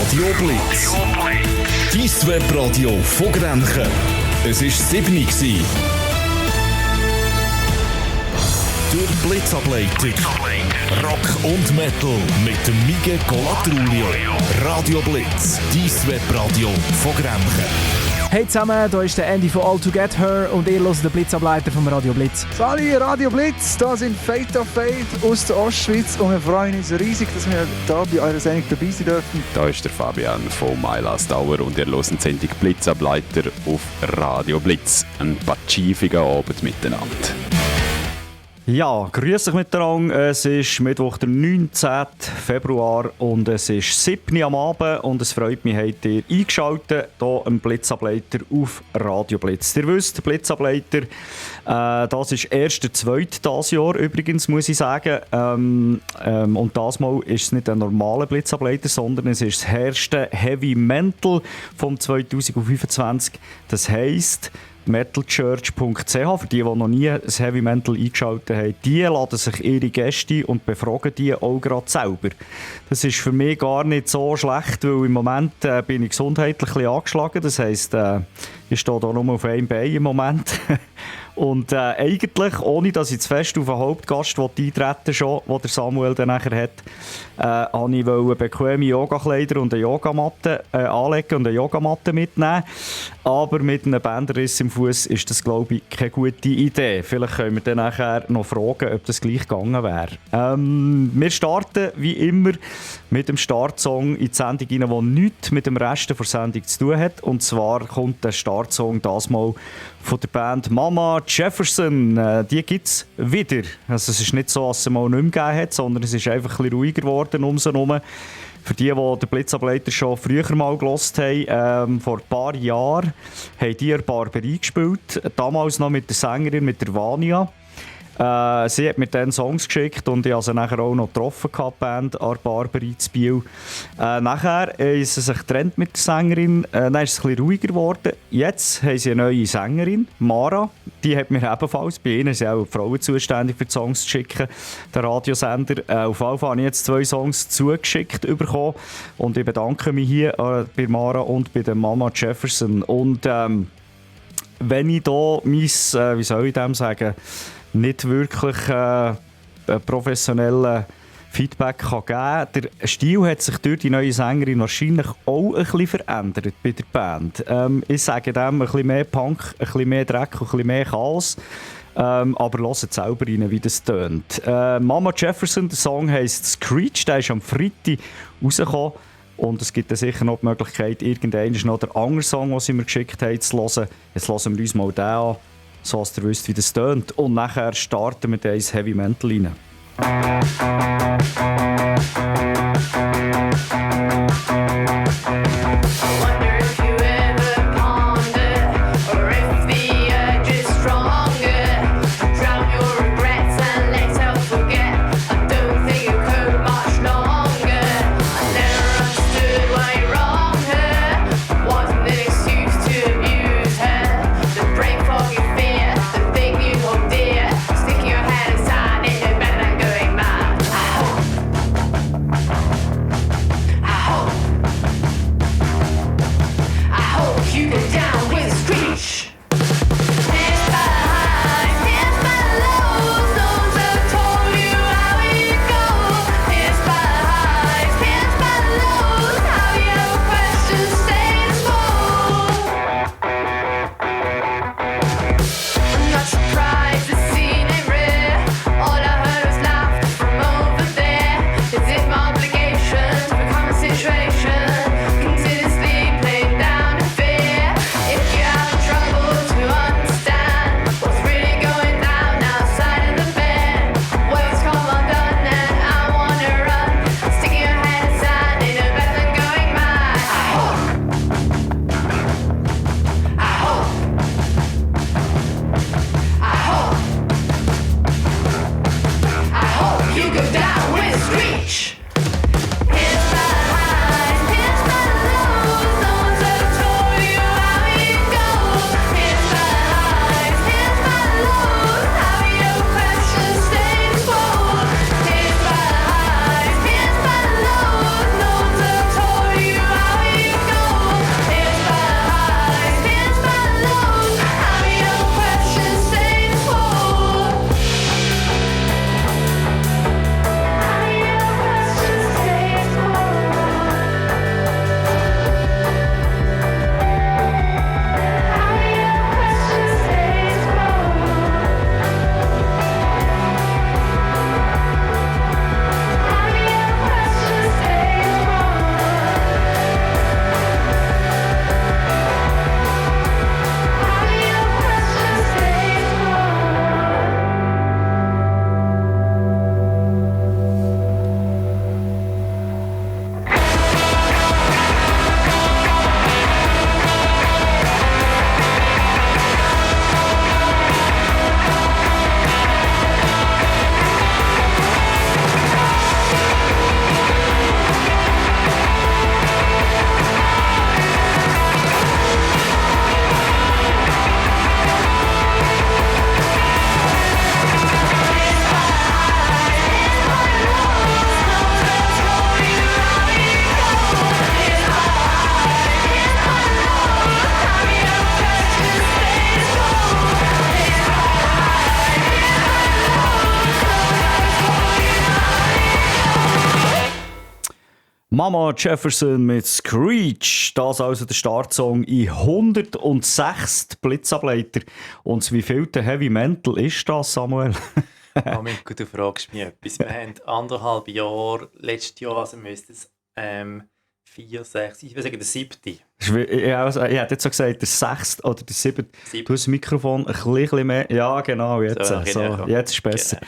Radio Blitz. Dein Webradio von Grenchen. Es war 7 Uhr. Durch Blitzableiter. Rock und Metal mit dem Mige Colatrulio. Radio Blitz. Dein Webradio von Grenchen. Hey zusammen, hier ist der Andy von All To Get Her und ihr hört den Blitzableiter vom Radio Blitz. Salut Radio Blitz, hier sind Fate of Fate aus der Ostschweiz und wir freuen uns riesig, dass wir hier bei eurer Sendung dabei sein dürfen. Da ist der Fabian von My Last Hour und ihr hört die Sendung Blitzableiter auf Radio Blitz. Ein patschifiger Abend miteinander. Ja, grüß euch miteinander. Es ist Mittwoch, der 19. Februar und es ist 7 Uhr am Abend und es freut mich, habt ihr eingeschaltet hier im Blitzableiter auf Radio Blitz. Ihr wisst, Blitzableiter, das ist erst der zweite dieses Jahr übrigens, muss ich sagen. Und das Mal ist es nicht ein normaler Blitzableiter, sondern es ist das erste Heavy Mental vom 2025. Das heisst, metalchurch.ch, für die noch nie das Heavy Mental eingeschaltet haben, die laden sich ihre Gäste und befragen die auch gerade selber. Das ist für mich gar nicht so schlecht, weil im Moment bin ich gesundheitlich ein bisschen angeschlagen. Das heisst, ich stehe hier nur auf einem Bein im Moment. Und eigentlich, ohne dass ich zu fest auf den Hauptgast eintreten schon, den der Samuel dann nachher hat, wollte ich bequeme Yogakleider und eine Yogamatte anlegen und eine Yogamatte mitnehmen. Aber mit einem Bänderriss im Fuß ist das, glaube ich, keine gute Idee. Vielleicht können wir dann nachher noch fragen, ob das gleich gegangen wäre. Wir starten wie immer mit dem Startsong in die Sendung rein, der nichts mit dem Rest der Sendung zu tun hat. Und zwar kommt der Startsong das mal von der Band Mama Jefferson. Die gibt es wieder. Also es ist nicht so, dass es mal nicht mehr gegeben hat, sondern es ist einfach ein bisschen ruhiger geworden um sie herum. Für die den Blitzableiter schon früher mal gehört haben, vor ein paar Jahren haben die Barberie gespielt. Damals noch mit der Sängerin, mit der Vania. Sie hat mir dann Songs geschickt und ich habe sie nachher auch noch getroffen, die Band an Barberie zu Biel. Nachher ist sie sich getrennt mit der Sängerin, dann ist es ein bisschen ruhiger geworden. Jetzt haben sie eine neue Sängerin, Mara. Die hat mir ebenfalls, bei ihnen sind auch die Frauen zuständig für die Songs zu schicken, der Radiosender. Auf jeden Fall habe ich jetzt 2 Songs zugeschickt bekommen und ich bedanke mich hier bei Mara und bei der Mama Jefferson. Und wenn ich hier mein, wie soll ich dem sagen, nicht wirklich professionellen Feedback kann geben. Der Stil hat sich durch die neue Sängerin wahrscheinlich auch ein bisschen verändert bei der Band. Ich sage dem ein bisschen mehr Punk, ein bisschen mehr Dreck, ein bisschen mehr Chaos. Aber hört selber rein, wie das tönt. Mama Jefferson, der Song heisst Screech, der ist am Freitag rausgekommen. Und es gibt dann sicher noch die Möglichkeit, irgendwann noch der andere Song, den sie mir geschickt haben, zu hören. Jetzt hören wir uns mal den an, so dass ihr wisst, wie das tönt. Und nachher starten wir dann ins Heavy Mental rein. Mama Jefferson mit Screech. Das also der Startsong in 106 Blitzableiter. Und wie viel der Heavy Mental ist das, Samuel? Moment, gut, du fragst mich etwas. Wir haben 1,5 Jahre, letztes Jahr, also müsste es 4, 6, ich würde sagen der 7. Ich hätte jetzt so gesagt, der 6. oder der 7. Du hast das Mikrofon ein bisschen mehr. Ja, genau, jetzt. Jetzt ist es besser.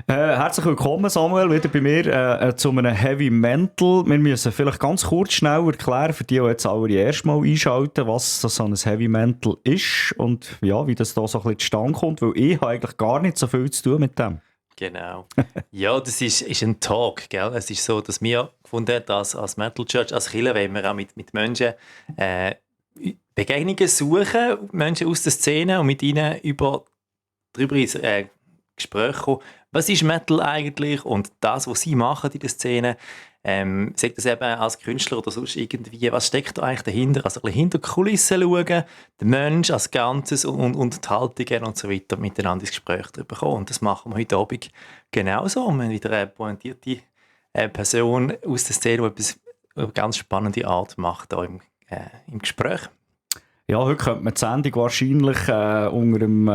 Genau. Herzlich willkommen, Samuel, wieder bei mir zu einem Heavy Mental. Wir müssen vielleicht ganz kurz schnell erklären, für die jetzt allererst mal einschalten, was so ein Heavy Mental ist und ja, wie das da so ein bisschen zustande kommt, weil ich habe eigentlich gar nicht so viel zu tun mit dem. Genau. Ja, das ist ein Talk, gell? Es ist so, dass wir gefunden haben, dass als Metal Church, als Kirche, wollen wir auch mit Menschen Begegnungen suchen, Menschen aus der Szene und mit ihnen darüber ins Gespräch kommen. Was ist Metal eigentlich und das, was sie machen in der Szene, sagt das eben als Künstler oder sonst irgendwie, was steckt da eigentlich dahinter? Also ein bisschen hinter die Kulissen schauen, den Mensch als Ganzes und die Haltungen und so weiter miteinander ins Gespräch darüber kommen. Und das machen wir heute Abend genauso. Und wir haben wieder eine pointierte Person aus der Szene, die etwas eine ganz spannende Art macht hier im Gespräch. Ja, heute könnte man die Sendung wahrscheinlich unter dem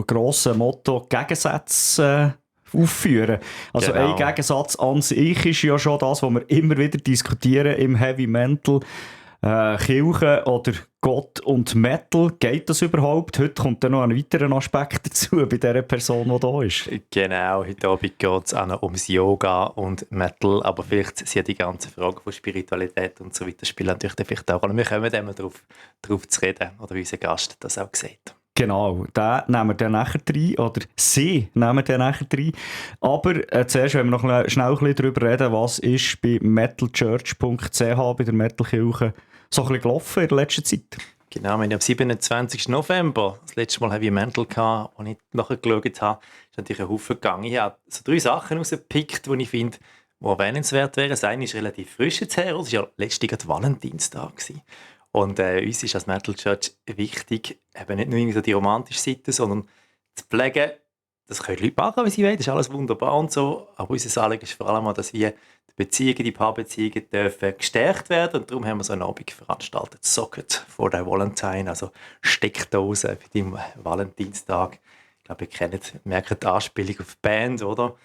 grossen Motto Gegensätze aufführen. Also genau. Ein Gegensatz an sich ist ja schon das, was wir immer wieder diskutieren im Heavy Mental. Kirche oder Gott und Metal, geht das überhaupt? Heute kommt dann noch ein weiterer Aspekt dazu bei der Person, die da ist. Genau, heute Abend geht es auch noch ums Yoga und Metal, aber vielleicht sind die ganzen Fragen von Spiritualität und so weiter spielen natürlich vielleicht auch. Wir kommen dann mal darauf zu reden, oder wie unser Gast das auch sieht. Genau, den nehmen wir dann nachher rein, oder sie nehmen den nachher rein. Aber zuerst wollen wir noch schnell ein bisschen darüber reden, was ist bei metalchurch.ch, bei der Metalkirche, so ein bisschen gelaufen in der letzten Zeit. Genau, wir haben am 27. November das letzte Mal Heavy Mental gehabt, als ich nachher geschaut habe, ist natürlich ein Haufen gegangen. Ich habe so 3 Sachen rausgepickt, die ich finde, die erwähnenswert wären. Das eine ist relativ frisch jetzt her, es war ja letztens Valentinstag gewesen. Und uns ist als Metal Church wichtig, eben nicht nur irgendwie so die romantische Seite, sondern zu pflegen, das können Leute machen, wie sie wollen, das ist alles wunderbar und so, aber unser Anliegen ist vor allem auch, dass wir die Beziehungen, die Paarbeziehungen dürfen gestärkt werden und darum haben wir so einen Abend veranstaltet, Socket for the Valentine, also Steckdose für den Valentinstag. Ich glaube, ihr merkt die Anspielung auf die Band, oder?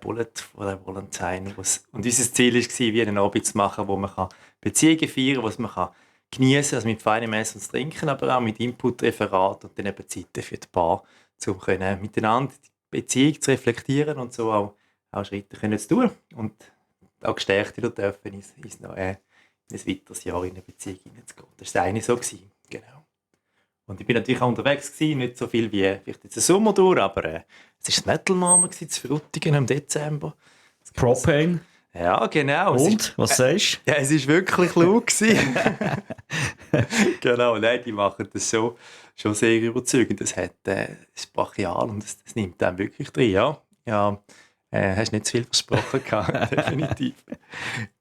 Bullet for the Valentine. Und unser Ziel war, wie einen Abend zu machen, wo man Beziehungen feiern kann, was man genießen, also mit feinem Essen und Trinken, aber auch mit Input, Referat und dann eben Zeiten für die Paar, um miteinander die Beziehung zu reflektieren und so auch Schritte zu tun und auch gestärkt wieder dürfen, in ein weiteres Jahr in eine Beziehung hineinzugehen. Das war das eine so. Genau. Und ich bin natürlich auch unterwegs gewesen, nicht so viel wie vielleicht jetzt den Sommer durch, aber es war das Metal Mama zu Frutigen im Dezember. Propane. Ja, genau. Und? Was sagst du? Ja, es war wirklich laut. Genau, nein, die machen das schon sehr überzeugend. Das hat das brachial und das nimmt dann wirklich drin. Ja, hast nicht zu viel versprochen gehabt, definitiv.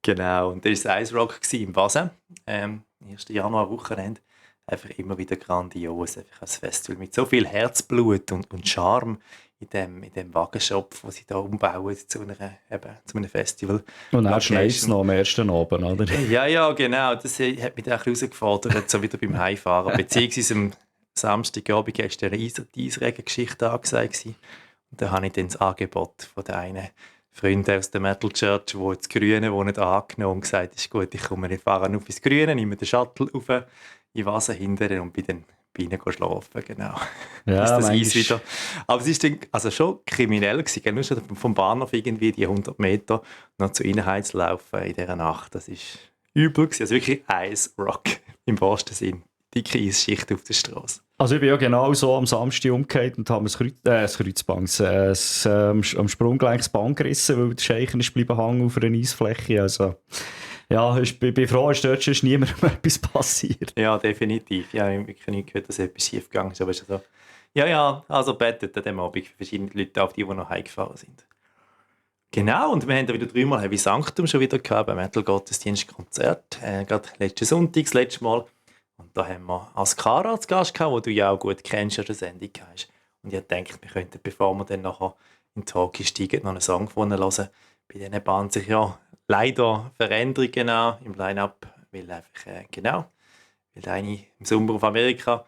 Genau, und das war Ice Rock im Basen, 1. Januar-Wochenende. Einfach immer wieder grandios, einfach ein Festival mit so viel Herzblut und Charme in dem Wagenshop, den sie da umbauen zu einem Festival. Und dann schneit es noch am ersten Abend, oder? Ja, genau. Das hat mich auch herausgefordert, so wieder beim Heimfahren. Beziehungsweise am Samstagabend war eine Eisregengeschichte angesagt. Und da habe ich dann das Angebot von der einen Freundin aus der Metal Church, die ins Grüne wohnt, angenommen und gesagt, ist gut, ich komme nicht fahren auf ins Grüne, nehme den Shuttle rauf, in Wasser hinterher und bin dann bei ihnen schlafen, genau. Ja, ist das Eis wieder. Aber es war also schon kriminell gewesen, nur schon vom Bahnhof irgendwie die 100 Meter noch zu ihnen heimzulaufen in dieser Nacht. Das war übel gewesen. Also wirklich Ice Rock im wahrsten Sinn. Dicke Eisschicht auf der Straße. Also ich bin ja genau so am Samstag umgekehrt und habe das Kreuzband, am Sprunggelenk das Band gerissen, weil der Scheichen ist bleiben hängen auf einer Eisfläche. Also ja, ich bin froh, dass dort schon niemandem etwas passiert. Ja, definitiv. Ja, ich habe wirklich nicht gehört, dass etwas schief gegangen ist. Aber ist so, ja, also bettet an dem Abend für verschiedene Leute auf, die noch heimgefahren sind. Genau, und wir haben da wieder 3-mal Heavy Sanctum schon wieder gehabt, beim Metal-Gottesdienst-Konzert. Gerade letzten Sonntag, das letzte Mal. Und da haben wir Askara als Gast gehabt, den du ja auch gut kennst, an der Sendung hast. Und ich dachte, wir könnten, bevor wir dann nachher in den Talk steigen, noch einen Song von ihnen hören. Bei diesen bahnt sich ja leider Veränderungen an im Line-Up, weil einfach, weil der eine im Sommer auf Amerika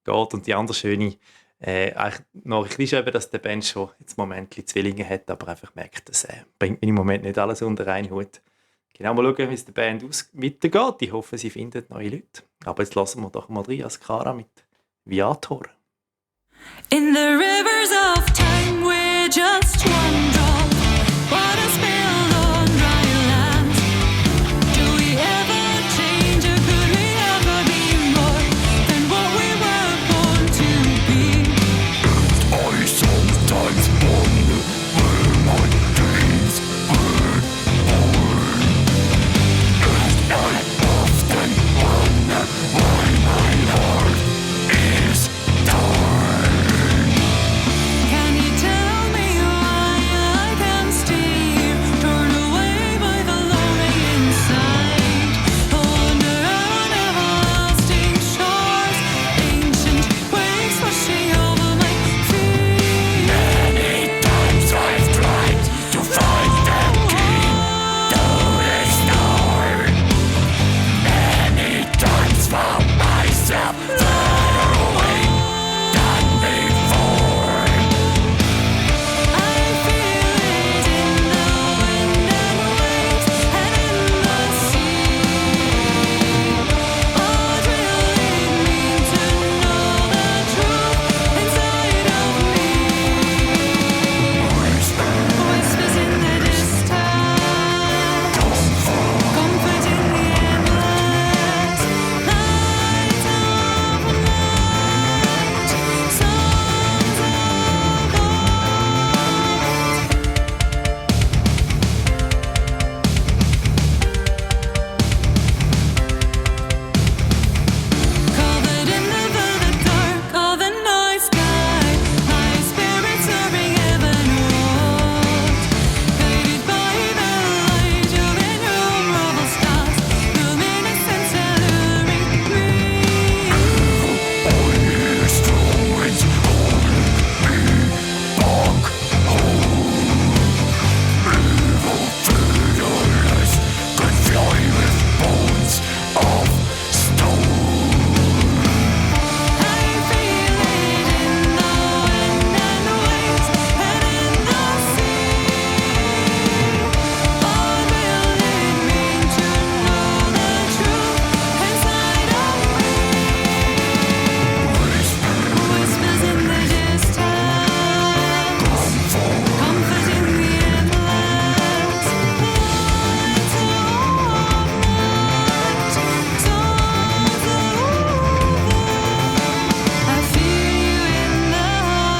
geht und die andere schöne Nachricht ist eben, dass der Band schon jetzt im Moment Zwillinge hat, aber einfach merkt, das bringt mir im Moment nicht alles unter einen Hut. Genau, mal schauen, wie es der Band weitergeht. Ich hoffe, sie findet neue Leute. Aber jetzt lassen wir doch mal rein Askara mit Viator. In the rivers of time we're just one drop, water spilled on dry land. Do we ever change or could we ever be more than what we were born to be? I sometimes wonder where my dreams were born. And I often wonder why my heart is torn. Can you tell me why I can't stay here, torn away by the longing inside? Wander on everlasting shores, ancient waves washing over my feet. Many times I've tried to find the key to this door. Many times found myself further away than before. I feel it in the wind and waves and in the sea. Oh, drilling me to know the truth inside of me. Whispers in the distance, comfort in the endless night of night, songs of old. Covered in the velvet dark of the night sky, my spirit soaring heavenward. Guided by the light of innumerable stars, luminescence alluring me. Only strong winds holding me back home. Evil fearless could fly with bones of stone. I feel it in the wind and waves and in the sea. Oh, drilling me to know the truth inside of me. Whispers in the distance, comfort in the endless night of night, songs of old. I feel you in the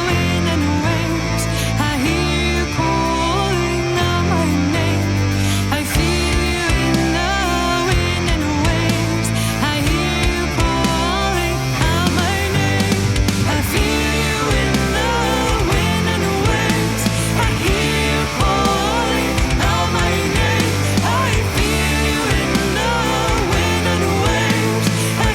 wind and waves. I hear you calling out my name. I feel you in the wind and waves. I hear you calling out my name. I feel you in the wind and waves. I hear you calling out my name. I feel you in the wind and waves. I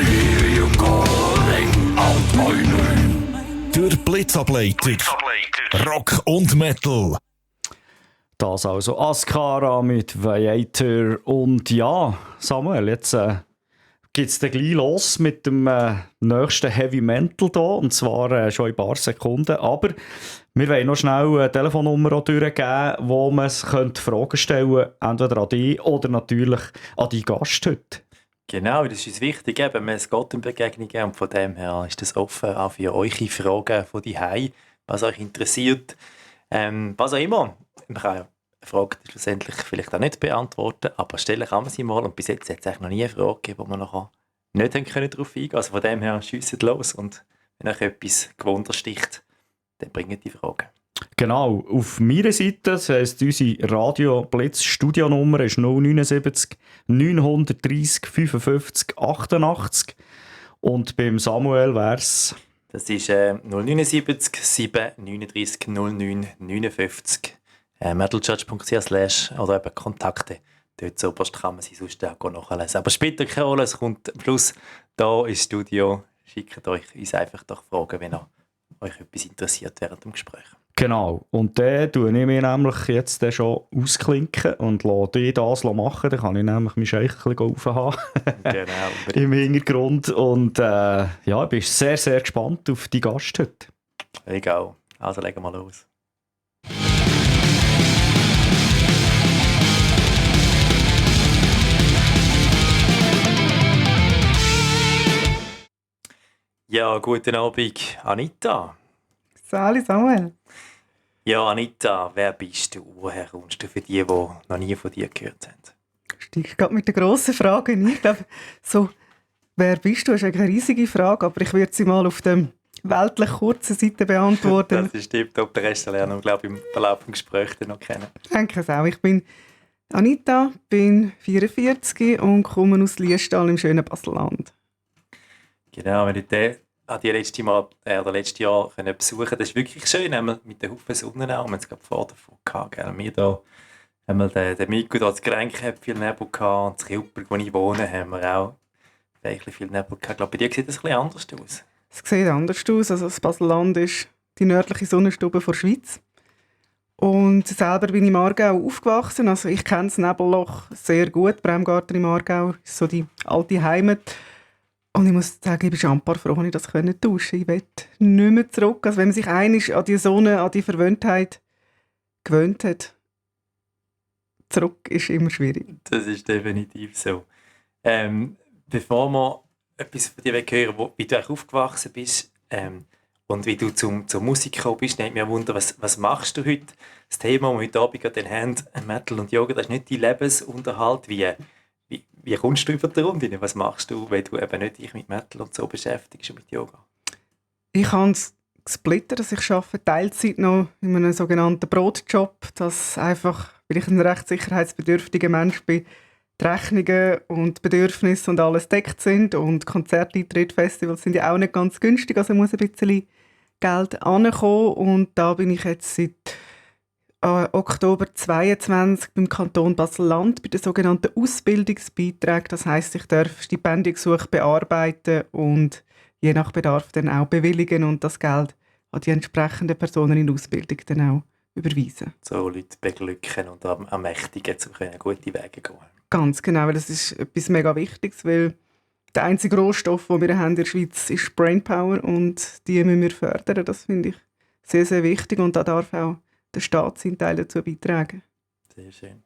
hear you calling out my name. Durch Blitzableitung. Rock und Metal. Das also Askara mit Viator. Und ja, Samuel, jetzt geht es gleich los mit dem nächsten Heavy Mental hier. Und zwar schon in ein paar Sekunden. Aber wir wollen noch schnell eine Telefonnummer auch durchgeben, wo man Fragen stellen könnte, entweder an dich oder natürlich an deinen Gast heute. Genau, das ist uns wichtig, eben, wir haben Gottenbegegnungen und von dem her ist das offen auch für eure Fragen von daheim, was euch interessiert. Was auch immer, man kann ja eine Frage schlussendlich vielleicht auch nicht beantworten, aber stellen kann man sie mal und bis jetzt hat es eigentlich noch nie eine Frage gegeben, wo man noch nicht darauf eingehen können. Also von dem her schiesset los und wenn euch etwas gewundert sticht, dann bringt die Frage. Genau, auf meiner Seite, das heisst, unsere Radio Blitz Studionummer ist 079 930 55 88 und beim Samuel wäre es Das ist 079 739 09 59 metalchurch.ch oder eben Kontakte. Dort zuoberst kann man sie sonst auch nachlesen. Aber spielt euch keine Rolle, es kommt am Schluss hier ins Studio. Schickt euch uns einfach doch Fragen, wenn euch etwas interessiert während dem Gespräch. genau. Und dann tue ich mich nämlich jetzt dann schon ausklinken und lasse dich das machen. Dann kann ich nämlich mein Scheichchen aufhaben Genau. im Hintergrund. Und ja, ich bin sehr, sehr gespannt auf die Gast heute. Egal. Also legen wir los. Ja, guten Abend, Anita. Sali Samuel. Ja, Anita, wer bist du? Woher kommst du für die noch nie von dir gehört haben? Steigst gerade mit der grossen Frage ein. Ich glaube, so, wer bist du, ist eigentlich eine riesige Frage, aber ich würde sie mal auf der weltlich kurzen Seite beantworten. Das ist tiptop, den Rest lernen wir, glaube ich, im Verlauf des Gesprächs noch kennen. Ich denke es auch. Ich bin Anita, bin 44 und komme aus Liestal im schönen Baselland. Genau, wenn ich den die letzte Jahr können besuchen, das ist wirklich schön, mit den Haufen Sonne auch. Wir haben es gerade vor davon gehabt, gell? Wir da haben wir den Mikro, das Getränk hat viel Nebel gehabt, und das Kilberg, wo ich wohne, haben wir auch wirklich viel Nebel gehabt. Ich glaube, bei dir sieht das ein bisschen anders aus. Es sieht anders aus. Also das Baselland ist die nördliche Sonnenstube der Schweiz. Und selber bin ich im Aargau aufgewachsen. Also ich kenne das Nebelloch sehr gut. Bremgarten im Aargau ist so die alte Heimat. Und ich muss sagen, ich bin schon ein paar froh, dass ich das tauschen konnte. Ich will nicht mehr zurück. Also wenn man sich einmal an die Sonne, an die Verwöhntheit gewöhnt hat, zurück ist immer schwierig. Das ist definitiv so. Bevor wir etwas von dir hören, wie du aufgewachsen bist und wie du zur Musik gekommen bist, nimmt mich Wunder, was machst du heute? Das Thema, das wir heute Abend gerade haben, Metal und Yoga, das ist nicht dein Lebensunterhalt. Wie kommst du über die Runde? Was machst du, wenn du eben nicht dich mit Metal und so beschäftigst und mit Yoga? Ich habe es gesplittert, dass ich arbeite Teilzeit noch in einem sogenannten Brotjob, dass einfach, weil ich ein recht sicherheitsbedürftiger Mensch bin, die Rechnungen und Bedürfnisse und alles deckt sind und Konzerteintritte, Festivals sind ja auch nicht ganz günstig, also muss ein bisschen Geld ankommen und da bin ich jetzt seit Oktober 2022 beim Kanton Basel-Land bei den sogenannten Ausbildungsbeiträgen. Das heisst, ich darf Stipendiengesuche bearbeiten und je nach Bedarf dann auch bewilligen und das Geld an die entsprechenden Personen in der Ausbildung dann auch überweisen. So Leute beglücken und ermächtigen, um gute Wege zu gehen. Ganz genau, weil das ist etwas mega Wichtiges, weil der einzige Rohstoff, den wir haben in der Schweiz, ist Brainpower und die müssen wir fördern. Das finde ich sehr, sehr wichtig und da darf auch der Staat seinen Teil dazu beitragen. Sehr schön.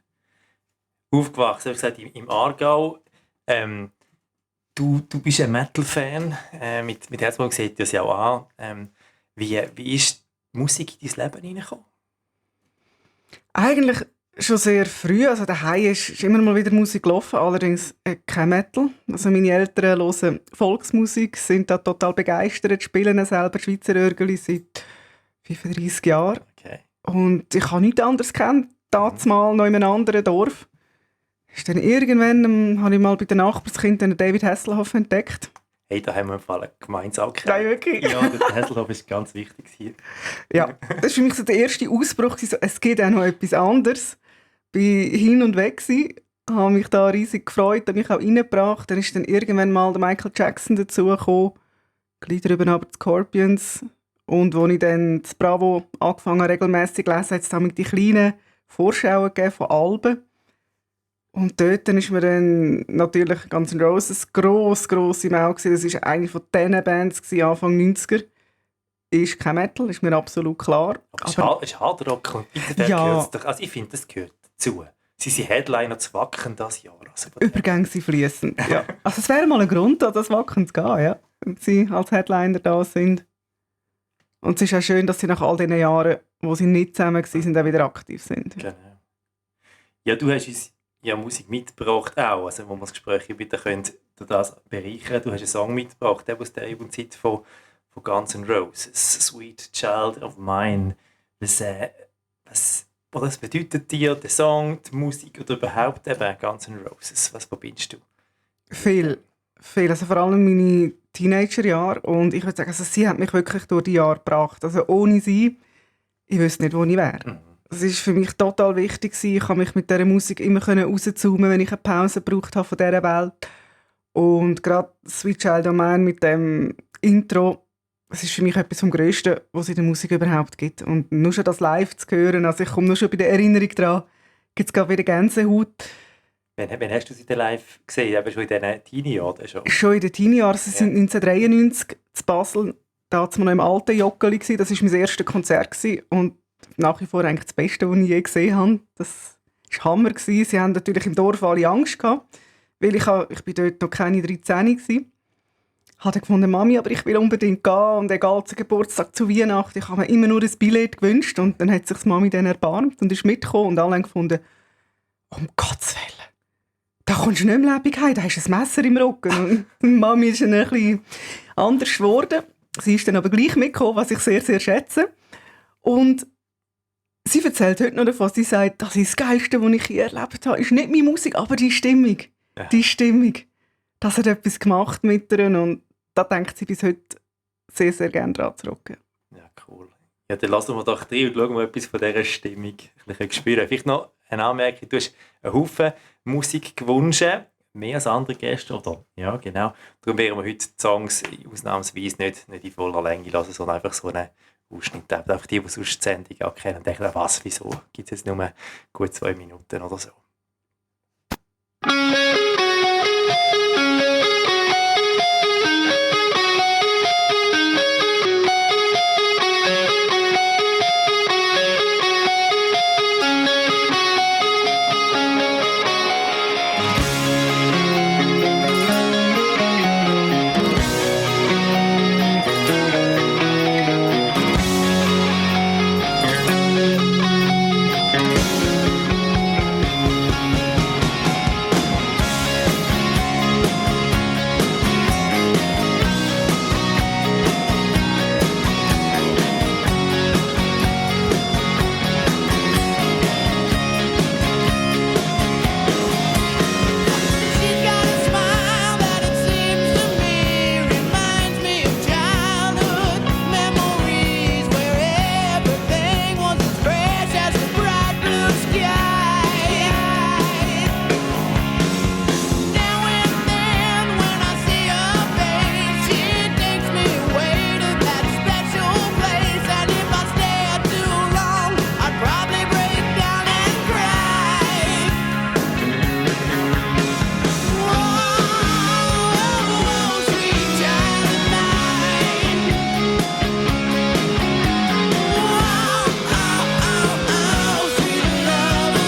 Aufgewachsen, wie gesagt, im Aargau. Du bist ein Metal-Fan. Mit Herzbruch sieht das ja auch an. Wie ist die Musik in dein Leben hineingekommen? Eigentlich schon sehr früh. Also daheim ist immer mal wieder Musik gelaufen, allerdings kein Metal. Also meine Eltern hören Volksmusik, sind da total begeistert, spielen selber Schweizer Örgeli seit 35 Jahren. Okay. Und ich habe nichts anderes gekannt, damals noch in einem anderen Dorf. Ist dann irgendwann habe ich mal bei den Nachbarskindern David Hasselhoff entdeckt. Hey, da haben wir im Fall eine Gemeinsamkeit. Nein, wirklich? Ja, der Hasselhoff ist ganz wichtig hier. Ja, das war für mich so der erste Ausbruch. So, es geht auch noch etwas anderes. Ich war hin und weg, habe mich da riesig gefreut, habe mich auch reingebracht. Dann ist dann irgendwann mal der Michael Jackson dazugekommen, gleich darüber aber die Scorpions. Und als ich dann das Bravo angefangen habe, regelmässig zu lesen, hat es dann die kleinen Vorschauen gegeben von Alben. Und dort ist mir dann natürlich Guns N' Roses gross im Auge. Das war eine von diesen Bands, Anfang 90er. Ist kein Metal, ist mir absolut klar. Aber es ist Hardrock und Ja. also ich finde, das gehört dazu. Sie sind Headliner zu Wacken das Jahr. Also Übergänge sind fließend. Ja. Also es wäre mal ein Grund, an das Wacken zu gehen, ja. Wenn sie als Headliner da sind. Und es ist auch schön, dass sie nach all diesen Jahren, wo sie nicht zusammen waren, auch wieder aktiv sind. Genau. Ja, du hast uns ja Musik mitgebracht auch, also wo wir das Gespräch bitte können das bereichern. Du hast einen Song mitgebracht, der aus der Zeit von Guns N' Roses, Sweet Child of Mine. Was bedeutet dir der Song, die Musik oder überhaupt eben Guns N' Roses? Was verbindest du? Viel. Also vor allem meine Teenagerjahre. Und ich würde sagen, also sie hat mich wirklich durch die Jahre gebracht. Also ohne sie, ich wüsste nicht, wo ich wäre. Es war für mich total wichtig. Ich konnte mich mit dieser Musik immer rauszoomen, wenn ich eine Pause gebraucht habe von dieser Welt. Und gerade «Sweet Child O' Mine» mit dem Intro, es ist für mich etwas vom Grössten, was es in der Musik überhaupt gibt. Und nur schon das live zu hören, also ich komme nur schon bei der Erinnerung daran, gibt es gerade wieder Gänsehaut. Wann hast du sie denn live gesehen? Eben schon in diesen Teenie-Jahren? Schon in den Teenie-Jahren. Sie sind 1993 in Basel, da war es noch im alten Joggeli. Das war mein erstes Konzert. Und nach wie vor eigentlich das Beste, was ich je gesehen habe. Das war Hammer. Sie haben natürlich im Dorf alle Angst gehabt, weil ich bin dort noch keine 13 war. Ich habe gefunden, Mami, aber ich will unbedingt gehen und egal zu Geburtstag, zu Weihnachten. Ich habe mir immer nur ein Billett gewünscht und dann hat sich die Mami dann erbarmt und ist mitgekommen und alle haben gefunden, um Gottes Willen, da kommst du nicht mehr lebendig heim, da hast du ein Messer im Rücken. Und die Mami ist dann ein bisschen anders geworden. Sie ist dann aber gleich mitgekommen, was ich sehr, sehr schätze. Und sie erzählt heute noch davon, sie sagt, das ist das Geilste, was ich hier erlebt habe. Ist nicht meine Musik, aber die Stimmung. Ja. Die Stimmung. Das hat etwas gemacht mit ihr und da denkt sie bis heute sehr, sehr gerne dran zurück. Ja, cool. Ja, dann lassen wir doch rein und schauen wir etwas von dieser Stimmung ein bisschen spüren. Vielleicht noch eine Anmerkung, du hast einen Haufen Musik gewünscht, mehr als andere Gäste, oder? Ja, genau. Darum werden wir heute die Songs ausnahmsweise nicht in voller Länge lassen, sondern einfach so einen Ausschnitt. Einfach die sonst die Sendung auch kennen, denken, was, wieso, gibt es jetzt nur gut 2 Minuten oder so. She's got a smile that it seems to me reminds me of childhood memories where everything was as fresh as the bright blue sky. Now and then when I see her face, she takes me away to that special place. And if I stay too long, I'd probably break down and cry. Whoa, sweet child of mine. Whoa, sweet love of mine.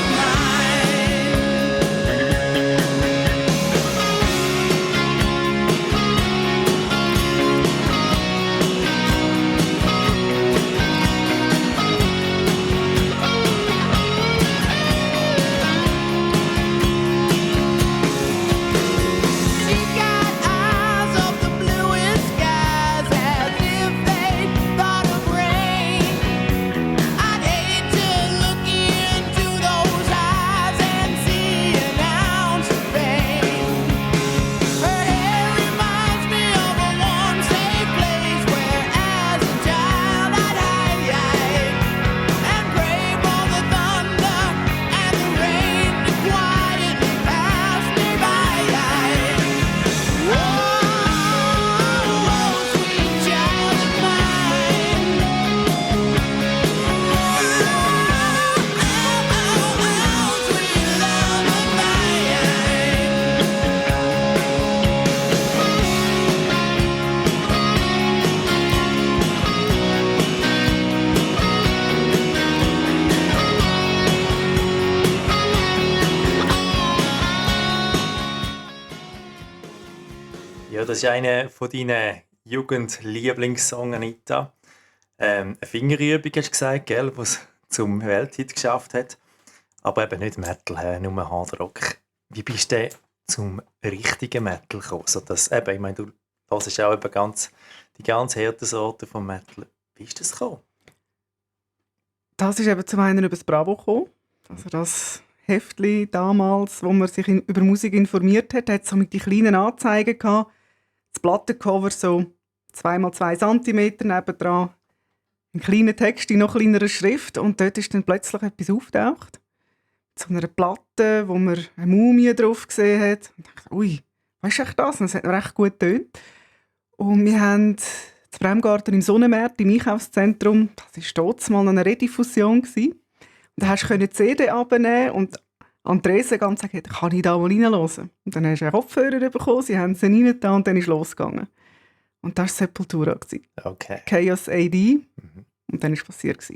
She's got eyes of the bluest skies, as if they thought of rain. I'd hate to look into those eyes and see an ounce of pain. Her hair reminds me of a warm, safe place where, as a child, I'd hide and pray for the thunder and the rain to quietly pass me by. Whoa, sweet child of mine. Sweet love of mine. Ja, das ist einer von deinen Jugendlieblingssongs, Anita. Eine Fingerübung, hast du gesagt, gell, was zum Welthit geschafft hat. Aber eben nicht Metal, nur Hardrock. Wie bist du denn zum richtigen Metal gekommen? Also das, eben, ich meine, du hörst auch eben die ganz harten Sorten von Metal. Wie ist das gekommen? Das ist eben zum einen über das Bravo gekommen. Also das Heftli damals, wo man sich über Musik informiert hat, hat so mit die kleinen Anzeigen gehabt. Das Plattencover so 2x2 cm nebendran. Ein kleiner Text in noch kleinerer Schrift und dort ist dann plötzlich etwas auftaucht. Mit so einer Platte, wo man eine Mumie drauf gesehen hat. Und ich dachte, ui, was ist echt das? Und es hat mir recht gut getönt. Und wir haben das Bremgarten im Sonnenmarkt, im Einkaufszentrum, das war dort mal eine Rediffusion. Und da hast du die CD abnehmen und Andresen ganz gesagt, kann ich da mal reinhören? Und dann hast du einen Kopfhörer bekommen, sie haben sie reingetan und dann ist es losgegangen. Und das war Sepultura. Okay. Chaos AD. Und dann war es passiert.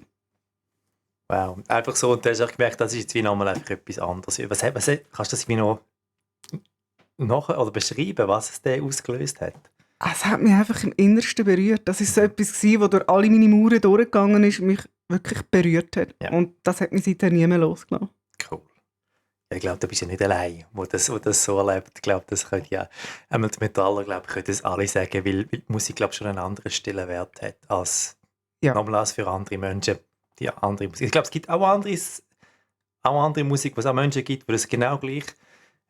Wow. Einfach so, und du hast auch gemerkt, das ist jetzt wie nochmal einfach etwas anderes. Kannst du das wie noch nachher oder beschreiben, was es denn ausgelöst hat? Es hat mich einfach im Innersten berührt. Das war so etwas, das durch alle meine Mauern durchgegangen ist und mich wirklich berührt hat. Ja. Und das hat mich seitdem nie mehr losgelassen. Cool. Ja, ich glaube, du bist ja nicht allein, wo das so erlebt. Ich glaube, das können ja die Metaller, glaube ich, können das alle sagen, weil die Musik, glaube ich, schon einen anderen Stellenwert hat als, nochmal als für andere Menschen. Die andere Musik. Ich glaube, es gibt auch andere Musik, wo es auch Menschen gibt, die das genau gleich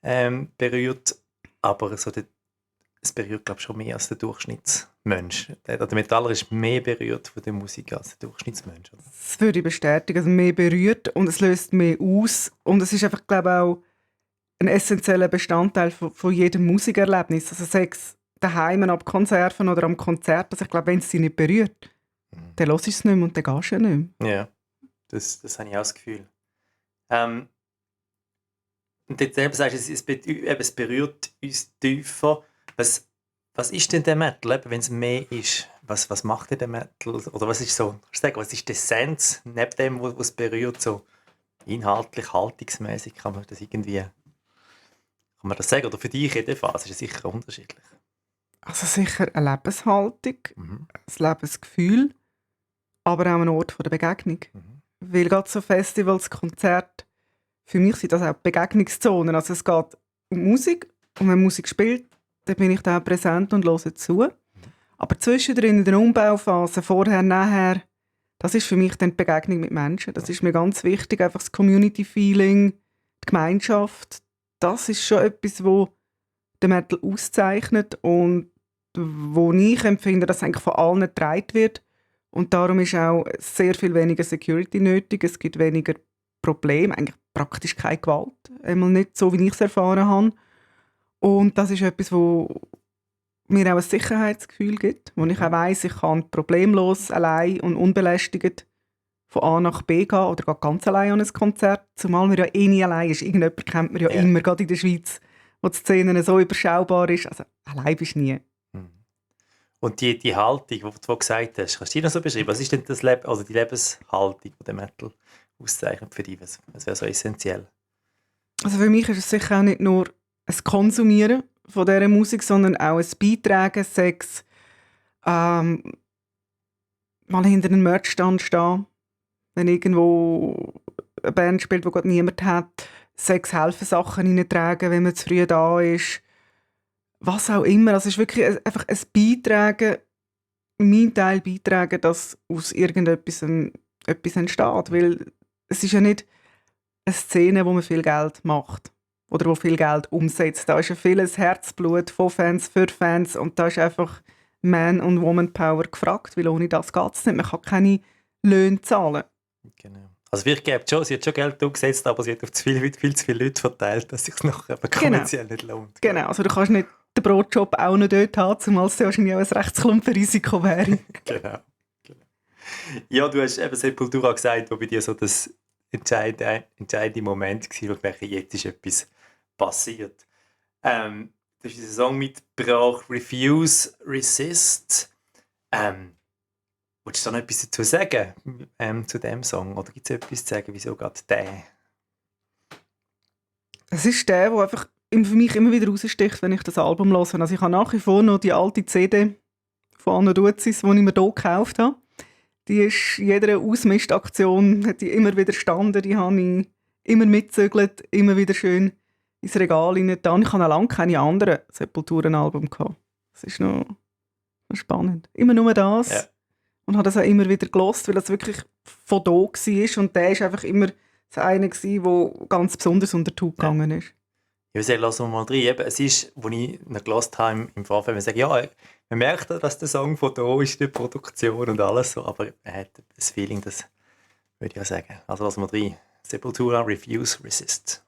berührt, aber so es berührt, glaube ich, schon mehr als der Durchschnittsmensch. Der Metaller ist mehr berührt von der Musik als der Durchschnittsmensch. Oder? Das würde ich bestätigen. Also mehr berührt und es löst mehr aus. Und es ist einfach, glaube ich, auch ein essentieller Bestandteil von jedem Musikerlebnis. Also sei es daheim ab Konserven oder am Konzert. Also ich glaube, wenn es dich nicht berührt, dann hörst du es nicht mehr und dann gehst du ja nicht mehr. Ja, das habe ich auch das Gefühl. Und jetzt eben sagst du, es berührt uns tiefer. Was ist denn der Metal, wenn es mehr ist? Was macht denn der Metal? Oder was ist so, was ist die Essenz, neben dem, was es berührt, so inhaltlich, haltungsmäßig, kann man das sagen? Oder für dich in der Phase ist es sicher unterschiedlich. Also sicher eine Lebenshaltung, ein Lebensgefühl, aber auch ein Ort der Begegnung. Weil gerade so Festivals, Konzerte, für mich sind das auch Begegnungszonen. Also es geht um Musik und wenn Musik spielt, dann bin ich da auch präsent und höre zu. Aber zwischendrin in der Umbauphase, vorher, nachher, das ist für mich dann die Begegnung mit Menschen. Das ist mir ganz wichtig, einfach das Community-Feeling, die Gemeinschaft. Das ist schon etwas, was den Metal auszeichnet und wo ich empfinde, dass eigentlich von allen getragen wird. Und darum ist auch sehr viel weniger Security nötig. Es gibt weniger Probleme, eigentlich praktisch keine Gewalt. Einmal nicht so, wie ich es erfahren habe. Und das ist etwas, wo mir auch ein Sicherheitsgefühl gibt, wo ich auch weiss, ich kann problemlos, allein und unbelästigt von A nach B gehen oder gehe ganz allein an ein Konzert, zumal man ja eh nie allein ist. Irgendjemand kennt man ja immer, gerade in der Schweiz, wo die Szene so überschaubar ist. Also allein bist du nie. Und die Haltung, die du gesagt hast, kannst du die noch so beschreiben? Was ist denn die Lebenshaltung, die der Metal auszeichnet für dich? Was wäre so essentiell? Also für mich ist es sicher auch nicht nur ein Konsumieren von dieser Musik, sondern auch ein Beitragen, Sex, mal hinter einem Merchstand stehen, wenn irgendwo eine Band spielt, die gerade niemand hat, Sex helfen, Sachen reintragen, wenn man zu früh da ist, was auch immer. Also es ist wirklich einfach ein Beitragen, mein Teil beitragen, dass aus irgendetwas etwas entsteht, weil es ist ja nicht eine Szene, wo man viel Geld macht oder wo viel Geld umsetzt. Da ist ja vieles Herzblut von Fans für Fans und da ist einfach Man- und Woman-Power gefragt, weil ohne das geht es nicht. Man kann keine Löhne zahlen. Genau. Also sie hat schon Geld umgesetzt, aber sie hat auf viel zu viele Leute verteilt, dass es sich nachher kommerziell nicht lohnt. Genau, also du kannst nicht den Brotjob auch noch dort haben, zumal es wahrscheinlich auch ein Rechtsklumpenrisiko wäre. Genau. Ja, du hast eben Sepultura gesagt, wo bei dir so das entscheidende Moment war, wo ich merke, jetzt ist etwas passiert. Du hast diesen Song mitgebracht, Refuse, Resist. Wolltest du da noch etwas dazu sagen, zu diesem Song? Oder gibt es etwas zu sagen, wieso gerade der? Es ist der einfach für mich immer wieder raussticht, wenn ich das Album höre. Also ich habe nach wie vor noch die alte CD von Anno Duzis, die ich mir hier gekauft habe. Die ist in jeder Ausmistaktion hat die immer wieder gestanden. Die habe ich immer mitgezügelt, immer wieder schön ins Regal hineingetan. Ich habe auch lange keine anderen Sepultura-Alben gehabt. Das ist noch spannend. Immer nur das. Ja. und habe das auch immer wieder gelost, weil das wirklich von da war und der war einfach immer so einer, der ganz besonders unter die Haut gegangen ist. Ja, ich sage, lassen wir mal rein. Eben, es ist, als ich ihn gehört habe im Vorfeld, wir sagen, ja, man merkt, dass der Song von da ist, die Produktion und alles so, aber er hat das Feeling, das würde ich ja sagen. Also lassen wir rein. Sepultura, Refuse, Resist.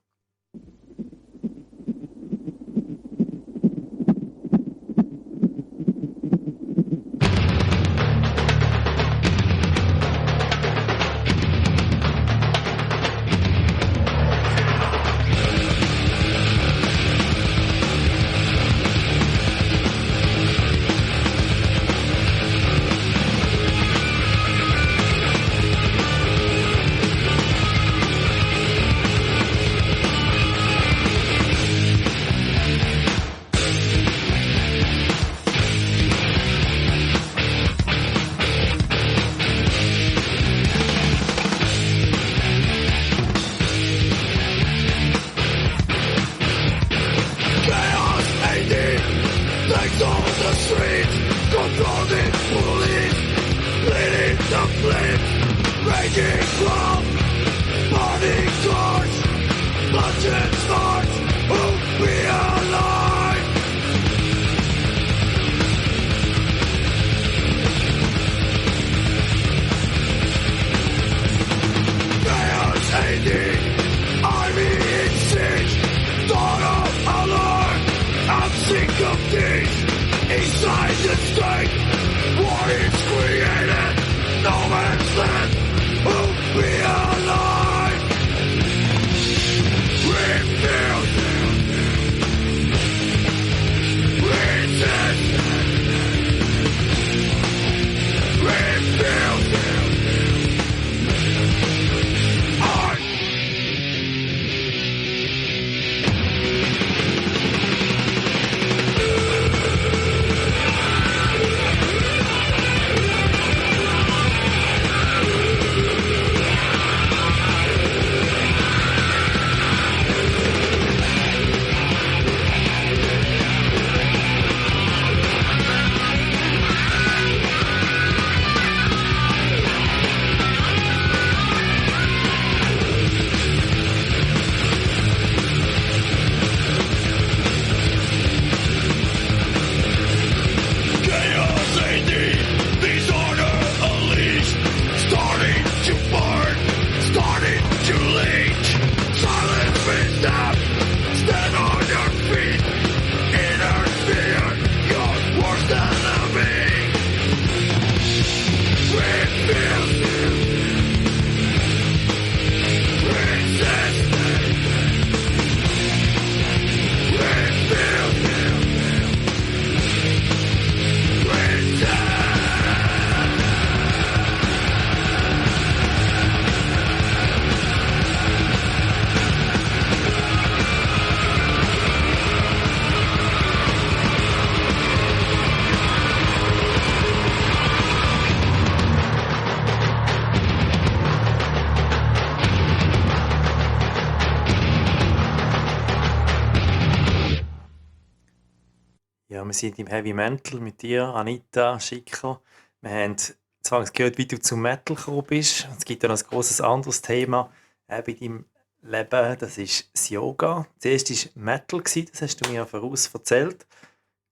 Ja, wir sind im Heavy Metal mit dir, Anita Schicker. Wir haben zwar gehört, wie du zum Metal gekommen bist. Es gibt ja noch ein grosses anderes Thema bei deinem Leben, das ist das Yoga. Zuerst war Metal, das hast du mir voraus erzählt.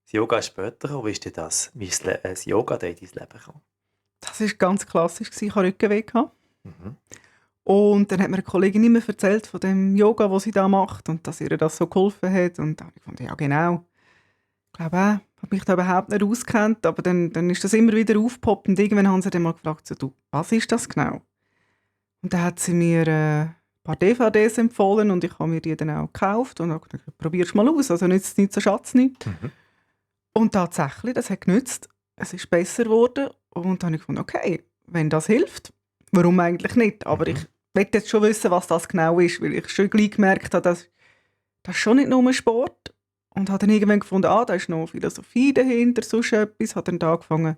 Das Yoga ist später gekommen. Wie ist denn das? Wie ist das Yoga in dein Leben gekommen? Das war ganz klassisch. Ich hatte Rückenweh. Mhm. Und dann hat mir eine Kollegin immer erzählt von dem Yoga, das sie da macht und dass ihr das so geholfen hat. Und da habe ich gefunden, ja genau. Ich glaube auch, ich habe mich da überhaupt nicht auskennt, aber dann ist das immer wieder aufgepoppt und irgendwann haben sie dann mal gefragt, so, du, was ist das genau? Und dann hat sie mir ein paar DVDs empfohlen und ich habe mir die dann auch gekauft und habe gedacht, probier's mal aus, also nützt nicht so Schatz nicht. Mhm. Und tatsächlich, das hat genützt, es ist besser geworden und dann habe ich gefunden, okay, wenn das hilft, warum eigentlich nicht? Aber ich will jetzt schon wissen, was das genau ist, weil ich schon gleich gemerkt habe, dass das ist schon nicht nur Sport. Und habe dann irgendwann gefunden, da ist noch Philosophie dahinter, sonst etwas. Habe dann da angefangen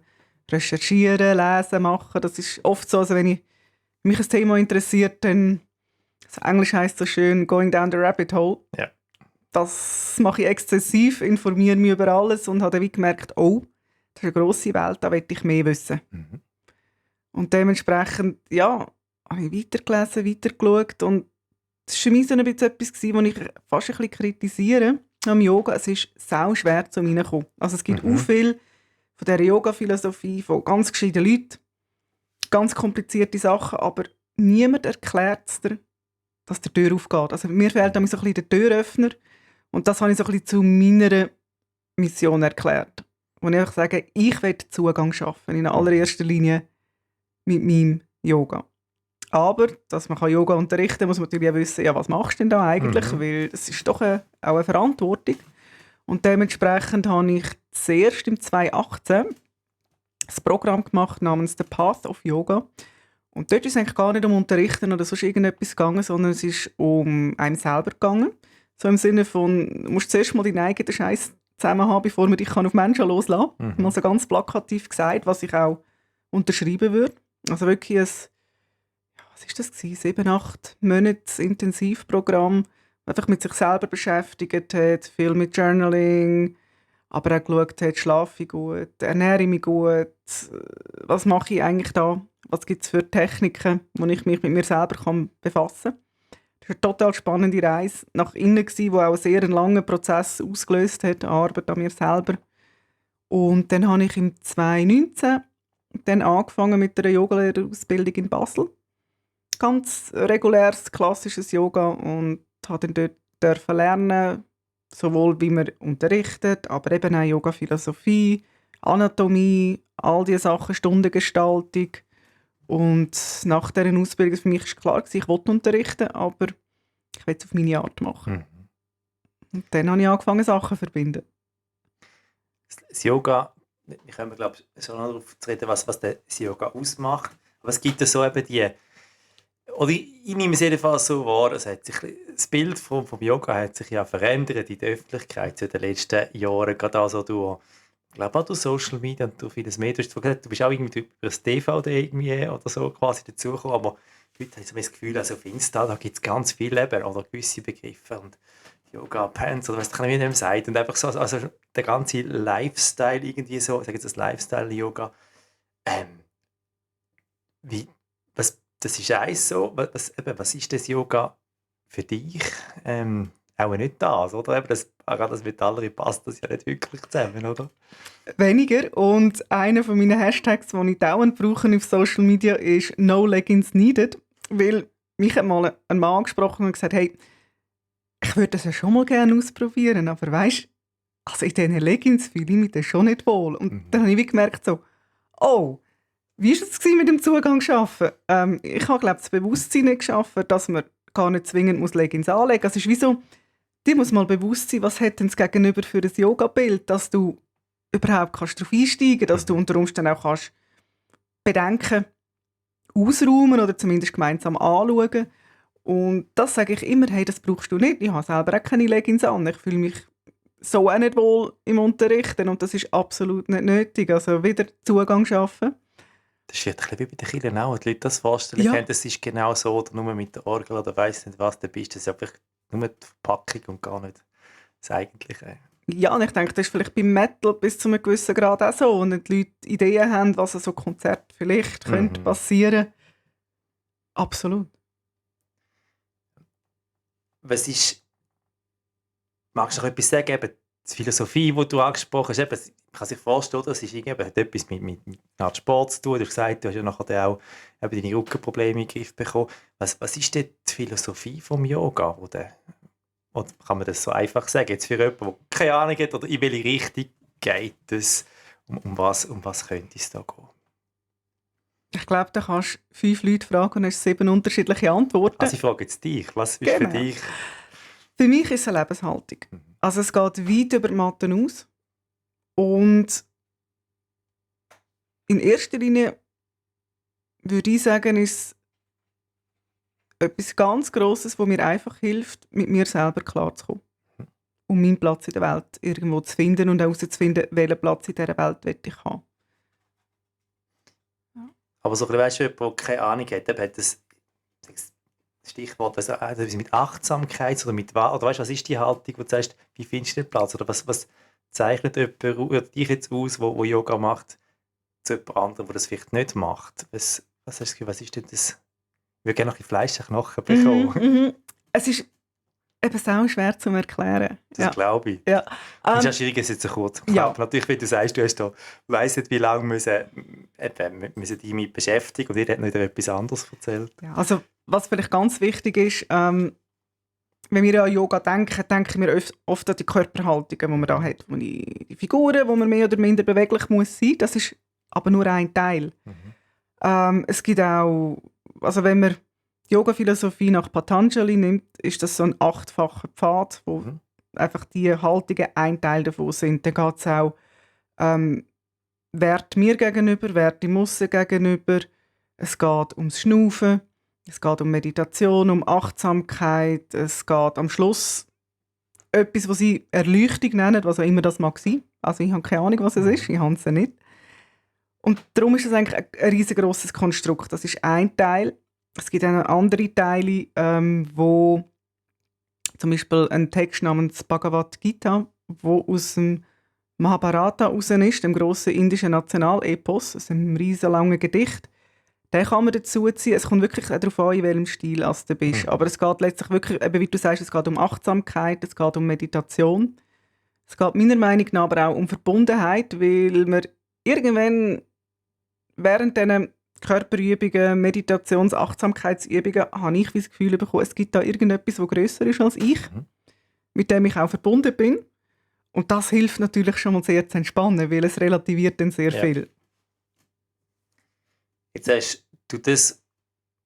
recherchieren, lesen, machen. Das ist oft so, also wenn mich ein Thema interessiert, dann, also Englisch heisst so schön, going down the rabbit hole. Ja. Das mache ich exzessiv, informiere mich über alles und habe dann wie gemerkt, oh, das ist eine grosse Welt, da will ich mehr wissen. Mhm. Und dementsprechend, ja, habe ich weitergelesen, weitergeschaut und das war für mich so ein bisschen etwas, was ich fast ein bisschen kritisiere am Yoga. Es ist sau schwer zu reinkommen. Also es gibt auch viel von dieser Yoga-Philosophie, von ganz gescheiten Leuten, ganz komplizierte Sachen, aber niemand erklärt es dir, dass die Tür aufgeht. Also mir fehlt so ein bisschen der Türöffner und das habe ich so ein bisschen zu meiner Mission erklärt. Wo ich einfach sage, ich will Zugang schaffen, in allererster Linie mit meinem Yoga. Aber, dass man Yoga unterrichten kann, muss man natürlich auch wissen, ja, was machst du denn da eigentlich? Weil das ist doch auch eine Verantwortung. Und dementsprechend habe ich zuerst im 2018 ein Programm gemacht namens «The Path of Yoga». Und dort ist es eigentlich gar nicht um Unterrichten oder sonst irgendetwas gegangen, sondern es ist um einen selber gegangen. So im Sinne von, du musst zuerst mal deinen eigenen Scheiß zusammen haben, bevor man dich auf Menschen loslassen kann. Mal so ganz plakativ gesagt, was ich auch unterschreiben würde. Also wirklich ein, was ist das gewesen? 7, 8 Monate Intensivprogramm, einfach mit sich selber beschäftigt hat, viel mit Journaling, aber auch geschaut hat, schlafe ich gut, ernähre ich mich gut, was mache ich eigentlich da, was gibt es für Techniken, wo ich mich mit mir selber befassen kann. Das war eine total spannende Reise nach innen, die auch einen sehr langen Prozess ausgelöst hat, Arbeit an mir selber. Und dann habe ich im 2019 dann angefangen mit einer Yogalehrerausbildung in Basel. Ganz reguläres, klassisches Yoga und habe dann dort lernen, sowohl wie man unterrichtet, aber eben auch Yoga-Philosophie, Anatomie, all diese Sachen, Stundengestaltung. Und nach dieser Ausbildung für mich war klar, ich wollte unterrichten, aber ich will es auf meine Art machen. Und dann habe ich angefangen, Sachen zu verbinden. Das Yoga, ich komme glaube ich schon noch darauf zu reden, was das Yoga ausmacht. Aber es gibt ja so eben die, oder ich nehme es jedenfalls so wahr, das Bild vom Yoga hat sich ja verändert in der Öffentlichkeit in den letzten Jahren, gerade also durch, ich glaube auch durch Social Media und durch vieles mehr. Du bist auch irgendwie über das DVD irgendwie oder so quasi dazugekommen, aber heute habe ich so das Gefühl, also auf Insta, da gibt es ganz viele eben, oder gewisse Begriffe und Yoga Pants oder was kann ich nicht sagen und einfach so, also der ganze Lifestyle irgendwie so, ich sage jetzt das Lifestyle-Yoga, das ist eins so, was ist das Yoga für dich? Auch nicht das, oder? Eben das mit anderen passt das ja nicht wirklich zusammen, oder? Weniger. Und einer von meinen Hashtags, die ich dauernd brauche auf Social Media, ist «No Leggings Needed». Weil mich hat mal ein Mann angesprochen und gesagt, hey, ich würde das ja schon mal gerne ausprobieren, aber weisst, also in diesen Leggings fühle ich mich dann schon nicht wohl. Und dann habe ich wie gemerkt so, oh, wie war es mit dem Zugang schaffen? Ich habe, glaube ich, das Bewusstsein nicht geschaffen, dass man gar nicht zwingend Leggings anlegen muss. Es ist wie so, dir muss mal bewusst sein, was hat denn das Gegenüber für ein Yoga-Bild, dass du überhaupt kannst darauf einsteigen kannst, dass du unter Umständen auch kannst Bedenken ausräumen oder zumindest gemeinsam anschauen. Und das sage ich immer, hey, das brauchst du nicht. Ich habe selber auch keine Leggings an. Ich fühle mich so auch nicht wohl im Unterrichten und das ist absolut nicht nötig. Also wieder Zugang schaffen. Das ist ein bisschen wie bei den Kindern auch. Die Leute das vorstellen können, das ist genau so, oder nur mit der Orgel oder weiss nicht was, da bist das ist einfach nur die Verpackung und gar nicht das Eigentliche. Ja, und ich denke, das ist vielleicht beim Metal bis zu einem gewissen Grad auch so. Und die Leute Ideen haben, was an so Konzert vielleicht könnte passieren. Absolut. Was ist, magst du noch etwas sagen, eben die Philosophie, die du angesprochen hast, eben, man kann sich vorstellen, das ist hat etwas mit einer Art Sport zu tun. Du hast gesagt, du hast ja nachher auch eben deine Rückenprobleme in den Griff bekommen. Was ist denn die Philosophie vom Yoga? Oder kann man das so einfach sagen? Jetzt für jemanden, der keine Ahnung hat, oder in welche Richtung geht es? Um was könnte es da gehen? Ich glaube, da kannst du 5 Leute fragen und hast 7 unterschiedliche Antworten. Also ich frage jetzt dich, was ist für dich? Für mich ist es eine Lebenshaltung. Also es geht weit über die Matte aus. Und in erster Linie würde ich sagen, ist etwas ganz Grosses, was mir einfach hilft, mit mir selber klarzukommen. Um meinen Platz in der Welt irgendwo zu finden und herauszufinden, welchen Platz in dieser Welt ich habe. Aber so ein bisschen, weißt du, jemand, der keine Ahnung hat das Stichwort, also mit Achtsamkeit oder mit oder weißt, was ist die Haltung, wo du sagst, wie findest du den Platz? Oder was zeichnet jemand oder dich jetzt aus, wo Yoga macht, zu jemand anderem, der das vielleicht nicht macht. Was hast du das Gefühl, was ist denn das? Ich würde gerne noch ein bisschen Fleisch und Knochen bekommen. Mhm. Es ist eben sau schwer zu erklären. Das glaube ich. Ja. Es ist auch schwierig, es jetzt so kurz zu Ja. klappen. Natürlich, wie du sagst, du hast da, weiss nicht, wie lange müssen die mich beschäftigen und ihr hat noch wieder etwas anderes erzählt. Ja, also, was vielleicht ganz wichtig ist, wenn wir an Yoga denken, denken wir oft an die Körperhaltungen, die man da hat. Die Figuren, wo man mehr oder minder beweglich muss sein. Das ist aber nur ein Teil. Es gibt auch, also wenn man die Yoga-Philosophie nach Patanjali nimmt, ist das so ein 8-facher Pfad, wo einfach die Haltungen ein Teil davon sind. Dann geht es auch Wert mir gegenüber, Wert im Aussen gegenüber. Es geht ums Schnaufen. Es geht um Meditation, um Achtsamkeit. Es geht am Schluss etwas, was sie Erleuchtung nennen, was auch immer das mag sein. Also ich habe keine Ahnung, was es ist. Ich habe es ja nicht. Und darum ist es eigentlich ein riesengroßes Konstrukt. Das ist ein Teil. Es gibt auch noch andere Teile, wo zum Beispiel ein Text namens Bhagavad Gita, wo aus dem Mahabharata raus ist, dem grossen indischen Nationalepos, aus einem riesenlangen Gedicht. Den kann man dazu ziehen. Es kommt wirklich darauf an, in welchem Stil du bist. Aber es geht letztlich wirklich, eben wie du sagst, es geht um Achtsamkeit, es geht um Meditation. Es geht meiner Meinung nach aber auch um Verbundenheit, weil man irgendwann während diesen Körperübungen, Meditations-, Achtsamkeitsübungen, habe ich das Gefühl bekommen, es gibt da irgendetwas, das grösser ist als ich, mit dem ich auch verbunden bin. Und das hilft natürlich schon mal sehr zu entspannen, weil es relativiert dann sehr viel. Jetzt hast du das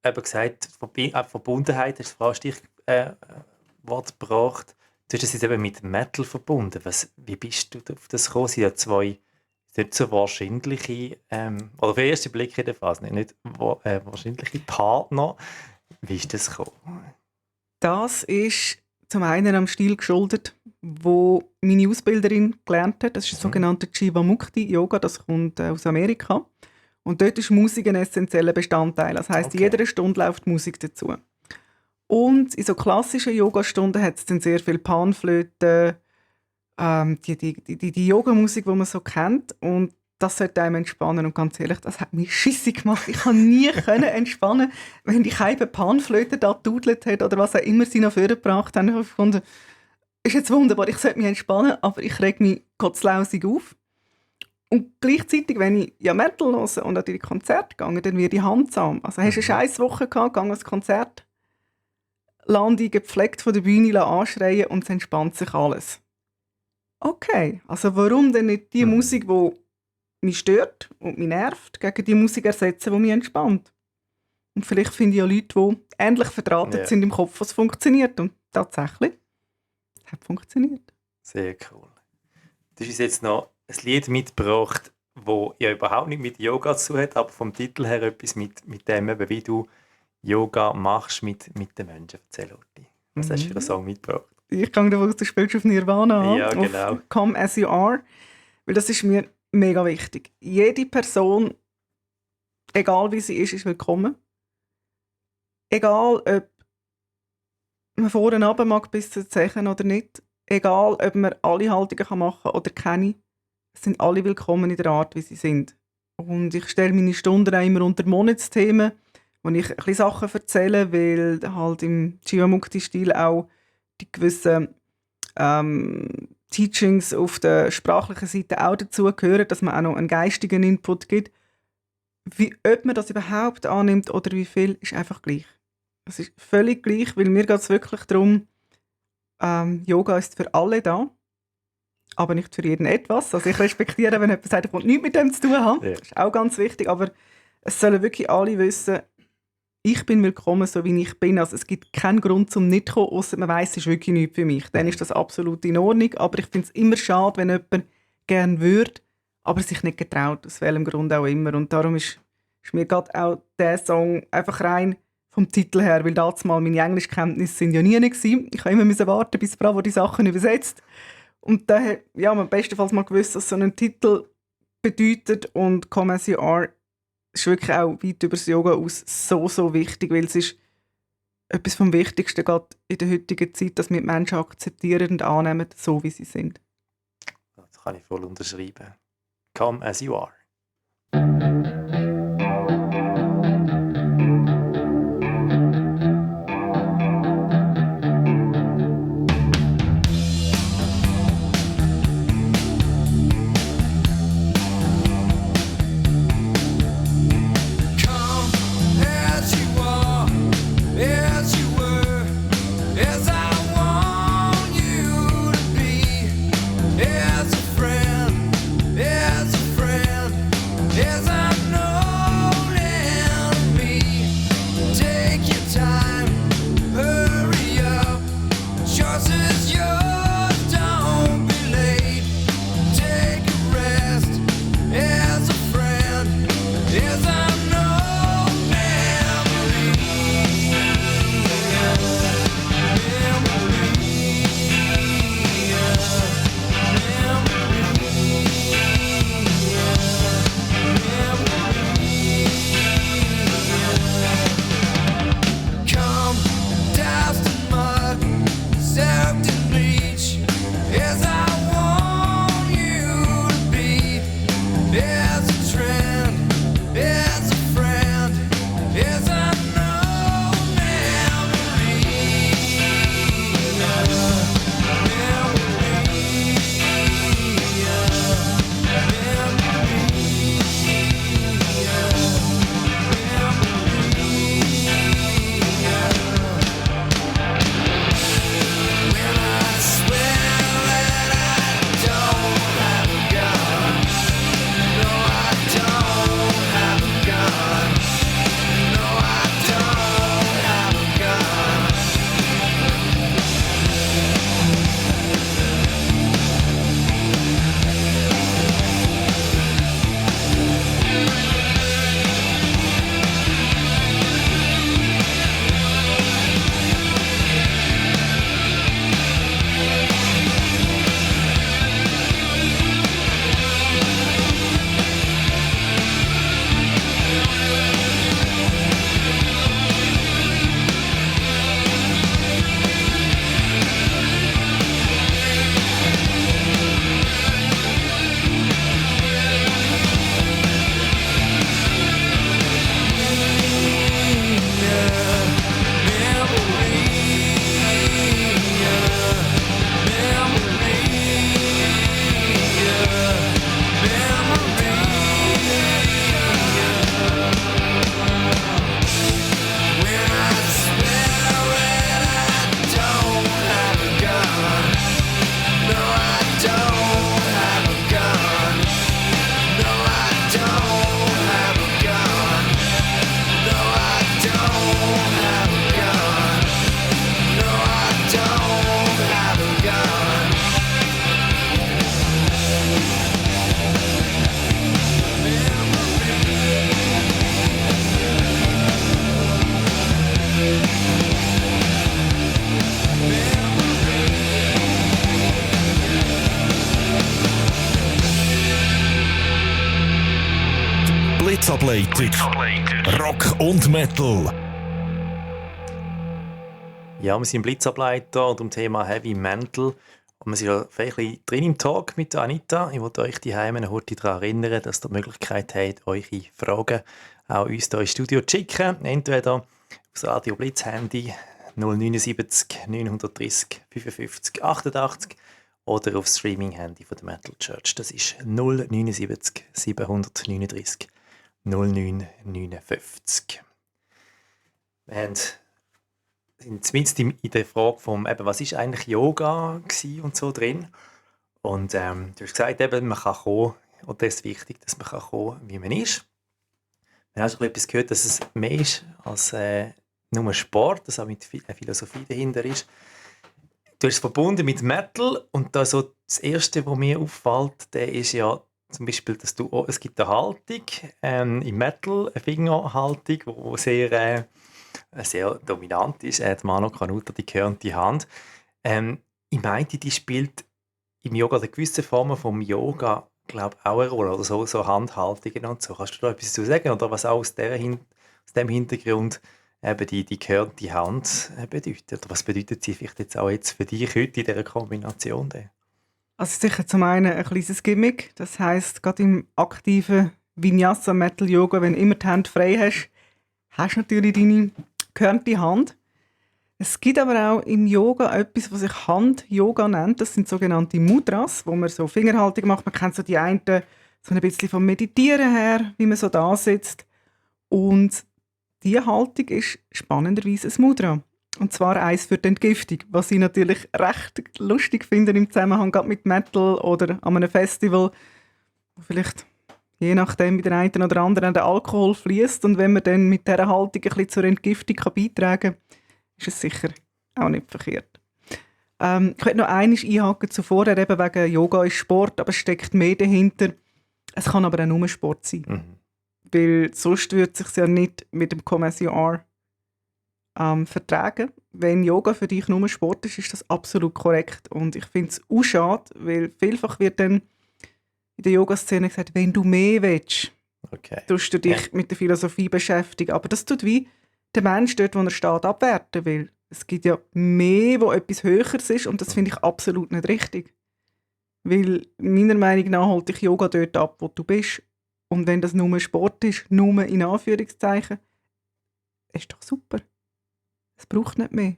eben gesagt, Verbundenheit, hast du das Stichwort gebracht. Du hast das jetzt eben mit Metal verbunden. Wie bist du auf das gekommen? Es sind ja zwei nicht so wahrscheinliche, oder auf den ersten Blick jedenfalls nicht wahrscheinliche Partner. Wie ist das gekommen? Das ist zum einen am Stil geschuldet, wo meine Ausbilderin gelernt hat. Das ist das sogenannte Jivamukti-Yoga, das kommt aus Amerika. Und dort ist Musik ein essentieller Bestandteil. Das heisst, in jeder Stunde läuft Musik dazu. Und in so klassischen Yogastunden hat es dann sehr viel Panflöten, die Yogamusik, die man so kennt. Und das sollte einem entspannen. Und ganz ehrlich, das hat mich scheisse gemacht. Ich konnte nie entspannen, wenn die Keibe Panflöte da gedudelt hat oder was auch immer sie noch vorgebracht haben. Ich habe gefunden, ist jetzt wunderbar, ich sollte mich entspannen, aber ich reg mich kotzlausig auf. Und gleichzeitig, wenn ich Metal höre und an die Konzerte gehe, dann werde ich handsam. Also hast du eine scheiß Woche gehabt, gehe ans Konzert, lande gepflegt von der Bühne anschreien und es entspannt sich alles. Okay, also warum denn nicht die Musik, die mich stört und mich nervt, gegen die Musik ersetzen, die mich entspannt? Und vielleicht finde ich ja Leute, die ähnlich verdrahtet sind im Kopf, was funktioniert. Und tatsächlich, es hat funktioniert. Sehr cool. Du hast uns jetzt noch ein Lied mitgebracht, das ja überhaupt nicht mit Yoga zu tun hat, aber vom Titel her etwas mit dem, eben, wie du Yoga machst mit den Menschen. Erzähl, Lotti. Was hast du für einen Song mitgebracht? Ich gehe davon aus, du spielst auf Nirvana an, Ja, genau. auf Come As You Are, weil das ist mir mega wichtig. Jede Person, egal wie sie ist willkommen. Egal, ob man vorne runter mag bis zu Zechen oder nicht. Egal, ob man alle Haltungen machen kann oder keine. Es sind alle willkommen in der Art, wie sie sind. Und ich stelle meine Stunden auch immer unter Monatsthemen, wo ich ein bisschen Sachen erzähle, weil halt im Jivamukti-Stil auch die gewissen Teachings auf der sprachlichen Seite auch dazugehören, dass man auch noch einen geistigen Input gibt. Ob man das überhaupt annimmt oder wie viel, ist einfach gleich. Es ist völlig gleich, weil mir geht es wirklich darum, Yoga ist für alle da, aber nicht für jeden etwas. Also ich respektiere, wenn jemand sagt, ich will nichts mit dem zu tun haben. Ja. Das ist auch ganz wichtig, aber es sollen wirklich alle wissen, ich bin willkommen, so wie ich bin. Also es gibt keinen Grund zum nicht zu kommen, ausser man weiss, es ist wirklich nichts für mich. Dann ist das absolut in Ordnung, aber ich finde es immer schade, wenn jemand gerne würde, aber sich nicht getraut, aus welchem Grund auch immer. Und darum ist mir gerade auch der Song einfach rein vom Titel her, weil damals meine Englischkenntnisse sind ja nie gewesen. Ich musste immer warten, bis Bravo die Sachen übersetzt. Und dann ja, man bestenfalls mal gewusst, was so ein Titel bedeutet. Und Come As You Are ist wirklich auch weit über das Yoga aus so wichtig, weil es ist etwas vom Wichtigsten gerade in der heutigen Zeit, dass wir die Menschen akzeptieren und annehmen, so wie sie sind. Das kann ich voll unterschreiben. Come As You Are. Blitzableitung. Rock und Metal. Ja, wir sind im Blitzableiter und um Thema Heavy Metal. Und wir sind ja vielleicht ein bisschen drin im Talk mit Anita. Ich wollte euch die Heime heute daran erinnern, dass ihr die Möglichkeit habt, eure Fragen auch uns hier ins Studio zu schicken. Entweder aufs Radio Blitz Handy 079 930 55 88 oder aufs Streaming-Handy von der Metal Church. Das ist 079 739 0959. Wir sind zumindest in der Frage vom, eben, was ist eigentlich Yoga und so drin. Und du hast gesagt, eben, man kann kommen, und das ist wichtig, dass man kommen kann, wie man ist. Wir haben auch etwas gehört, dass es mehr ist als nur Sport, dass auch mit eine Philosophie dahinter ist. Du hast es verbunden mit Metal und da so das Erste, was mir auffällt, der ist ja zum Beispiel, dass es gibt eine Haltung im Metal, eine Fingerhaltung, die sehr dominant ist. Die Mano Canuta, die gehörende Hand. Ich meinte, die spielt im Yoga eine gewisse Form vom Yoga, glaube auch eine Rolle, oder so Handhaltungen und so. Kannst du da etwas dazu sagen? Oder was auch aus dem Hintergrund eben die gehörende Hand bedeutet? Oder was bedeutet sie vielleicht jetzt auch jetzt für dich heute in dieser Kombination? Also sicher zum einen ein kleines Gimmick. Das heisst, gerade im aktiven Vinyasa Metal Yoga, wenn du immer die Hände frei hast, hast du natürlich deine gehörnte Hand. Es gibt aber auch im Yoga etwas, was sich Hand-Yoga nennt. Das sind sogenannte Mudras, wo man so Fingerhaltung macht. Man kennt so die einen so ein bisschen vom Meditieren her, wie man so da sitzt. Und diese Haltung ist spannenderweise ein Mudra. Und zwar eins für die Entgiftung, was ich natürlich recht lustig finde im Zusammenhang gerade mit Metal oder an einem Festival, wo vielleicht je nachdem bei der einen oder anderen der Alkohol fließt. Und wenn man dann mit dieser Haltung ein bisschen zur Entgiftung beitragen kann, ist es sicher auch nicht verkehrt. Ich möchte noch eines einhaken zuvor, eben wegen Yoga ist Sport, aber es steckt mehr dahinter. Es kann aber auch nur Sport sein. Weil sonst würde es sich ja nicht mit dem Commercial vertragen. Wenn Yoga für dich nur Sport ist, ist das absolut korrekt. Und ich finde es auch schade, weil vielfach wird dann in der Yoga-Szene gesagt, wenn du mehr willst, tust du dich mit der Philosophie beschäftigen. Aber das tut wie der Mensch dort, wo er steht, abwerten will. Es gibt ja mehr, wo etwas Höheres ist und das finde ich absolut nicht richtig. Weil meiner Meinung nach holt dich Yoga dort ab, wo du bist. Und wenn das nur Sport ist, nur in Anführungszeichen, ist doch super. Es braucht nicht mehr.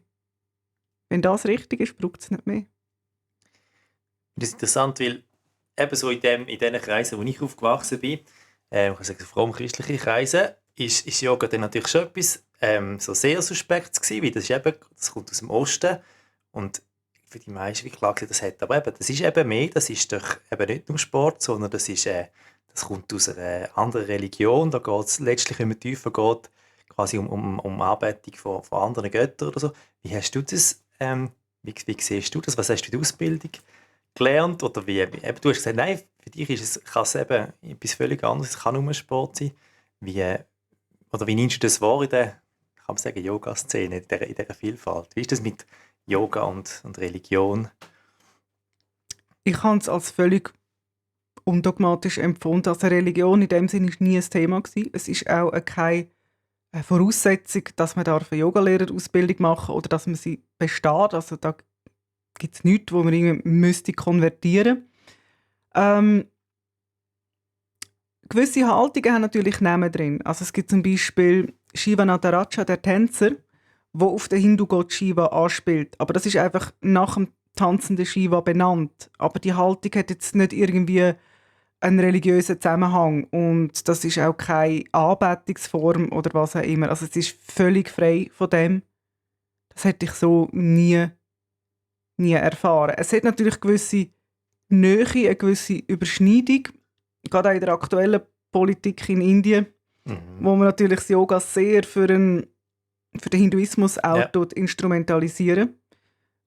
Wenn das richtig ist, braucht es nicht mehr. Das ist interessant, weil eben so in diesen Kreisen, wo ich aufgewachsen bin, ich kann sagen, fromm-christliche Kreise, ist Yoga dann natürlich schon etwas so sehr Suspektes gewesen, weil das kommt aus dem Osten und für die meisten wie klar gesagt, das hat aber eben, das ist eben mehr, das ist doch eben nicht nur Sport, sondern das kommt aus einer anderen Religion, da geht es letztlich, wenn man tiefer geht, quasi um Anbetung von anderen Göttern oder so. Wie hast du das, wie siehst du das, was hast du in der Ausbildung gelernt oder wie, eben, du hast gesagt, nein, für dich kann es eben etwas völlig anderes, es kann nur Sport sein. Wie nimmst du das wahr in der, kann man sagen, Yoga-Szene, in dieser Vielfalt? Wie ist das mit Yoga und Religion? Ich habe es als völlig undogmatisch empfunden. Also Religion in dem Sinne war nie ein Thema gewesen. Es ist auch keine Voraussetzung, dass man eine Yogalehrerausbildung machen darf oder dass man sie besteht. Also da gibt es nichts, wo man irgendwie müsste konvertieren müsste. Gewisse Haltungen haben natürlich Namen drin. Also es gibt zum Beispiel Shiva Nataraja, der Tänzer, der auf den Hindu-Gott Shiva anspielt. Aber das ist einfach nach dem tanzenden Shiva benannt. Aber die Haltung hat jetzt nicht irgendwie einen religiösen Zusammenhang. Und das ist auch keine Anbetungsform oder was auch immer. Also es ist völlig frei von dem. Das hätte ich so nie erfahren. Es hat natürlich gewisse Nähe, eine gewisse Überschneidung. Gerade auch in der aktuellen Politik in Indien, wo man natürlich das Yoga sehr für den Hinduismus auch instrumentalisieren.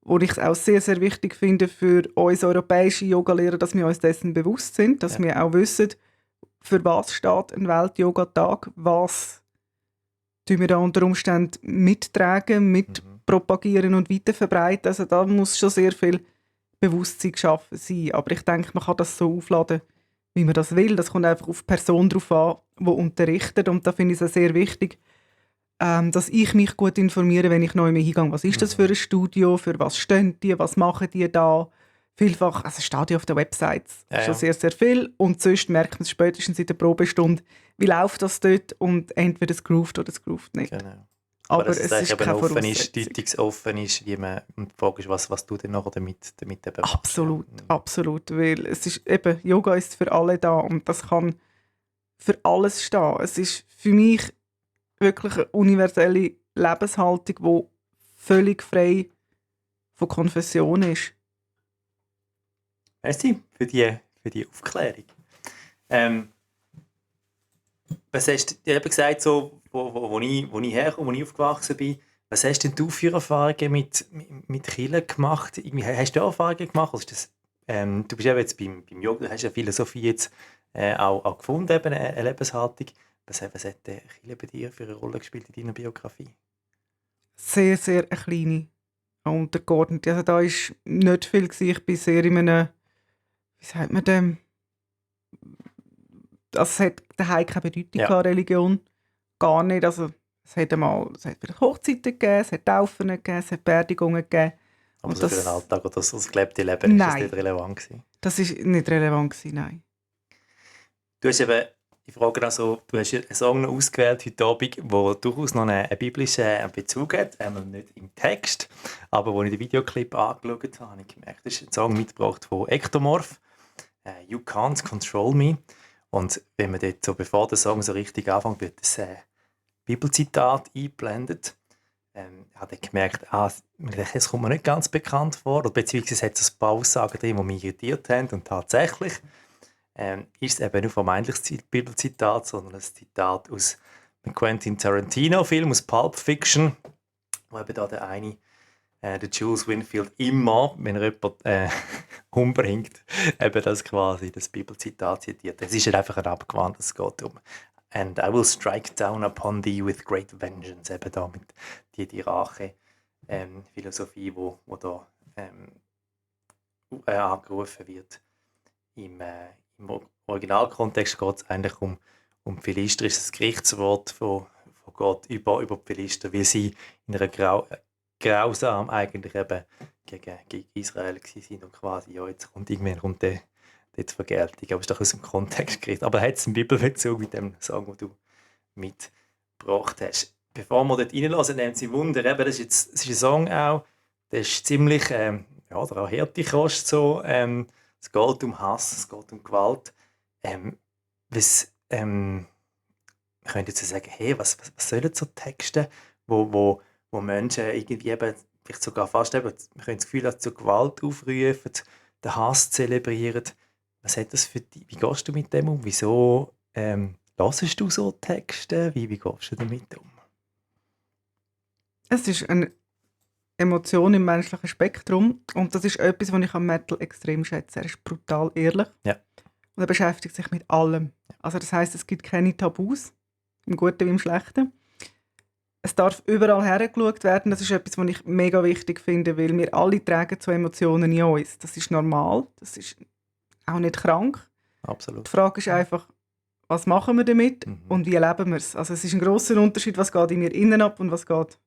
Wo ich es auch sehr, sehr wichtig finde für uns europäische Yogalehrer, dass wir uns dessen bewusst sind, dass wir auch wissen, für was steht ein Welt-Yoga-Tag, was tun wir da unter Umständen mittragen, mitpropagieren und weiterverbreiten. Also da muss schon sehr viel Bewusstsein geschaffen sein. Aber ich denke, man kann das so aufladen, wie man das will. Das kommt einfach auf die Person drauf an, die unterrichtet. Und da finde ich es auch sehr wichtig, dass ich mich gut informiere, wenn ich neu hingehe. Was ist das für ein Studio? Für was stehen die? Was machen die da? Vielfach, also steht ja auf der Website schon sehr, sehr viel. Und sonst merkt man es spätestens in der Probestunde, wie läuft das dort und entweder es groovt oder es groovt nicht. Genau. Aber dass es ist keine Voraussetzung. deutungsoffen ist, wie man, und die Frage ist, was du dann nachher damit eben machst. Absolut, absolut. Weil es ist eben, Yoga ist für alle da und das kann für alles stehen. Es ist für mich wirklich eine universelle Lebenshaltung, die völlig frei von Konfession ist. Merci für die Aufklärung. Was hast du eben gesagt, so, wo ich herkomme, wo ich aufgewachsen bin, was hast denn du für Erfahrungen mit Kirche gemacht? Hast du Erfahrungen gemacht? Also ist das, du bist ja jetzt beim Yoga, du hast ja Philosophie jetzt auch gefunden, eben eine Lebenshaltung. Was hat die Kirche bei dir für eine Rolle gespielt in deiner Biografie? Sehr, sehr eine kleine, untergeordnete. Also da war nicht viel gewesen. Ich bin sehr in einem, wie sagt man dem? Also es hat daheim keine Bedeutung gehabt, Religion. Gar nicht. Also es hat vielleicht Hochzeiten gegeben, es hat Taufen gegeben, es hat Beerdigungen gegeben. Aber so für den Alltag oder das gelebte Leben ist das nicht relevant gewesen? Das war nicht relevant gewesen, nein. Du hast eben Ich frage also, du hast einen Song noch ausgewählt heute Abend, der durchaus noch einen biblischen Bezug hat, nicht im Text, aber als ich den Videoclip angeschaut habe, habe ich gemerkt, das ist ein Song mitgebracht von Ectomorph, «You Can't Control Me». Und wenn man dort so, bevor der Song so richtig anfängt, wird das Bibelzitat eingeblendet. Ich habe dann gemerkt, es kommt mir nicht ganz bekannt vor, oder beziehungsweise hat es ein paar Aussagen drin, die mich irritiert haben. Und tatsächlich ist es eben nicht vermeintliches Bibelzitat, sondern ein Zitat aus einem Quentin Tarantino-Film, aus Pulp Fiction, wo eben da der eine, der Jules Winfield, immer, wenn er jemanden umbringt, eben das quasi das Bibelzitat zitiert. Es ist halt einfach ein abgewandtes, es geht um «And I will strike down upon thee with great vengeance», eben da mit die Rache-Philosophie, wo da angerufen wird. Im Originalkontext geht es eigentlich um Philister, ist das Gerichtswort von Gott über die Philister, weil sie in einer grausam eigentlich eben gegen Israel waren und quasi, ja, jetzt kommt der die Vergeltung, aber es ist doch aus dem Kontext gerichtet. Aber hat es einen Bibelbezug mit dem Song, den du mitgebracht hast? Bevor wir dort reinlassen, nehmt Sie Wunder, eben, das ist ein Song auch, der ist ziemlich, der harte Kost so, es geht um Hass, es geht um Gewalt. Man könnte jetzt sagen, hey, was sollen so Texte, wo Menschen irgendwie eben, vielleicht sogar fast eben, man könnte das Gefühl haben, zur Gewalt aufrufen, den Hass zelebrieren. Was hat das für dich? Wie gehst du mit dem um? Wieso hörst du so Texte? Wie gehst du damit um? Es ist eine Emotion im menschlichen Spektrum und das ist etwas, was ich am Metal extrem schätze. Er ist brutal ehrlich Ja. und er beschäftigt sich mit allem. Also das heisst, es gibt keine Tabus, im Guten wie im Schlechten. Es darf überall hergeschaut werden. Das ist etwas, was ich mega wichtig finde, weil wir alle tragen so Emotionen in uns. Das ist normal, das ist auch nicht krank. Absolut. Die Frage ist einfach, was machen wir damit und wie leben wir es? Also es ist ein grosser Unterschied, was geht in mir innen ab und was geht,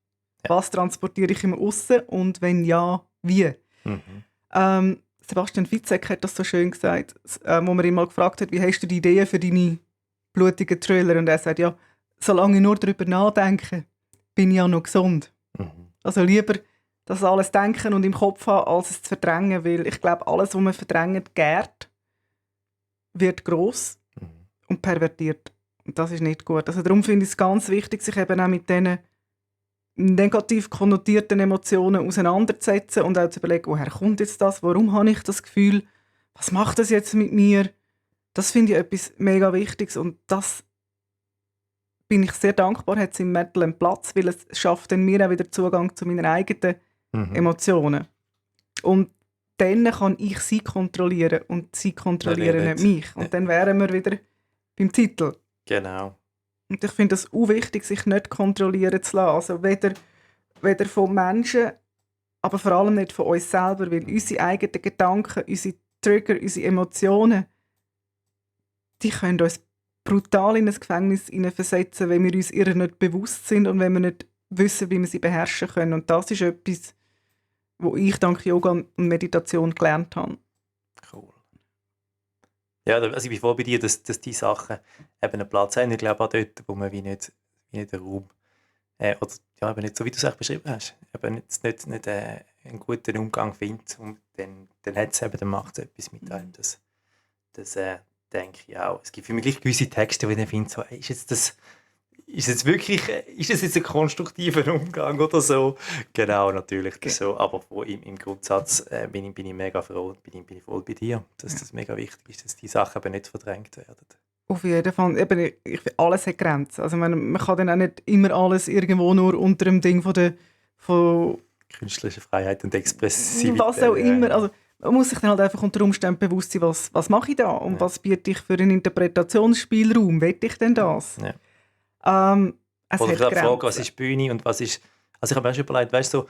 was transportiere ich im Aussen und wenn ja, wie. Sebastian Fitzek hat das so schön gesagt, wo man ihn mal gefragt hat, wie hast du die Ideen für deine blutigen Thriller? Und er sagt, ja, solange ich nur darüber nachdenke, bin ich ja noch gesund. Also lieber das alles denken und im Kopf haben, als es zu verdrängen, weil ich glaube, alles, was man verdrängt, gärt, wird gross und pervertiert. Und das ist nicht gut. Also darum finde ich es ganz wichtig, sich eben auch mit diesen negativ konnotierten Emotionen auseinanderzusetzen und auch zu überlegen, woher kommt jetzt das, warum habe ich das Gefühl, was macht das jetzt mit mir? Das finde ich etwas mega Wichtiges und das bin ich sehr dankbar, hat es im Metal einen Platz, weil es schafft dann mir auch wieder Zugang zu meinen eigenen Emotionen. Und dann kann ich sie kontrollieren und sie kontrollieren nicht mich. Und dann wären wir wieder beim Titel. Genau. Und ich finde es auch wichtig, sich nicht kontrollieren zu lassen. Also weder von Menschen, aber vor allem nicht von uns selber, weil unsere eigenen Gedanken, unsere Trigger, unsere Emotionen, die können uns brutal in ein Gefängnis versetzen, wenn wir uns ihrer nicht bewusst sind und wenn wir nicht wissen, wie wir sie beherrschen können. Und das ist etwas, wo ich dank Yoga und Meditation gelernt habe. Cool. Ja, also ich bin voll bei dir, dass die Sachen eben einen Platz haben. Ich glaube auch dort, wo man wie nicht den Raum oder ja, eben nicht so, wie du es auch beschrieben hast, eben nicht einen guten Umgang findet und dann macht es etwas mit einem. Das denke ich auch. Es gibt für mich gleich gewisse Texte, wo ich dann finde, so, ist das jetzt ein konstruktiver Umgang oder so? Genau, natürlich so. Aber im Grundsatz bin ich mega froh und bin ich voll bei dir, dass das mega wichtig ist, dass die Sachen eben nicht verdrängt werden. Auf jeden Fall. Eben, ich finde, alles hat Grenzen. Also man kann dann auch nicht immer alles irgendwo nur unter dem Ding von Künstlerische Freiheit und Expressivität. Was auch immer. Also, man muss sich dann halt einfach unter Umständen bewusst sein, was mache ich da und was biete ich für einen Interpretationsspielraum? Will ich denn das? Ja. Es oder hat ich frage, Grenzen. was ist Bühne und was ist... Also ich habe mir auch schon überlegt, weißt du,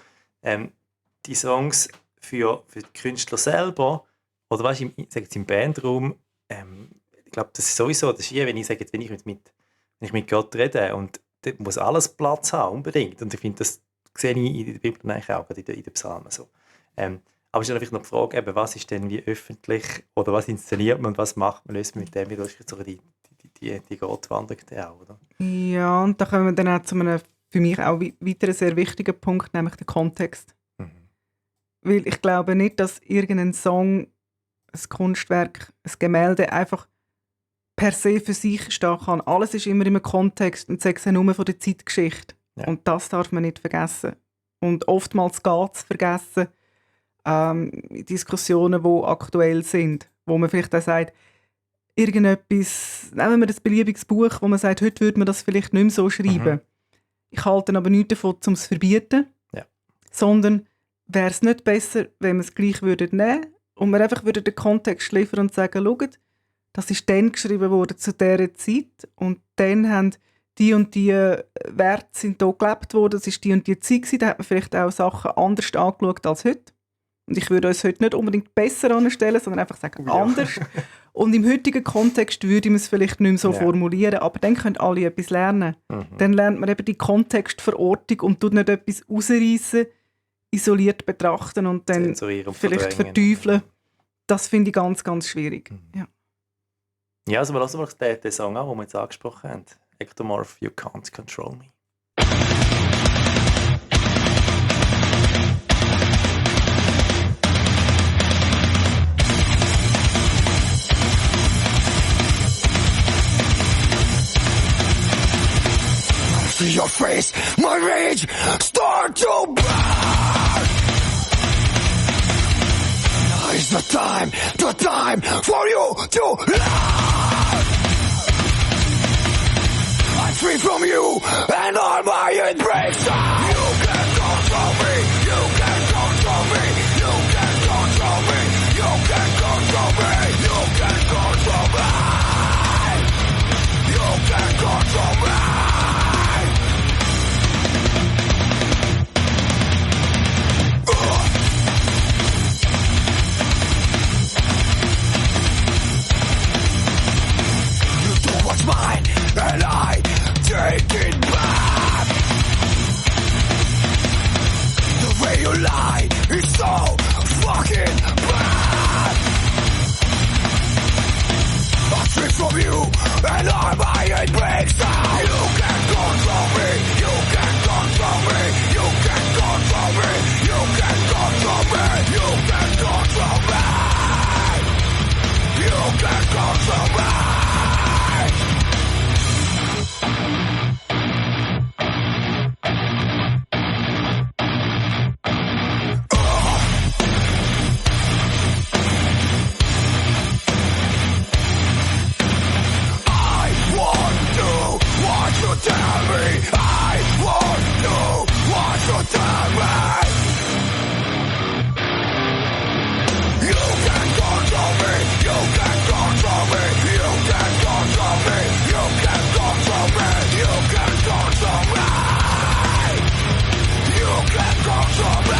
die Songs für die Künstler selber, oder weißt du, im Bandraum, ich glaube, das ist sowieso, das ist wenn ich sage, wenn ich mit Gott rede, und dort muss alles Platz haben, unbedingt. Und ich finde, das sehe ich in der Bibel eigentlich auch, gerade in den Psalmen so. Aber es ist natürlich noch die Frage, eben, was ist denn wie öffentlich, oder was inszeniert man und was macht man, löst man mit dem, wie du hast so die die geht wandert dann auch, oder? Ja, und da kommen wir dann auch zu einem für mich auch weiteren sehr wichtigen Punkt, nämlich der Kontext. Weil ich glaube nicht, dass irgendein Song, ein Kunstwerk, ein Gemälde einfach per se für sich stehen kann. Alles ist immer in einem Kontext und sagt ja nur von der Zeitgeschichte. Ja. Und das darf man nicht vergessen. Und oftmals geht es vergessen in Diskussionen, die aktuell sind, wo man vielleicht auch sagt, irgendetwas, nehmen wir ein beliebiges Buch, wo man sagt, heute würde man das vielleicht nicht mehr so schreiben. Ich halte aber nichts davon, um es zu verbieten, Ja. sondern wäre es nicht besser, wenn wir es gleich nehmen würden und wir einfach den Kontext liefern und sagen, schaut, das ist dann geschrieben worden zu dieser Zeit und dann haben die und die Werte sind hier gelebt worden, das ist die und die Zeit gewesen, da hat man vielleicht auch Sachen anders angeschaut als heute. Und ich würde uns heute nicht unbedingt besser anstellen, sondern einfach sagen, anders. Und im heutigen Kontext würde man es vielleicht nicht mehr so formulieren, aber dann können alle etwas lernen. Dann lernt man eben die Kontextverortung und tut nicht etwas rausreißen, isoliert betrachten und dann Zensurieren und vielleicht verdrängen. verteufeln. Das finde ich ganz, ganz schwierig. Ja. Ja, also wir lassen mal den Song an, den wir jetzt angesprochen haben. Ectomorph, You Can't Control Me. See your face, my rage start to burn. Now is the time for you to learn. I'm free from you, and all my it breaks down. You can control me, you can control me, you can control me, you can control me, you can control me, you can control me. What's mine, and I take it back. The way you lie is so fucking bad. I'm free from you, and all my hate breaks down. You can control me, you can control me, you can control me, you can control me, you can control me, you can control me. Tell me, I won't do what you tell me. You can control me, you can control me, you can control me, you can control me, you can control me, you can control me.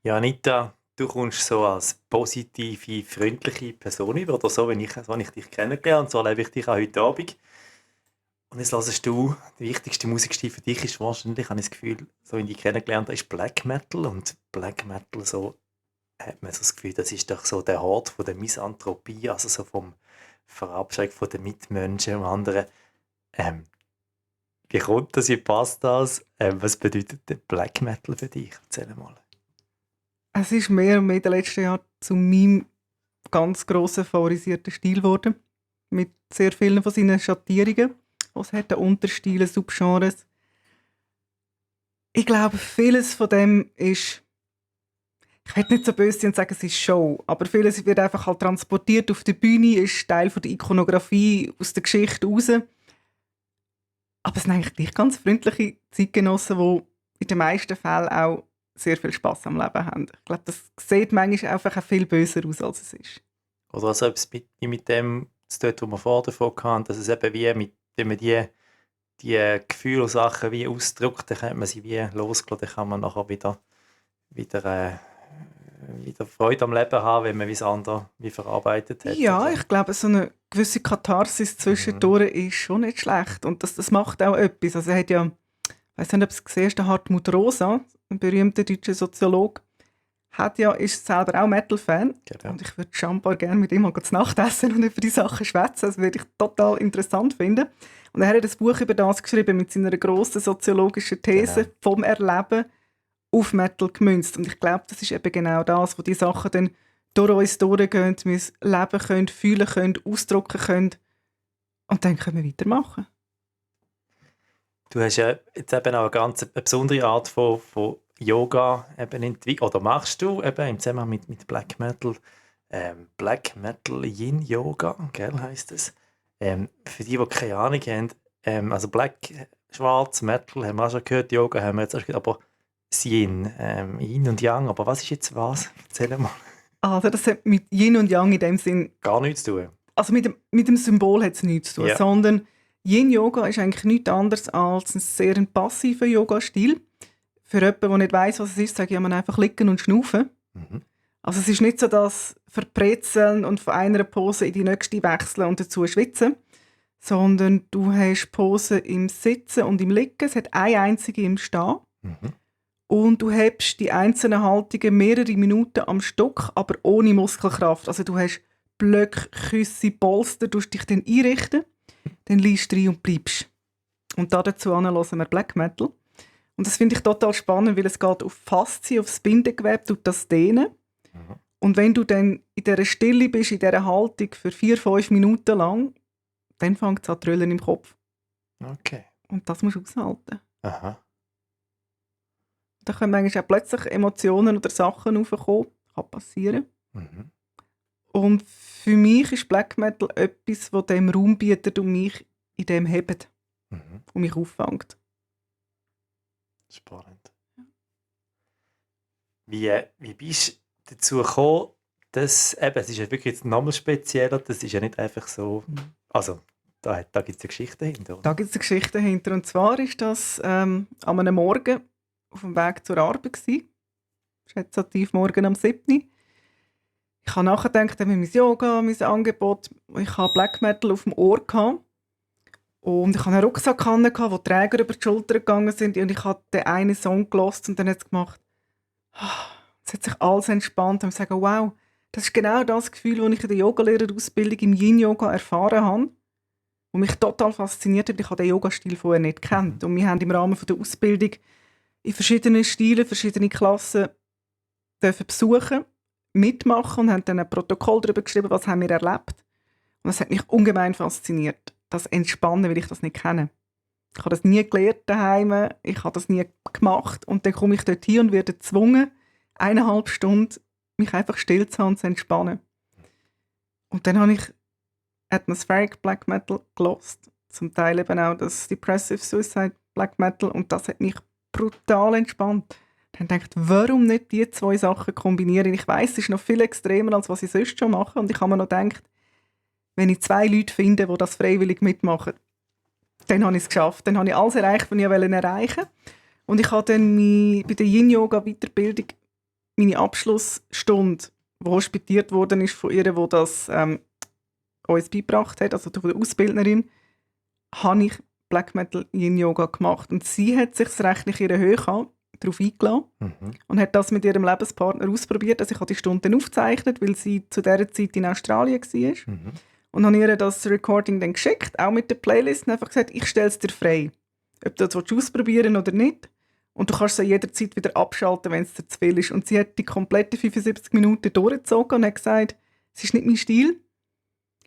Ja, Anita, du kommst so als positive, freundliche Person über, oder so, wenn ich dich kennengelernt habe. So erlebe ich dich auch heute Abend. Und jetzt hörst du, der wichtigste Musikstil für dich ist wahrscheinlich, habe ich das Gefühl, so wie ich dich kennengelernt habe, ist Black Metal. Und Black Metal, so hat man so das Gefühl, das ist doch so der Hort von der Misanthropie, also so vom Verabscheuen von den Mitmenschen und anderen. Wie kommt das, wie passt das? Was bedeutet der Black Metal für dich? Erzähl mal. Es ist mehr und mehr in den letzten Jahren zu meinem ganz grossen favorisierten Stil geworden. Mit sehr vielen von seinen Schattierungen. Es hat Unterstile, Subgenres. Ich glaube, vieles von dem ist, ich will nicht so böse sein und sagen, es ist Show, aber vieles wird einfach halt transportiert auf der Bühne, ist Teil von der Ikonografie aus der Geschichte raus. Aber es sind eigentlich gleich ganz freundliche Zeitgenossen, die in den meisten Fällen auch sehr viel Spass am Leben haben. Ich glaube, das sieht manchmal einfach auch viel böser aus, als es ist. Oder also etwas mit dem zu tun, was wir vorher davon hatten, dass es eben wie, wenn man die Gefühle und Sachen wie ausdrückt, dann kann man sie wie loslassen, dann kann man nachher wieder Freude am Leben haben, wenn man wie es andere wie verarbeitet hat. Ja, Also, ich glaube, so eine gewisse Katharsis zwischendurch ist schon nicht schlecht. Und das macht auch etwas. Also er hat ja Ich weiss nicht, ob du es gesehen hast, der Hartmut Rosa, ein berühmter deutscher Soziologe, ist selber auch Metal-Fan. Genau. Und ich würde schambar gerne mit ihm mal zu Nacht essen und über die Sachen schwätzen. Das würde ich total interessant finden. Und er hat ein Buch über das geschrieben mit seiner grossen soziologischen These vom Erleben auf Metal gemünzt. Und ich glaube, das ist eben genau das, wo die Sachen dann durch uns durchgehen, wir leben können, fühlen können, ausdrücken können. Und dann können wir weitermachen. Du hast ja jetzt eben auch eine besondere Art von Yoga eben entwickelt. Oder machst du eben im Zusammenhang mit Black Metal. Black Metal Yin Yoga, gell, heisst es. Für die keine Ahnung haben, also Black, Schwarz, Metal haben wir auch schon gehört, Yoga haben wir jetzt auch gehört, aber das Yin, Yin und Yang, aber was ist jetzt was? Erzähl mal. Also das hat mit Yin und Yang in dem Sinn, Gar nichts zu tun. also mit dem Symbol hat es nichts zu tun, Ja. sondern Yin-Yoga ist eigentlich nichts anderes als ein sehr passiver Yoga-Stil. Für jemanden, der nicht weiss, was es ist, sage ich man einfach liegen und schnaufen. Mhm. Also es ist nicht so, dass verbrezeln und von einer Pose in die nächste wechseln und dazu schwitzen, sondern du hast Posen im Sitzen und im Liegen. Es hat eine einzige im Stehen. Mhm. Und du hebst die einzelnen Haltungen mehrere Minuten am Stück, aber ohne Muskelkraft. Also du hast Blöcke, Küsse, Polster, du dich dann einrichten, dann liegst du rein und bleibst. Und dazu hören wir Black Metal. Und das finde ich total spannend, weil es geht auf Faszien, auf das Bindegewebe, tut das dehnen. Mhm. Und wenn du dann in dieser Stille bist, in dieser Haltung für 4-5 Minuten lang, dann fängt es an zu trüllen im Kopf. Okay. Und das musst du aushalten. Aha. Da können manchmal auch plötzlich Emotionen oder Sachen aufkommen. Kann passieren. Mhm. Und für mich ist Black Metal etwas, das dem Raum bietet und mich in dem hebt Mhm. und mich auffängt. Spannend. Wie bist du dazu gekommen, dass, eben, es ist ja wirklich jetzt nochmal spezieller, das ist ja nicht einfach so, also da gibt es eine Geschichte dahinter. Oder? Da gibt es eine Geschichte dahinter. Und zwar war das an einem Morgen auf dem Weg zur Arbeit. Schätze morgen am 7. Ich habe nachgedacht, mein Yoga, mein Angebot. Ich habe Black Metal auf dem Ohr gehabt. Und ich hatte einen Rucksack, wo Träger über die Schulter gegangen sind. Und ich habe den einen Song gehört und dann hat es gemacht. Es hat sich alles entspannt. Und ich sage, wow, das ist genau das Gefühl, das ich in der Yogalehrerausbildung im Yin-Yoga erfahren habe. Und mich total fasziniert hat. Ich habe den Yoga-Stil vorher nicht gekannt. Und wir haben im Rahmen der Ausbildung in verschiedenen Stilen, verschiedene Klassen dürfen besuchen, mitmachen und haben dann ein Protokoll darüber geschrieben, was haben wir erlebt. Und das hat mich ungemein fasziniert. Das Entspannen, weil ich das nicht kenne. Ich habe das nie gelernt daheim, ich habe das nie gemacht. Und dann komme ich dort hin und werde gezwungen, 1,5 Stunden mich einfach still zu haben und zu entspannen. Und dann habe ich Atmospheric Black Metal gelost. Zum Teil eben auch das Depressive Suicide Black Metal. Und das hat mich brutal entspannt. Dann dachte ich, warum nicht die zwei Sachen kombinieren? Ich weiss, es ist noch viel extremer, als was ich sonst schon mache. Und ich habe mir noch gedacht, wenn ich 2 Leute finde, die das freiwillig mitmachen, dann habe ich es geschafft. Dann habe ich alles erreicht, was ich erreichen wollte. Und ich habe dann bei der Yin-Yoga-Weiterbildung meine Abschlussstunde, die hospitiert worden ist von ihr, die das uns beigebracht hat, also von der Ausbildnerin, habe ich Black Metal Yin-Yoga gemacht. Und sie hat sich recht in ihrer Höhe darauf eingeladen und hat das mit ihrem Lebenspartner ausprobiert. Also ich habe die Stunde dann aufgezeichnet, weil sie zu dieser Zeit in Australien war. Und habe ihr das Recording dann geschickt, auch mit der Playlist, und einfach gesagt, ich stelle es dir frei. Ob du das ausprobieren willst oder nicht. Und du kannst es jederzeit wieder abschalten, wenn es dir zu viel ist. Und sie hat die komplette 75 Minuten durchgezogen und hat gesagt, es ist nicht mein Stil.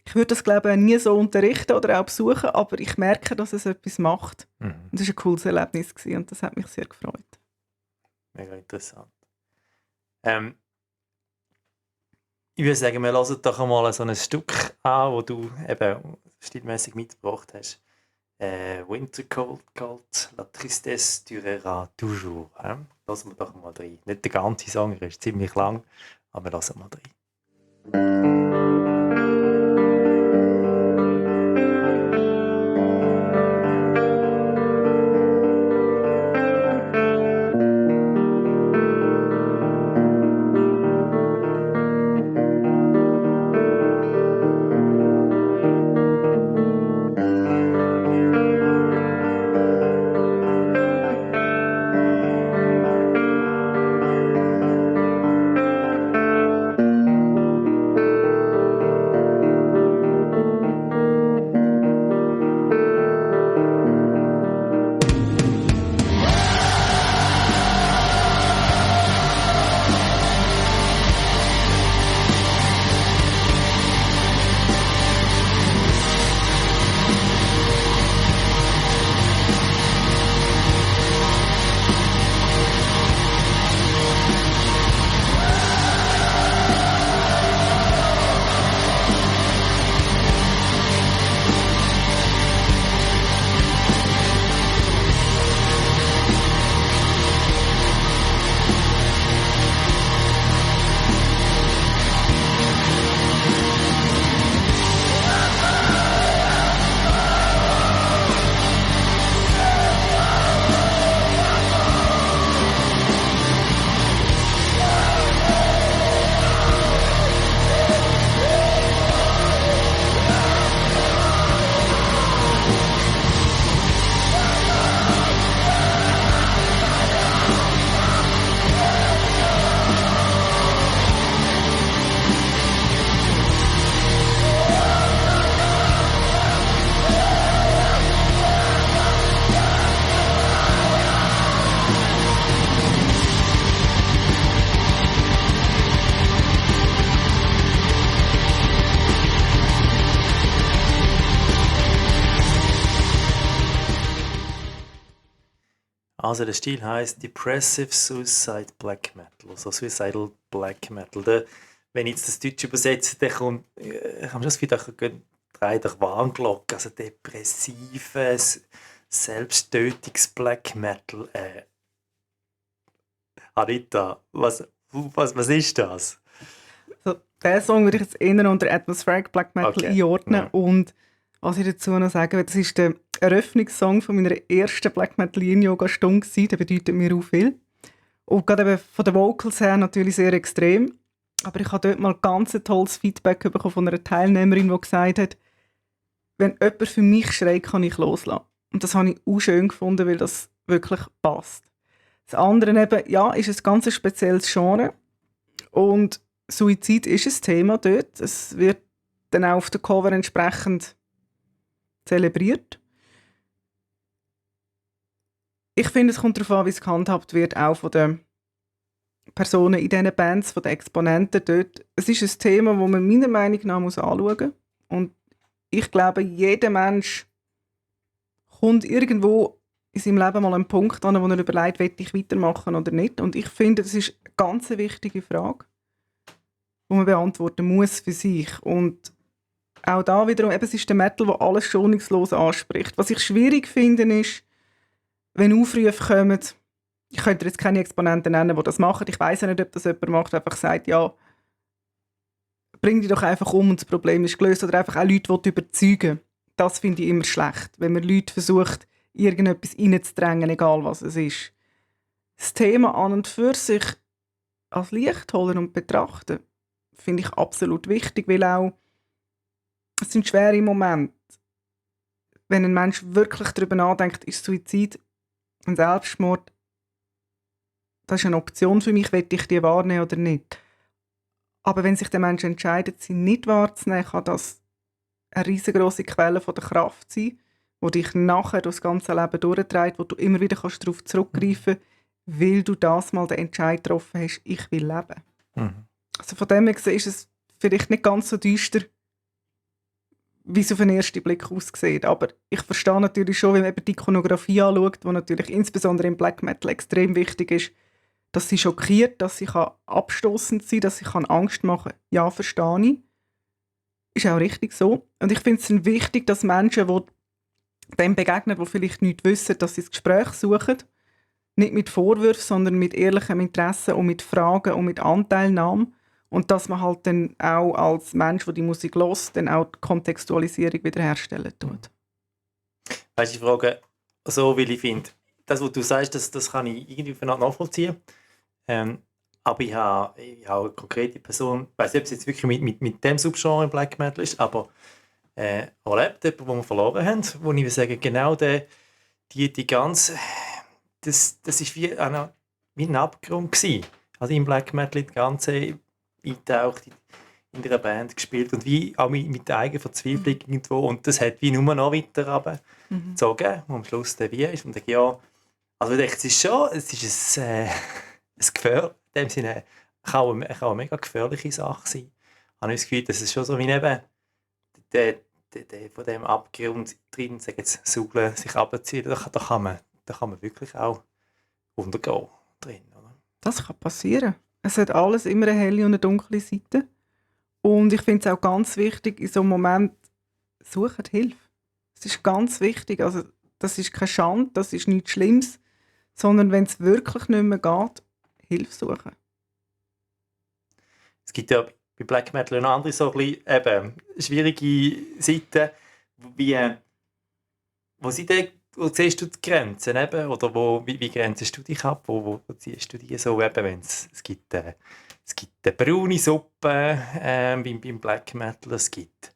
Ich würde das, glaube ich, nie so unterrichten oder auch besuchen, aber ich merke, dass es etwas macht. Und das war ein cooles Erlebnis gewesen, und das hat mich sehr gefreut. Mega interessant. Ich würde sagen, wir hören doch einmal so ein Stück an, das du eben stilmäßig mitgebracht hast. Winter Cold, La Tristesse durera toujours. Lassen wir doch mal rein. Nicht der ganze Song, er ist ziemlich lang, aber lassen wir mal rein. Also der Stil heisst Depressive Suicide Black Metal, also Suicidal Black Metal. Wenn ich jetzt das Deutsch übersetze, dann kommt, ich habe schon das Gefühl, da dreht durch Warnglocke, also depressives, Selbsttötungs-Black Metal. Anita, was ist das? So, diesen Song würde ich jetzt eher unter Atmospheric Black Metal einordnen. Ja. Und was ich dazu noch sagen will, das ist der Eröffnungssong von meiner ersten Black Metal Yin-Yoga-Stunde gewesen. Der bedeutet mir auch viel. Und gerade eben von den Vocals her natürlich sehr extrem. Aber ich habe dort mal ganz ein tolles Feedback bekommen von einer Teilnehmerin, die gesagt hat, wenn jemand für mich schreit, kann ich loslassen. Und das habe ich auch schön gefunden, weil das wirklich passt. Das andere eben, ja, ist ein ganz spezielles Genre. Und Suizid ist ein Thema dort. Es wird dann auch auf der Cover entsprechend zelebriert. Ich finde, es kommt darauf an, wie es gehandhabt wird, auch von den Personen in diesen Bands, von den Exponenten dort. Es ist ein Thema, das man meiner Meinung nach anschauen muss. Und ich glaube, jeder Mensch kommt irgendwo in seinem Leben mal an einen Punkt an, wo er überlegt, will ich weitermachen oder nicht. Und ich finde, das ist eine ganz wichtige Frage, die man beantworten muss für sich. Und auch da wiederum, eben, es ist der Metal, der alles schonungslos anspricht. Was ich schwierig finde, ist, wenn Aufrufe kommen, ich könnte jetzt keine Exponenten nennen, die das machen. Ich weiss ja nicht, ob das jemand macht, einfach sagt, ja, bring dich doch einfach um und das Problem ist gelöst. Oder einfach auch Leute überzeugen. Das finde ich immer schlecht, wenn man Leute versucht, irgendetwas reinzudrängen, egal was es ist. Das Thema an und für sich als Lichtholen und betrachten, finde ich absolut wichtig, weil auch es sind schwere Momente. Wenn ein Mensch wirklich darüber nachdenkt, ist Suizid ein Selbstmord, das ist eine Option für mich, will ich die wahrnehmen oder nicht. Aber wenn sich der Mensch entscheidet, sie nicht wahrzunehmen, kann das eine riesengroße Quelle von der Kraft sein, die dich nachher durch das ganze Leben durchträgt, wo du immer wieder darauf zurückgreifen kannst, weil du das mal den Entscheid getroffen hast, ich will leben. Mhm. Also von dem her gesehen ist es vielleicht nicht ganz so düster, wie es auf den ersten Blick aussieht. Aber ich verstehe natürlich schon, wenn man eben die Ikonografie anschaut, die natürlich insbesondere im Black Metal extrem wichtig ist, dass sie schockiert, dass sie abstoßend sein kann, dass sie Angst machen kann. Ja, verstehe ich. Ist auch richtig so. Und ich finde es wichtig, dass Menschen, die dem begegnen, die vielleicht nichts wissen, dass sie das Gespräch suchen. Nicht mit Vorwürfen, sondern mit ehrlichem Interesse und mit Fragen und mit Anteilnahme. Und dass man halt dann auch als Mensch, der die Musik hört, dann auch die Kontextualisierung wiederherstellen tut. Weißt du, die Frage so, weil ich finde, das, was du sagst, das kann ich irgendwie nachvollziehen. Aber ich habe eine konkrete Person, ich weiß nicht, ob es jetzt wirklich mit dem Subgenre Black Metal ist, aber erlebt, jemanden, den wir verloren haben, wo ich würde sagen, genau die ganze, das ist wie ein Abgrund gewesen. Also im Black Metal die ganze eintaucht, in der Band gespielt und wie auch mit der eigenen Verzweiflung irgendwo und das hat wie nur noch weiter runtergezogen, wo am Schluss der wie ist und ich ja, also ich denke, es ist ein Gefähr, in dem Sinne kann eine mega gefährliche Sache sein. Ich habe das Gefühl, dass es schon so wie eben der von dem Abgrund drin, sagen jetzt saugeln, sich abziehen, da kann man wirklich auch untergehen drin, oder? Das kann passieren. Es hat alles immer eine helle und eine dunkle Seite. Und ich finde es auch ganz wichtig, in so einem Moment sucht Hilfe. Es ist ganz wichtig. Also, das ist keine Schande, das ist nichts Schlimmes, sondern wenn es wirklich nicht mehr geht, Hilfe suchen. Es gibt ja bei Black Metal noch andere so ein bisschen, eben, schwierige Seiten, wo siehst du die Grenzen eben, oder wie grenzest du dich ab, wo ziehst du die so eben, wenn es gibt eine braune Suppe beim Black Metal, es gibt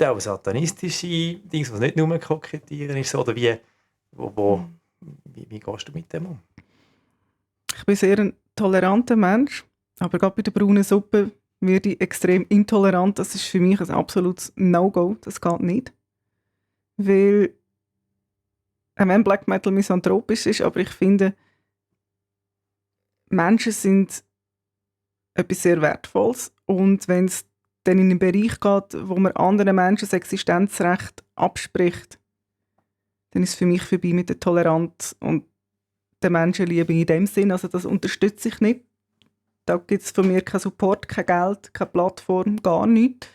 auch satanistische Dinge, was nicht nur kokettieren ist, oder wie gehst du mit dem um? Ich bin sehr ein toleranter Mensch, aber gerade bei der braunen Suppe werde ich extrem intolerant. Das ist für mich ein absolutes No-Go, das geht nicht. Weil, auch wenn Black Metal misanthropisch ist, aber ich finde, Menschen sind etwas sehr Wertvolles und wenn es dann in einen Bereich geht, wo man anderen Menschen das Existenzrecht abspricht, dann ist es für mich vorbei mit der Toleranz und der Menschenliebe in dem Sinn. Also das unterstütze ich nicht. Da gibt es von mir keinen Support, kein Geld, keine Plattform, gar nichts.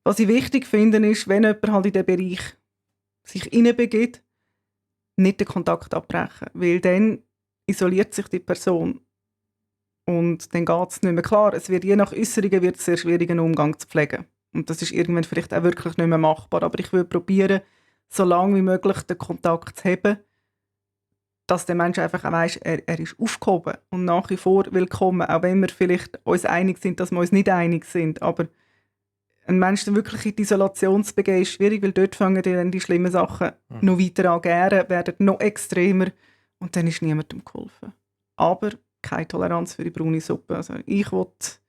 Was ich wichtig finde, ist, wenn jemand halt in diesen Bereich sich hineinbegibt, nicht den Kontakt abbrechen. Weil dann isoliert sich die Person. Und dann geht es nicht mehr. Klar, es wird je nach Äußerungen wird es sehr schwierig, einen Umgang zu pflegen. Und das ist irgendwann vielleicht auch wirklich nicht mehr machbar. Aber ich würde probieren, so lange wie möglich den Kontakt zu haben, dass der Mensch einfach auch weiss, er ist aufgehoben und nach wie vor willkommen, auch wenn wir vielleicht uns einig sind, dass wir uns nicht einig sind. Aber ein Mensch dann wirklich in die Isolation zu begeben, ist schwierig, weil dort fangen dann die schlimmen Sachen noch weiter an gären, werden noch extremer und dann ist niemandem geholfen. Aber keine Toleranz für die braune Suppe. Also ich will das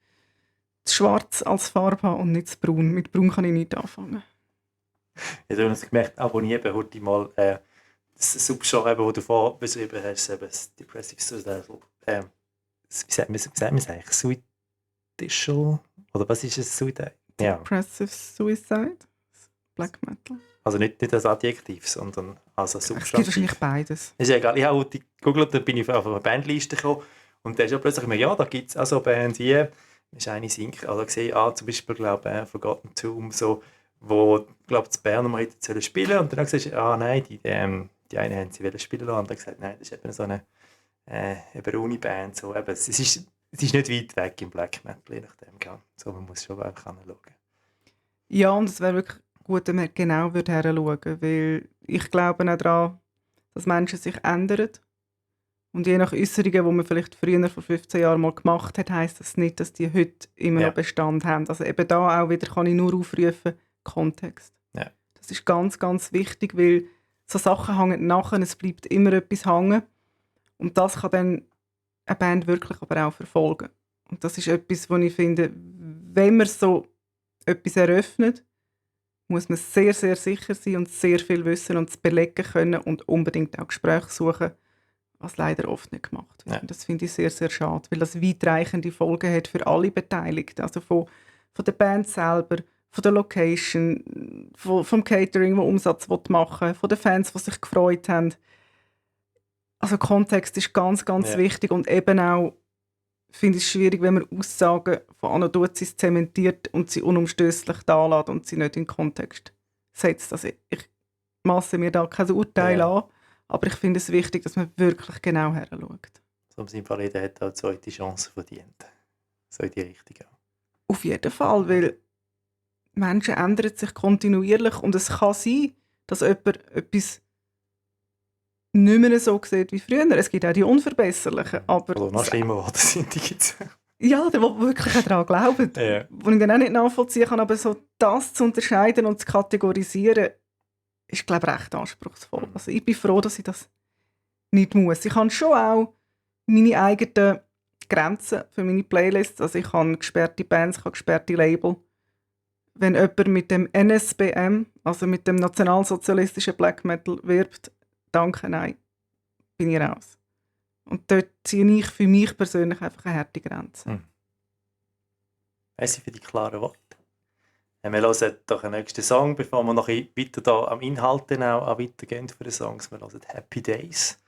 Schwarz als Farbe haben und nicht das Braun. Mit Braun kann ich nicht anfangen. Ich habe gemerkt, abonniere heute mal das Subgenre, das du vorher beschrieben hast, eben das Depressive Suicide. Wie sagt man es eigentlich? Suicidal? Oder was ist es? Suicide? Ja. Depressive Suicide? Black Metal? Also nicht als Adjektiv, sondern als Es gibt Substantiv. wahrscheinlich beides. Ist ja egal. Ich habe heute gegoogelt, da bin ich auf eine Bandliste gekommen und da ist ja plötzlich immer, ja, da gibt es also Bands hier, ist eine Sync, also gesehen, zum Beispiel, glaube Forgotten Tomb, so, wo, glaube ich, Bern mal hätte spielen und dann gesagt, nein, die eine haben sie spielen lassen und dann gesagt, nein, das ist eben so eine Uni-Band, so, eben, es ist nicht weit weg im Black Metal, je nachdem, ja. So, man muss schon einfach hinschauen. Ja, und es wäre wirklich gut, wenn man genau hinschauen würde, weil ich glaube auch daran, dass Menschen sich ändern. Und je nach Äußerungen, die man vielleicht früher, vor 15 Jahren mal gemacht hat, heisst das nicht, dass die heute immer noch Bestand haben. Also eben da auch wieder kann ich nur aufrufen, Kontext. Ja. Das ist ganz, ganz wichtig, weil so Sachen hängen nachher, es bleibt immer etwas hängen. Und das kann dann eine Band wirklich aber auch verfolgen. Und das ist etwas, wo ich finde, wenn man so etwas eröffnet, muss man sehr, sehr sicher sein und sehr viel wissen und es belegen können und unbedingt auch Gespräche suchen, was leider oft nicht gemacht wird. Ja. Und das finde ich sehr, sehr schade, weil das weitreichende Folgen hat für alle Beteiligten. Also von der Band selber, von der Location, vom Catering, der Umsatz machen will, von den Fans, die sich gefreut haben. Also Kontext ist ganz, ganz wichtig und eben auch finde ich es schwierig, wenn man Aussagen von Anno Dutzis zementiert und sie unumstößlich da lässt und sie nicht in den Kontext setzt. Also ich masse mir da kein Urteil an, aber ich finde es wichtig, dass man wirklich genau heranschaut. So im Sinne von jeder hat auch eine zweite Chance verdient. So in die Richtung auch. Auf jeden Fall, weil Menschen ändern sich kontinuierlich und es kann sein, dass jemand etwas nicht mehr so sieht wie früher. Es gibt auch die Unverbesserlichen. Aber Oder noch schlimmer geworden sind die jetzt. Ja, der wirklich daran glaubt. Ja. Wo ich dann auch nicht nachvollziehen kann, aber so das zu unterscheiden und zu kategorisieren, ist, glaube ich, recht anspruchsvoll. Also ich bin froh, dass ich das nicht muss. Ich habe schon auch meine eigenen Grenzen für meine Playlists. Also ich habe gesperrte Bands, ich habe gesperrte Label. Wenn jemand mit dem NSBM, also mit dem nationalsozialistischen Black Metal, wirbt, danke, nein, bin ich raus. Und dort ziehe ich für mich persönlich einfach eine harte Grenze. Merci für die klaren Worte. Wir hören doch einen nächsten Song, bevor wir noch weiter da am Inhalt auch weitergehen für die Songs. Wir hören Happy Days.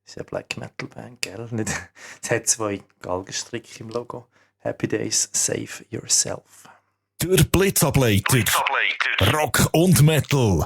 Das ist eine Black Metal Band, gell? Es hat 2 Galgenstricke im Logo. Happy Days, Save Yourself. Der Blitzableiter. Rock und Metal.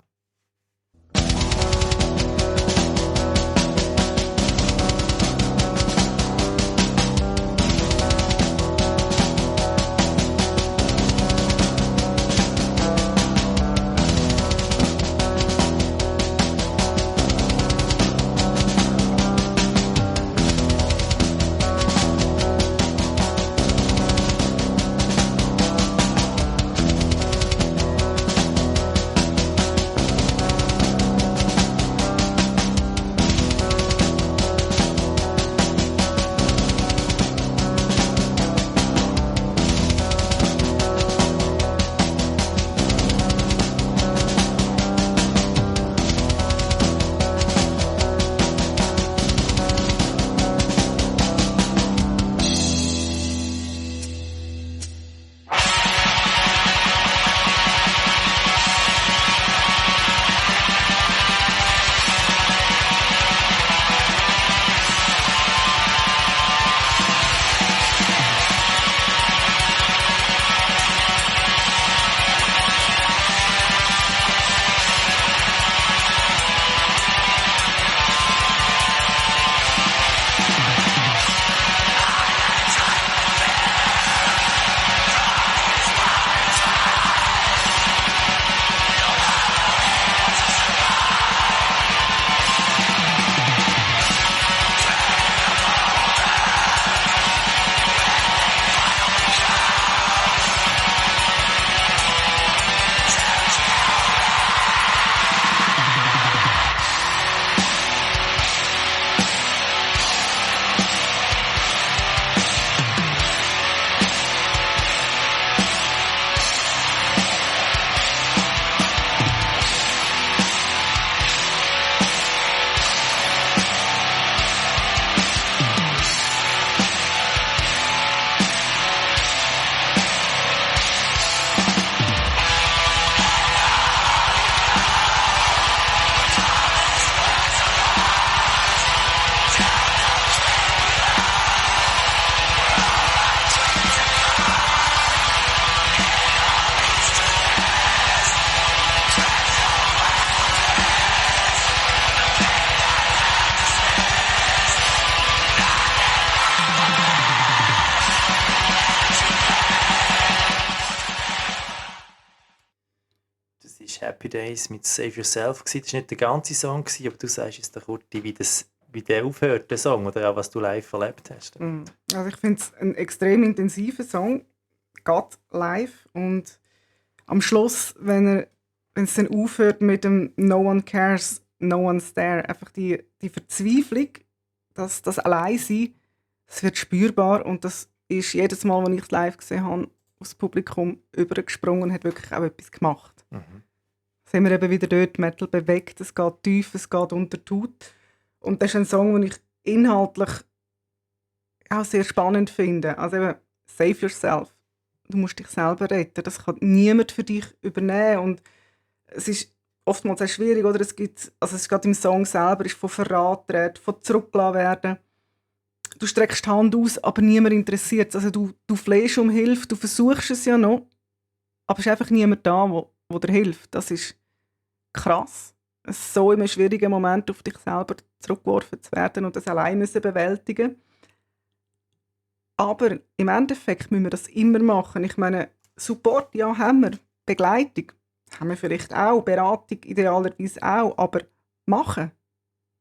Happy Days mit Save Yourself gewesen. Das war nicht der ganze Song, gewesen, aber du sagst jetzt, der Kurti, wie der aufhört, der Song, oder auch was du live erlebt hast. Also ich finde es ein extrem intensiver Song, geht live, und am Schluss, wenn es dann aufhört mit dem «No one cares, no one's there», einfach die Verzweiflung, das Alleinsein, das wird spürbar, und das ist jedes Mal, wenn ich es live gesehen habe, aus dem Publikum übergesprungen und hat wirklich auch etwas gemacht. Sind wir eben wieder dort, Metal bewegt, es geht tief, es geht unter die Haut. Und das ist ein Song, den ich inhaltlich auch sehr spannend finde. Also eben, save yourself. Du musst dich selber retten. Das kann niemand für dich übernehmen. Und es ist oftmals sehr schwierig, oder? Es ist gerade im Song selber ist von Verrat reden, von zurückgelassen werden. Du streckst die Hand aus, aber niemand interessiert es. Also du flehst um Hilfe, du versuchst es ja noch, aber es ist einfach niemand da, wo dir hilft. Das ist krass. So in einem schwierigen Moment auf dich selber zurückgeworfen zu werden und das allein müssen bewältigen. Aber im Endeffekt müssen wir das immer machen. Ich meine, Support, ja, haben wir. Begleitung haben wir vielleicht auch. Beratung idealerweise auch. Aber machen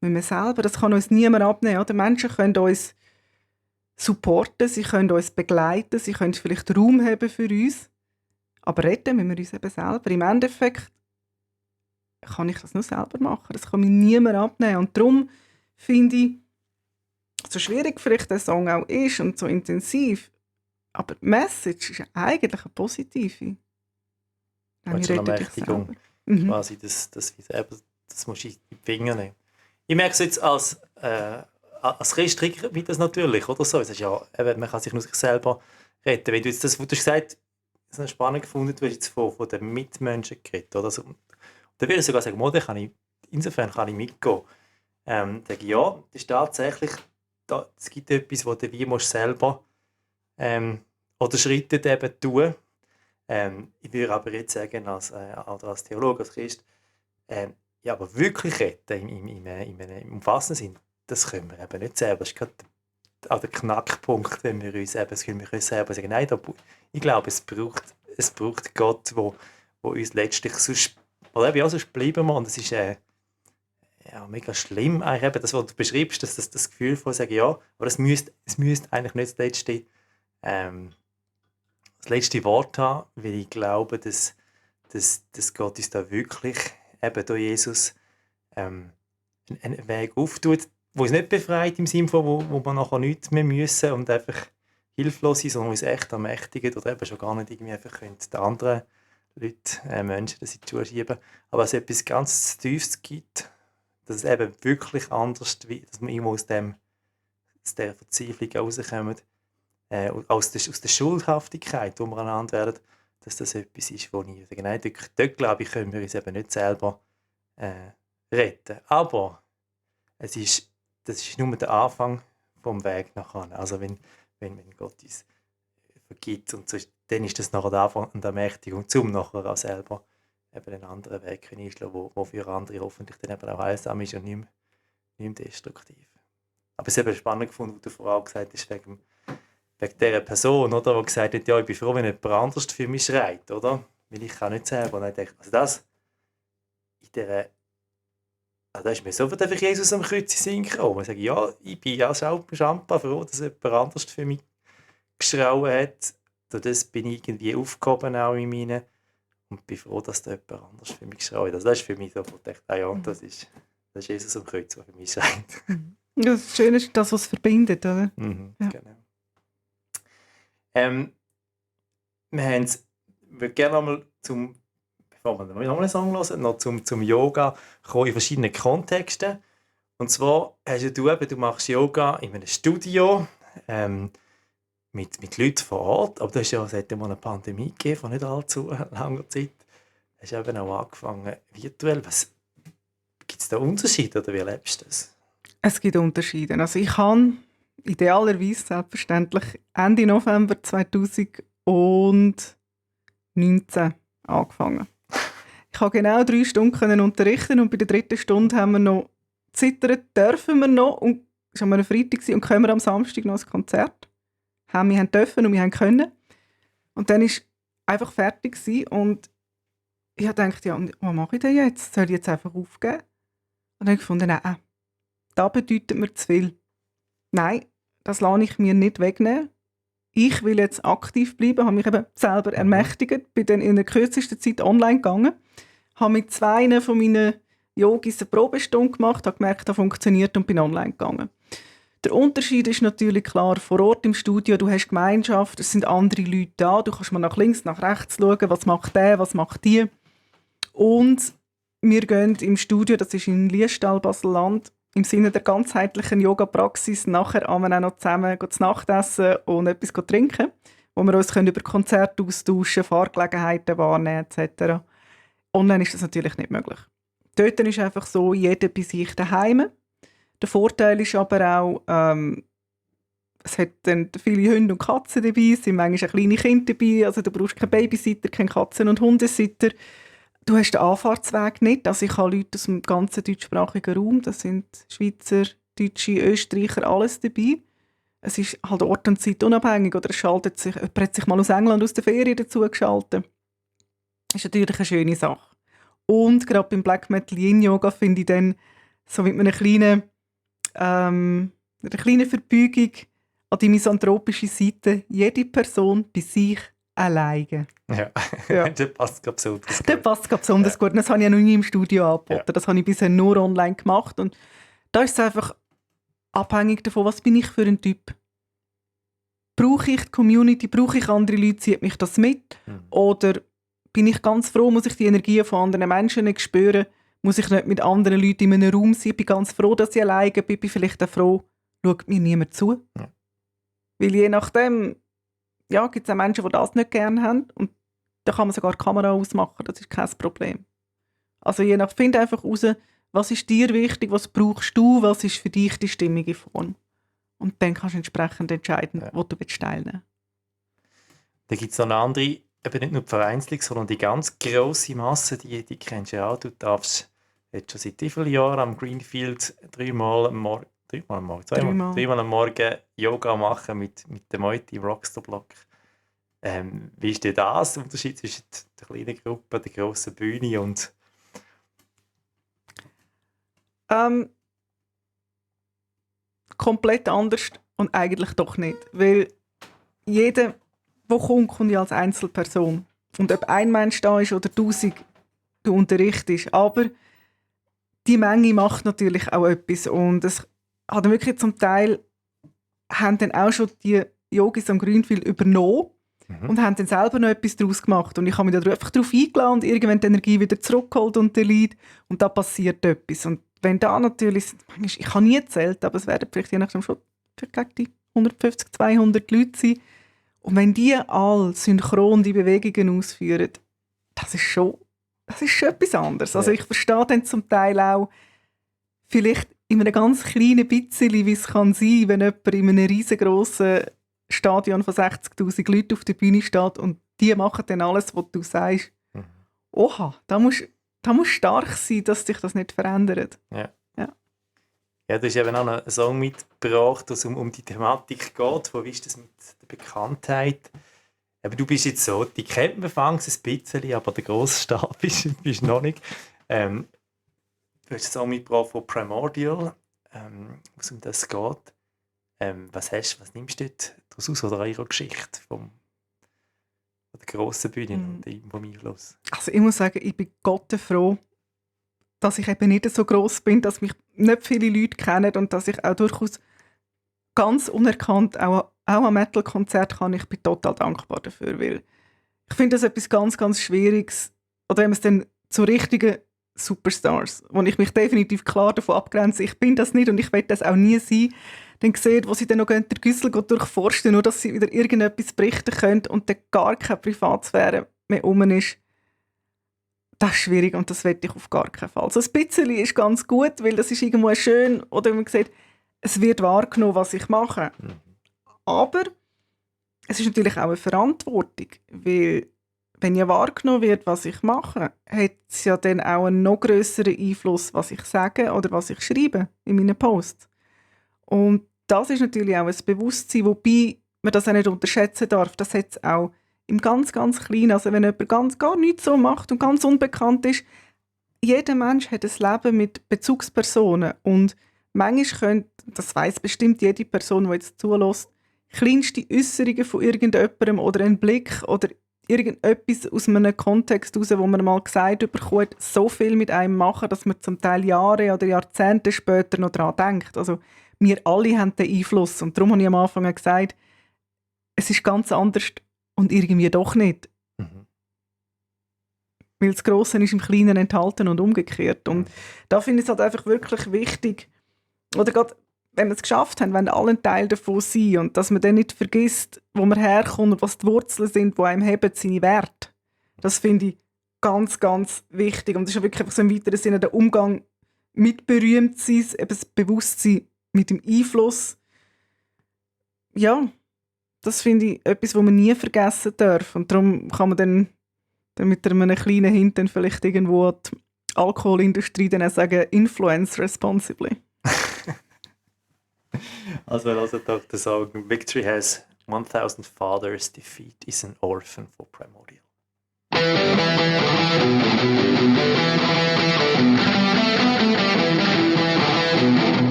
müssen wir selber. Das kann uns niemand abnehmen. Oder? Menschen können uns supporten, sie können uns begleiten, sie können vielleicht Raum haben für uns. Aber retten müssen wir uns eben selber. Im Endeffekt kann ich das nur selber machen. Das kann mir niemand abnehmen. Und darum finde ich, so schwierig vielleicht der Song auch ist und so intensiv, aber die Message ist eigentlich eine positive. Eine Ermächtigung. Quasi, das musst du in die Finger nehmen. Ich merke es jetzt als Christ wie das natürlich, oder so. Es ist ja, man kann sich nur sich selber retten. Wenn du jetzt das, was du gesagt hast, das spannend gefunden, du hast jetzt von den Mitmenschen geredet, oder so. Da würde ich sogar sagen, insofern kann ich mitgehen. Denke, ja, das ist tatsächlich, es gibt etwas, wo du wie musst selber oder Schritte eben tun. Ich würde aber jetzt sagen, als Theologe, als Christ, ja, aber wirklich retten im umfassenden Sinn, das können wir eben nicht selber. Das ist gerade der Knackpunkt, wenn wir uns selber sagen, nein, ich glaube, es braucht Gott, wo uns letztlich sonst, oder eben, ja, sonst bleiben wir, und es ist mega schlimm, eigentlich eben das, was du beschreibst, das Gefühl von sagen, ja, aber es müsste eigentlich nicht das letzte Wort haben, weil ich glaube, dass Gott uns da wirklich eben durch Jesus einen Weg auftut, wo uns nicht befreit im Sinne von, wo wir nachher nichts mehr müssen und einfach hilflos sind, sondern uns echt ermächtigt oder eben schon gar nicht irgendwie einfach den anderen Leuten, Menschen, das in die Schuhe schieben. Aber es etwas ganz Tiefes gibt, dass es eben wirklich anders wird, dass wir immer aus der Verzweiflung rauskommen, aus der Schuldhaftigkeit, wo wir aneinander werden, dass das etwas ist, wo ich sage, nein, dort glaube ich, können wir uns eben nicht selber retten. Aber das ist nur der Anfang vom Weg nachher. Also wenn Gott uns vergibt, und so, dann ist das nachher der Anfang und die Ermächtigung, um nachher auch selber eben einen anderen Weg einzuschlagen, wo für andere hoffentlich dann eben auch heilsam ist und nicht mehr destruktiv. Aber es ist eben spannend gefunden, was du vorher auch gesagt hast, wegen dieser Person, oder, die gesagt hat, ja, ich bin froh, wenn jemand anders für mich schreit, oder? Weil ich kann nicht selber. Und ich denke, also das ist mir so, dass Jesus am Kreuz synchron. Ich sage, ja, ich bin ja Schampa froh, dass jemand anders für mich geschrauen hat. Durch das bin ich irgendwie aufgehoben auch in meinen. Und bin froh, dass da jemand anders für mich geschrauen hat. Also das ist für mich so, wo ich dachte, ja, das ist Jesus am Kreuz, der für mich schreit. Ja, das Schöne ist das, was es verbindet, oder? Ja. Genau. Wir würden gerne nochmal bevor wir nochmal einen Song hören, noch zum Yoga kommen in verschiedenen Kontexten. Und zwar hast du machst Yoga in einem Studio mit Leuten vor Ort, aber es hat ja mal eine Pandemie gegeben von nicht allzu langer Zeit. Du hast eben auch angefangen virtuell. Gibt es da Unterschiede oder wie erlebst du das? Es gibt Unterschiede. Also ich habe idealerweise selbstverständlich Ende November 2019 angefangen. Ich habe genau 3 Stunden unterrichten und bei der 3. Stunde haben wir noch zittern dürfen wir noch, und es war am Freitag und können wir am Samstag noch ein Konzert. Wir dürfen und wir können. Und dann war einfach fertig gewesen. Und ich habe gedacht, ja, und was mache ich denn jetzt? Soll ich jetzt einfach aufgeben? Und dann habe ich gefunden, nein, das bedeutet mir zu viel. Nein, das lasse ich mir nicht wegnehmen. Ich will jetzt aktiv bleiben, habe mich eben selber ermächtigt, bin dann in der kürzesten Zeit online gegangen, habe mit 2 von meinen Yogis eine Probestunde gemacht, habe gemerkt, das funktioniert und bin online gegangen. Der Unterschied ist natürlich klar, vor Ort im Studio, du hast Gemeinschaft, es sind andere Leute da, du kannst mal nach links, nach rechts schauen, was macht der, was macht die. Und wir gehen im Studio, das ist in Liestal, Basel-Land, im Sinne der ganzheitlichen Yoga-Praxis, nachher auch noch zusammen zu Nacht essen und etwas trinken, wo wir uns über Konzerte austauschen, Fahrgelegenheiten wahrnehmen etc. Online ist das natürlich nicht möglich. Dort ist einfach so, jeder bei sich daheim. Der Vorteil ist aber auch, es hat dann viele Hunde und Katzen dabei, es sind manchmal auch kleine Kinder dabei, also du brauchst keinen Babysitter, keinen Katzen- und Hundesitter. Du hast den Anfahrtsweg nicht, also ich habe Leute aus dem ganzen deutschsprachigen Raum, das sind Schweizer, Deutsche, Österreicher, alles dabei. Es ist halt Ort und Zeit unabhängig, oder jemand hat sich mal aus England aus der Ferien dazu geschaltet. Das ist natürlich eine schöne Sache. Und gerade beim Black Metal Yin Yoga finde ich dann so mit einer kleinen Verbeugung an die misanthropische Seite, jede Person bei sich alleine. Ja, Ja. das passt gerade besonders Das gut. passt gerade besonders gut. Das habe ich ja noch nie im Studio angeboten. Ja. Das habe ich bisher nur online gemacht. Und da ist es einfach abhängig davon, was bin ich für ein Typ. Brauche ich die Community, brauche ich andere Leute, zieht mich das mit? Oder bin ich ganz froh, muss ich die Energie von anderen Menschen nicht spüren? Muss ich nicht mit anderen Leuten in einem Raum sein? Ich bin ganz froh, dass ich alleine bin. Bin vielleicht auch froh, schaut mir niemand zu. Ja. Weil je nachdem, ja, gibt es auch Menschen, die das nicht gerne haben. Und da kann man sogar die Kamera ausmachen, das ist kein Problem. Also je nach, finde einfach raus, was ist dir wichtig, was brauchst du, was ist für dich die stimmige Form. Und dann kannst du entsprechend entscheiden, wo du teilnehmen willst. Da gibt es noch eine andere, eben nicht nur die Vereinzelung, sondern die ganz grosse Masse, die kennst du ja auch. Du darfst jetzt schon seit wie vielen Jahren am Greenfield dreimal am Morgen Yoga machen mit dem Moiti Rockstar Block. Wie ist denn das, der Unterschied zwischen der kleinen Gruppe, der grossen Bühne und... Komplett anders und eigentlich doch nicht. Weil jeder, der kommt ja als Einzelperson. Und ob ein Mensch da ist oder 1000, du unterrichtest. Aber die Menge macht natürlich auch etwas. Und es hat dann wirklich zum Teil, haben dann auch schon die Yogis am Grünfield übernommen und haben dann selber noch etwas daraus gemacht. Und ich habe mich da einfach darauf eingeladen und irgendwann die Energie wieder zurückgeholt und der Lead. Und da passiert etwas. Und wenn da natürlich, ich habe nie gezählt, aber es werden vielleicht je nachdem schon die 150, 200 Leute sein. Und wenn die alle synchron die Bewegungen ausführen, das ist schon etwas anderes. Also ich verstehe dann zum Teil auch, vielleicht in einem ganz kleinen bisschen, wie es kann sein, wenn jemand in einem riesengroßen Stadion von 60'000 Leuten auf der Bühne steht und die machen dann alles, was du sagst. Oha, da muss stark sein, dass sich das nicht verändert. Ja, du hast eben auch einen Song mitgebracht, wo es um die Thematik geht. Wo ist das mit der Bekanntheit? Aber du bist jetzt so, die kennt man anfangs ein bisschen, aber der grosse Stab bist noch nicht. Du hast einen Song mitgebracht von Primordial, wo es um das geht. Was nimmst du daraus aus oder eurer Geschichte von der grossen Bühne und vom Einfluss? Also ich muss sagen, ich bin Gott froh, dass ich eben nicht so gross bin, dass mich nicht viele Leute kennen und dass ich auch durchaus ganz unerkannt auch an Metal-Konzert kann. Ich bin total dankbar dafür, weil ich finde das etwas ganz, ganz Schwieriges. Oder wenn man es dann zu richtigen Superstars, wo ich mich definitiv klar davon abgrenze, ich bin das nicht und ich will das auch nie sein, dann sieht, wo sie dann noch den Güssel durchforsten, nur dass sie wieder irgendetwas berichten können und dann gar keine Privatsphäre mehr rum ist. Das ist schwierig und das will ich auf gar keinen Fall. So ein bisschen ist ganz gut, weil das ist irgendwo schön, oder wenn man sieht, es wird wahrgenommen, was ich mache. Aber es ist natürlich auch eine Verantwortung, weil wenn ja wahrgenommen wird, was ich mache, hat es ja dann auch einen noch grösseren Einfluss, was ich sage oder was ich schreibe in meinen Posts. Und das ist natürlich auch ein Bewusstsein, wobei man das auch nicht unterschätzen darf. Das hat es auch im ganz, ganz Kleinen. Also wenn jemand gar nichts so macht und ganz unbekannt ist, jeder Mensch hat ein Leben mit Bezugspersonen und manchmal könnte, das weiss bestimmt jede Person, die jetzt zulässt, kleinste Äußerungen von irgendjemandem oder ein Blick oder irgendetwas aus einem Kontext heraus, wo man mal gesagt bekommt, so viel mit einem machen, dass man zum Teil Jahre oder Jahrzehnte später noch daran denkt. Also wir alle haben den Einfluss und darum habe ich am Anfang gesagt, es ist ganz anders und irgendwie doch nicht. Weil das Grosse ist im Kleinen enthalten und umgekehrt. Und da finde ich es halt einfach wirklich wichtig, oder gerade wenn wir es geschafft haben, wenn alle ein Teil davon sind und dass man dann nicht vergisst, wo man herkommt und was die Wurzeln sind, die einem heben, seine Werte. Das finde ich ganz, ganz wichtig. Und das ist ja wirklich einfach so im weiteren Sinne der Umgang mit Berühmtsein, eben das Bewusstsein mit dem Einfluss. Ja, das finde ich etwas, was man nie vergessen darf. Und darum kann man dann mit einem kleinen Hint dann vielleicht irgendwo die Alkoholindustrie dann auch sagen, influence responsibly. Also hört doch den Song Victory has 1000 fathers, defeat is an orphan for primordial.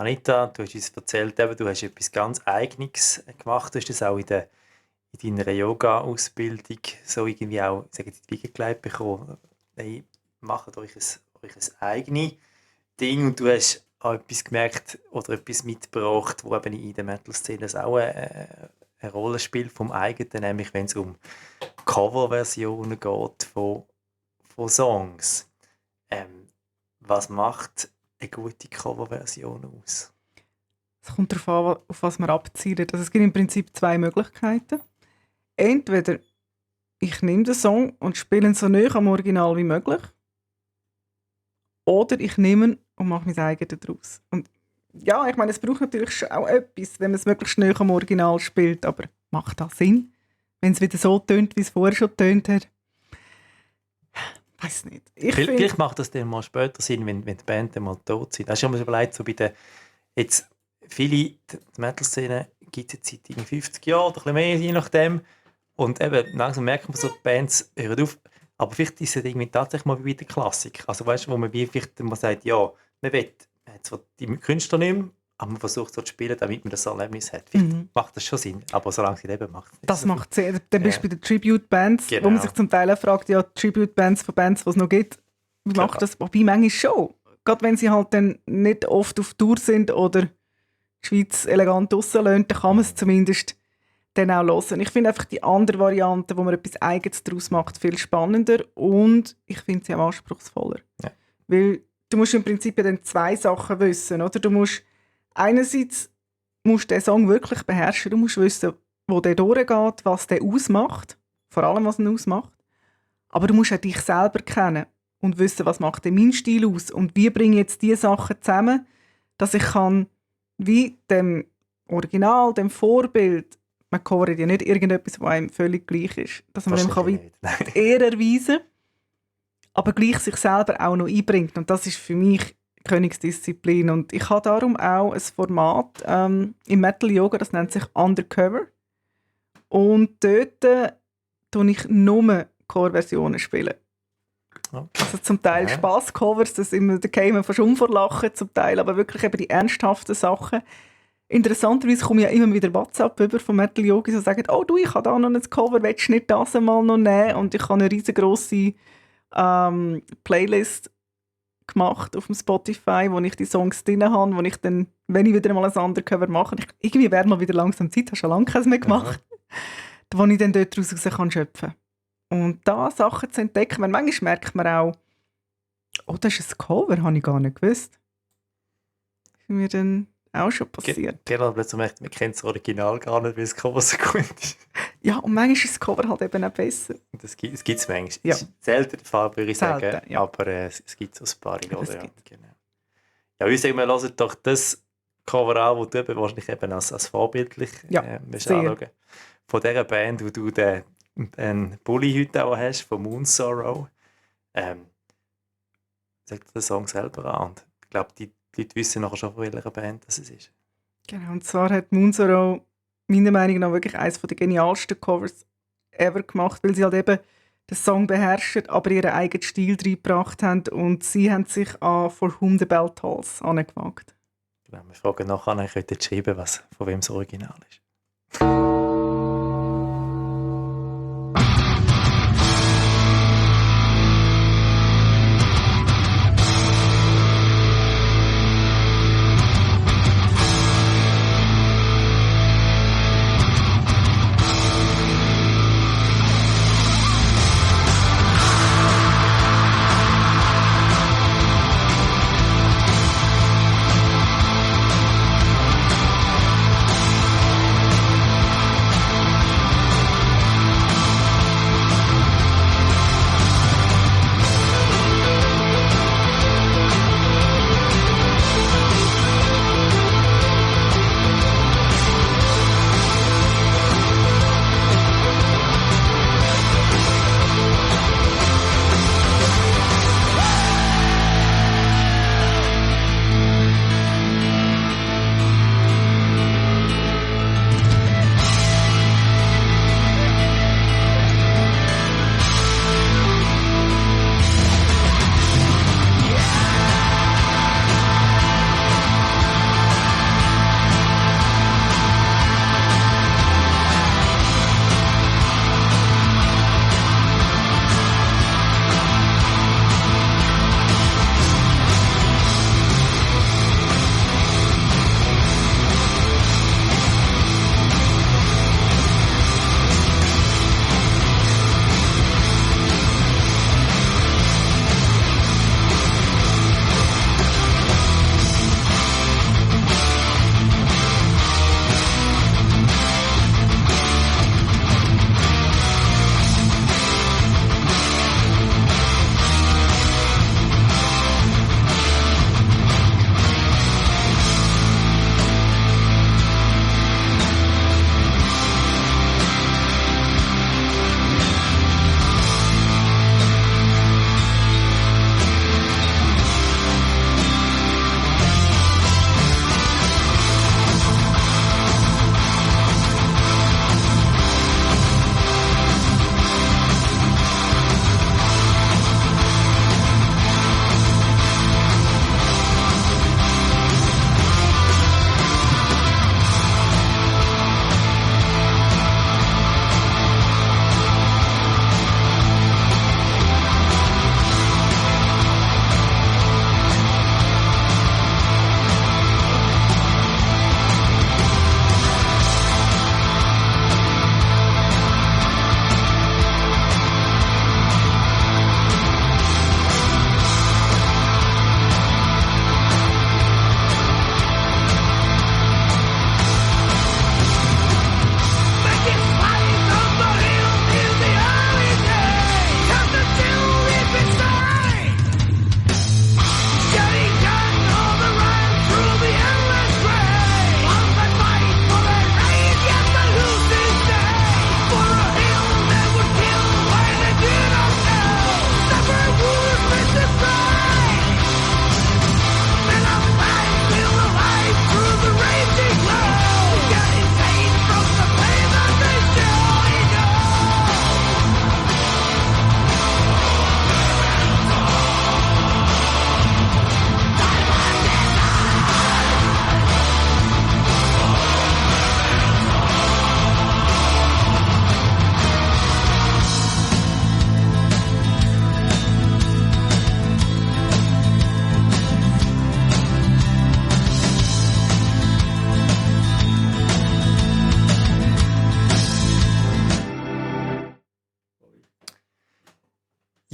Anita, du hast uns erzählt, eben, du hast etwas ganz Eigenes gemacht. Du hast das auch in deiner Yoga-Ausbildung so irgendwie auch in die Wiege gelegt bekommen. Hey, macht euch ein eigenes Ding und du hast auch etwas gemerkt oder etwas mitgebracht, wo eben in der Metal-Szene auch eine Rolle spielt vom eigenen, nämlich wenn es um Coverversionen geht von Songs. Was macht eine gute Coverversion aus? Es kommt darauf an, auf was man abzielt. Also es gibt im Prinzip 2 Möglichkeiten. Entweder ich nehme den Song und spiele ihn so nah am Original wie möglich. Oder ich nehme ihn und mache mein eigenes daraus. Und ja, ich meine, es braucht natürlich schon auch etwas, wenn man es möglichst nah am Original spielt. Aber macht das Sinn? Wenn es wieder so tönt, wie es vorher schon tönt hat? Weiß nicht. Vielleicht macht das dann mal später Sinn, wenn die Band dann mal tot sind. Hast du schon mal überlegt, so bei den jetzt viele die Metal-Szene gibt es jetzt seit 50 Jahren oder ein bisschen mehr, je nachdem. Und eben, langsam merkt man so, die Bands hören auf. Aber vielleicht ist es irgendwie tatsächlich mal wie der Klassik. Also weißt du, wo man wie vielleicht mal sagt, ja, man will zwar die Künstler nehmen, aber man versucht so zu spielen, damit man das Erlebnis hat. Vielleicht macht das schon Sinn, aber solange sie eben macht. Das macht Sinn. Dann bist du bei den Tribute-Bands, Genau. wo man sich zum Teil auch fragt, ja, Tribute-Bands von Bands, die es noch gibt, wie macht das? Wobei manchmal schon. Gerade wenn sie halt dann nicht oft auf Tour sind oder die Schweiz elegant rauslassen, dann kann man es zumindest dann auch hören. Ich finde einfach die andere Variante, wo man etwas Eigenes daraus macht, viel spannender und ich finde sie auch anspruchsvoller. Ja. Weil du musst im Prinzip ja dann 2 Sachen wissen, oder? Du musst einerseits den Song wirklich beherrschen, du musst wissen, wo der durchgeht, was der ausmacht, vor allem was ihn ausmacht, aber du musst auch dich selber kennen und wissen, was macht denn mein Stil aus und wie bringe ich jetzt diese Sachen zusammen, dass ich kann wie dem Original, dem Vorbild, man covert ja nicht irgendetwas, was einem völlig gleich ist, dass man dem kann wie die Ehre erweisen, aber gleich sich selber auch noch einbringt. Und das ist für mich Königsdisziplin. Und ich habe darum auch ein Format im Metal Yoga, das nennt sich Undercover. Und dort tue ich nur Coverversionen spielen. Okay. Also zum Teil Spaß-Covers, da kämen wir fast vor Lachen zum Teil, aber wirklich eben die ernsthaften Sachen. Interessanterweise komme ich ja immer wieder WhatsApp über von Metal Yogis, die sagen, oh du, ich habe da noch ein Cover, willst du nicht das einmal noch nehmen? Und ich habe eine riesengroße Playlist gemacht auf dem Spotify, wo ich die Songs drin habe, wo ich dann, wenn ich wieder mal ein Undercover mache, irgendwie wäre mal wieder langsam Zeit, hast schon lange keins mehr gemacht, wo ich dann dort daraus schöpfen kann. Und da Sachen zu entdecken, weil manchmal merkt man auch, oh, das ist ein Cover, habe ich gar nicht gewusst. Das ist mir dann auch schon passiert. Genau, plötzlich merkt man kennt das Original gar nicht, weil das Cover so gut ist. Ja, und manchmal ist das Cover halt eben auch besser. Das gibt es manchmal. Ja. Ist selten der Fall, würde ich sagen. Selten, ja. Aber es gibt so ein paar. Oder? Ja, gibt. genau. Ja, ich sage, wir hören doch das Cover an, das du eben wahrscheinlich eben als vorbildlich anschauen. Von dieser Band, wo du den Bulli heute auch hast, von Moon Sorrow. Sag dir den Song selber an. Und ich glaube, die Leute wissen nachher schon, von welcher Band das ist. Genau, und zwar hat Moon Sorrow meiner Meinung nach wirklich eines der genialsten Covers ever gemacht, weil sie halt eben den Song beherrschen, aber ihren eigenen Stil reingebracht haben und sie haben sich an «For Whom the Bell Tolls» angewagt. Genau, wir fragen nachher, ich könnte schreiben, von wem das Original ist.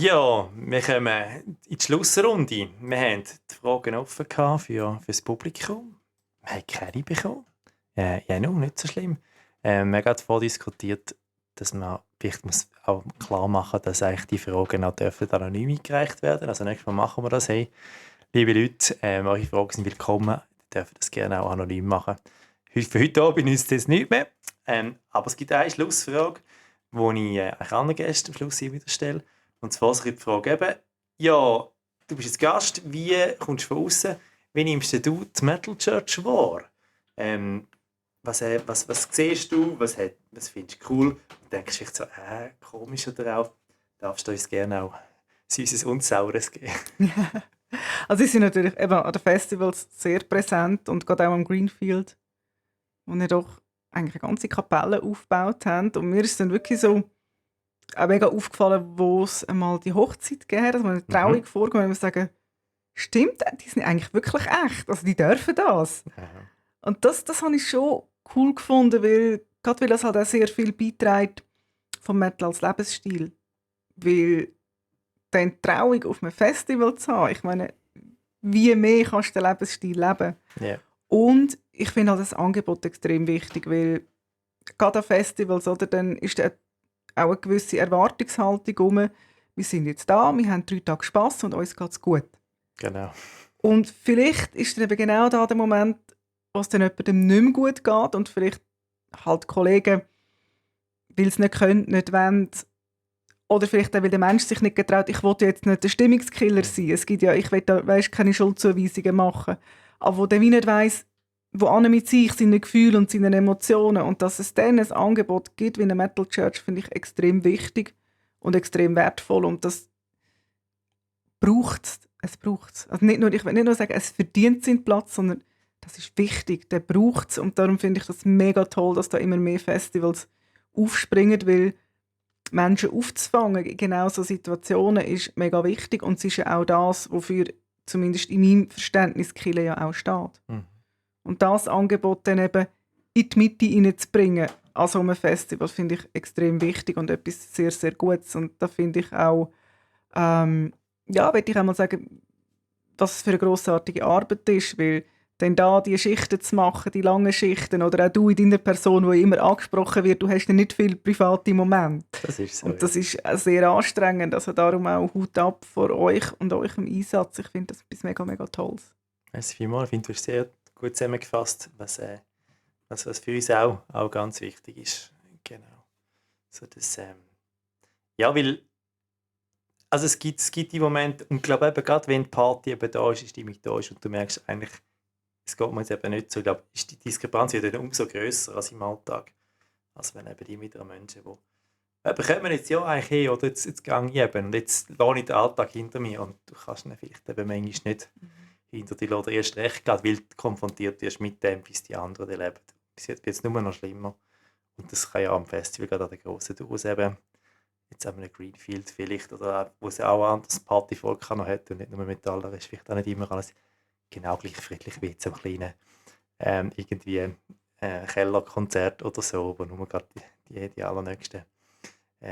Ja, wir kommen in die Schlussrunde. Wir haben die Fragen offen gehabt für das Publikum. Wir haben keine bekommen. Ja, no, nicht so schlimm. Wir haben gerade vordiskutiert, dass man vielleicht muss auch klar machen muss, dass eigentlich die Fragen auch dürfen anonym eingereicht werden. Also nächstes Mal machen wir das. Hey, liebe Leute, eure Fragen sind willkommen. Ihr dürft das gerne auch anonym machen. Für heute Abend nützt das nicht mehr. Aber es gibt eine Schlussfrage, die ich euch anderen Gästen am Schluss wieder stelle. Und zwar ist die Frage eben, ja, du bist jetzt Gast, wie kommst du von außen, wie nimmst du die Metal Church wahr? Was siehst du, was findest du cool? Und denkst du vielleicht so, komisch oder auch, darfst du uns gerne auch Süßes und Saures geben? Also sie sind natürlich eben an den Festivals sehr präsent und gerade auch am Greenfield, wo wir doch eigentlich eine ganze Kapelle aufgebaut haben. Und mir ist es dann wirklich so auch mega aufgefallen, wo es einmal die Hochzeit gegeben hat, dass man eine Trauung vorgenommen und sagen, stimmt, die sind eigentlich wirklich echt, also die dürfen das. Und das habe ich schon cool gefunden, gerade weil das halt auch sehr viel beiträgt vom Metal als Lebensstil. Weil dann die Trauung auf einem Festival zu haben, ich meine, wie mehr kannst du den Lebensstil leben? Yeah. Und ich finde halt das Angebot extrem wichtig, weil gerade an Festivals, oder, dann ist da auch eine gewisse Erwartungshaltung rum. Wir sind jetzt da, wir haben 3 Tage Spass und uns geht es gut. Genau. Und vielleicht ist dann eben genau da der Moment, wo es dann jemandem nicht mehr gut geht und vielleicht halt Kollegen, weil sie nicht können, nicht wollen, oder vielleicht auch, weil der Mensch sich nicht getraut, ich will jetzt nicht der Stimmungskiller sein. Es gibt ja, ich will da, keine Schuldzuweisungen machen, aber wo der wie nicht weiss, wo mit sich, seine Gefühle und seine Emotionen, und dass es dann ein Angebot gibt wie eine Metal Church, finde ich extrem wichtig und extrem wertvoll, und das braucht es. Also nicht nur, ich will nicht nur sagen, es verdient seinen Platz, sondern das ist wichtig, der braucht es, und darum finde ich das mega toll, dass da immer mehr Festivals aufspringen, weil Menschen aufzufangen in genau so Situationen ist mega wichtig, und es ist ja auch das, wofür zumindest in meinem Verständnis Kirche ja auch steht. Und das Angebot dann eben in die Mitte hineinzubringen an so einem Festival, finde ich extrem wichtig und etwas sehr, sehr Gutes. Und da finde ich auch, würde ich auch mal sagen, was es für eine grossartige Arbeit ist, weil dann da die Schichten zu machen, die langen Schichten, oder auch du in deiner Person, die immer angesprochen wird, du hast ja nicht viele private Momente. Das ist so. Und das ist sehr anstrengend, also darum auch Hut ab vor euch und eurem Einsatz. Ich finde das etwas mega, mega Tolles. Merci vielmals. Ich finde, du hast sehr gut zusammengefasst, was für uns auch ganz wichtig ist. Genau. So das, weil also es gibt die Momente, und ich glaube eben gerade, wenn die Party eben da ist, die Stimmung da ist und du merkst eigentlich, es geht mir jetzt eben nicht so, ich glaube, ist die Diskrepanz wieder umso grösser als im Alltag. Also wenn eben die wieder Menschen, die kommen wir jetzt ja eigentlich hin, oder jetzt gehe ich eben und jetzt lasse ich den Alltag hinter mir, und du kannst ihn vielleicht eben manchmal nicht hinter dir oder erst recht gerade, weil du konfrontiert wirst mit dem, wie es die anderen erleben. Bis jetzt wird es nur noch schlimmer. Und das kann ja am Festival, gerade an der grossen Tours eben, jetzt haben wir einen Greenfield vielleicht, oder wo es auch ein anderes Partyvolk noch hat und nicht nur Metaller, ist vielleicht auch nicht immer alles genau gleich friedlich wie jetzt am kleinen irgendwie Kellerkonzert oder so, wo nur gerade die allernächsten Die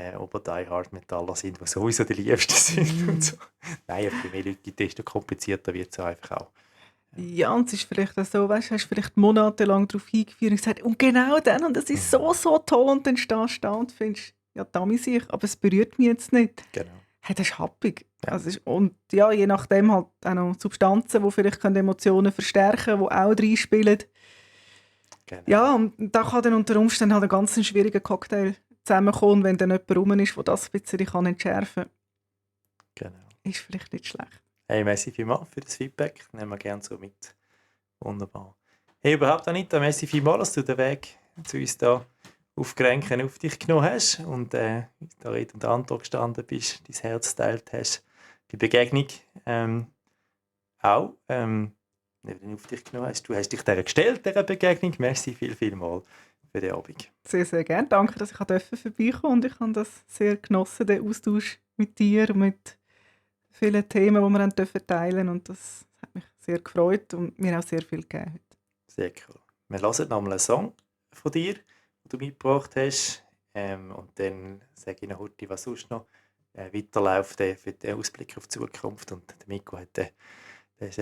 Hard Metaller sind, die sowieso die liebsten sind und so. Nein, aber je mehr Leute gibt, desto komplizierter wird es einfach auch. Ja, und es ist vielleicht auch so, weißt du, hast vielleicht monatelang darauf hingeführt und gesagt, und genau dann, und das ist so, so toll, und dann stehst du da und findest, ja, da muss ich, aber es berührt mich jetzt nicht. Genau. Hey, das ist happig. Ja. Also, und ja, je nachdem halt auch noch Substanzen, die vielleicht Emotionen verstärken, die auch reinspielen. Genau. Ja, und da kann dann unter Umständen halt ein ganz schwieriger Cocktail zusammenkommen, wenn dann jemand rum ist, der das ein bisschen entschärfen kann. Genau. Ist vielleicht nicht schlecht. Hey, merci vielmals für das Feedback. Nehmen wir gerne so mit. Wunderbar. Hey, überhaupt Anita, merci vielmals, dass du den Weg zu uns da auf Grenken auf dich genommen hast und da Rede und Antwort gestanden bist, dein Herz geteilt hast. Die Begegnung auch nicht auf dich genommen hast. Du hast dich dieser gestellt, dieser Begegnung. Merci vielmals für den Abend. Sehr, sehr gerne. Danke, dass ich vorbeikommen durfte, und ich habe das sehr genossen, den Austausch mit dir und mit vielen Themen, die wir dann teilen dürfen, und das hat mich sehr gefreut und mir auch sehr viel gegeben heute. Sehr cool. Wir hören nochmal einen Song von dir, den du mitgebracht hast, und dann sage ich noch heute, was sonst noch weiterläuft für den Ausblick auf die Zukunft. Und der Miko hat der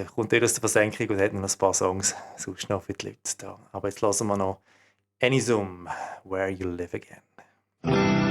kommt aus der Versenkung und hat noch ein paar Songs sonst noch für die Leute da. Aber jetzt hören wir noch Anisum, Where You Live Again. Thank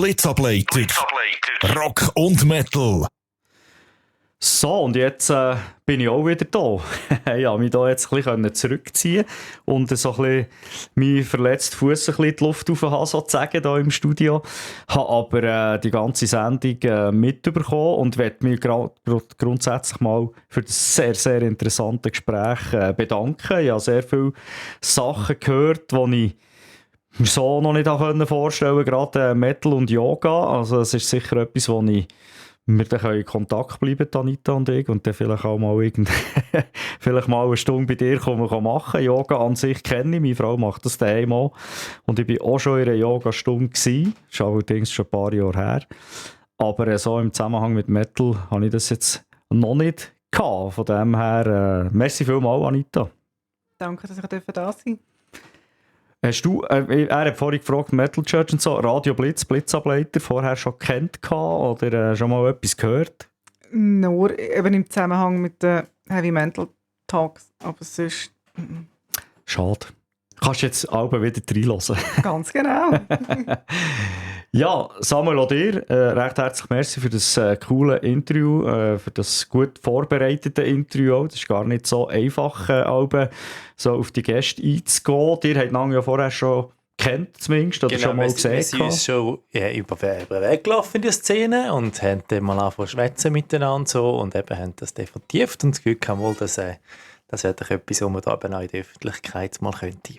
Blitzableiter. Rock und Metal. So, und jetzt bin ich auch wieder da. Ich konnte mich da jetzt ein bisschen zurückziehen und so ein bisschen meinen verletzten Fuß in die Luft raufhaben, sozusagen, hier im Studio. Habe aber die ganze Sendung mitbekommen und möchte mich grundsätzlich mal für das sehr, sehr interessante Gespräch bedanken. Ich habe sehr viele Sachen gehört, die ich mir so noch nicht vorstellen konnte, gerade Metal und Yoga. Also es ist sicher etwas, wo wir dann in Kontakt bleiben, Anita und ich, und dann vielleicht auch mal vielleicht mal eine Stunde bei dir machen. Yoga an sich kenne ich, meine Frau macht das daheim auch. Und ich war auch schon in einer Yogastunde gewesen. Das ist allerdings schon ein paar Jahre her. Aber so im Zusammenhang mit Metal habe ich das jetzt noch nicht gehabt. Von dem her, merci vielmals, Anita. Danke, dass ich da sein darf. Hast du, er hat vorhin gefragt, Metal Church und so, Radio Blitz, Blitzableiter, vorher schon gekannt oder schon mal etwas gehört? Nur eben im Zusammenhang mit den Heavy Mental Talks, aber sonst... Schade. Kannst du jetzt alle wieder reinhören. Ganz genau. Ja, Samuel, auch dir recht herzlich merci für das coole Interview, für das gut vorbereitete Interview. Das ist gar nicht so einfach, so auf die Gäste einzugehen. Ihr habt ihn ja vorher schon kennt, zumindest, oder schon mal gesehen. Wir sind uns schon über den Weg gelaufen in die Szene und haben dann mal angefangen zu schwätzen miteinander so, und eben haben das dann vertieft und das Gefühl gehabt, wohl, das wäre doch etwas, was man da eben auch in der Öffentlichkeit mal könnte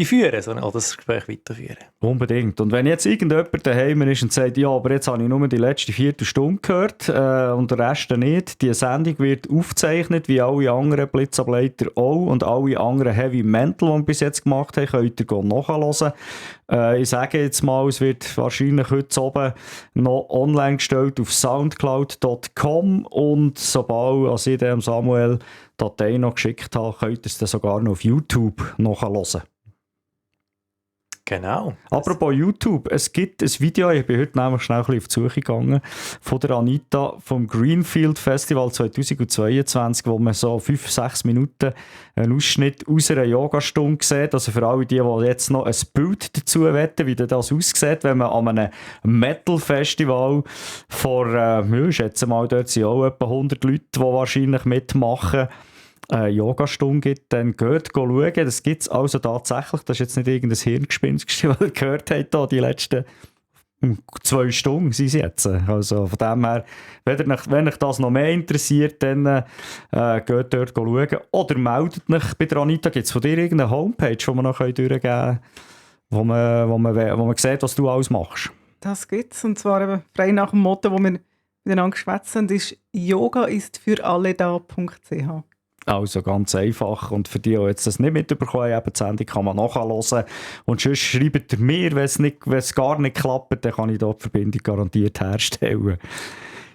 führen, oder das Gespräch weiterführen. Unbedingt. Und wenn jetzt irgendjemand daheim ist und sagt, ja, aber jetzt habe ich nur die letzte Viertelstunde gehört und der Rest nicht, die Sendung wird aufgezeichnet, wie alle anderen Blitzableiter auch, und alle anderen Heavy Mental, die wir bis jetzt gemacht haben, könnt ihr nachhören. Ich sage jetzt mal, es wird wahrscheinlich heute oben noch online gestellt auf soundcloud.com, und sobald ich dem Samuel Datei noch geschickt habe, könnt ihr es dann sogar noch auf YouTube nachhören. Genau. Apropos YouTube, es gibt ein Video, ich bin heute nämlich schnell ein bisschen auf die Suche gegangen, von der Anita vom Greenfield Festival 2022, wo man so 5-6 Minuten einen Ausschnitt aus einer Yogastunde sieht. Also für alle die jetzt noch ein Bild dazu wetten, wie das aussieht, wenn man an einem Metal-Festival vor, ich schätze mal, dort sind auch etwa 100 Leute, die wahrscheinlich mitmachen, eine Yogastunde gibt, dann geht schauen. Das gibt es also tatsächlich. Das ist jetzt nicht irgendein Hirngespinst, was ihr gehört habt, da die letzten 2 Stunden sind sie jetzt. Also von dem her, wenn euch das noch mehr interessiert, dann geht dort schauen. Oder meldet euch bei der Anita. Gibt es von dir irgendeine Homepage, die wir noch durchgeben können, wo man sieht, was du alles machst? Das gibt es, und zwar eben frei nach dem Motto, das wir miteinander geschwätzt haben, ist yogaistfüralleda.ch. Also ganz einfach. Und für die, die jetzt das nicht mitbekommen haben, die Sendung kann man nachhören. Und sonst schreibt ihr mir, wenn es gar nicht klappt, dann kann ich dort die Verbindung garantiert herstellen.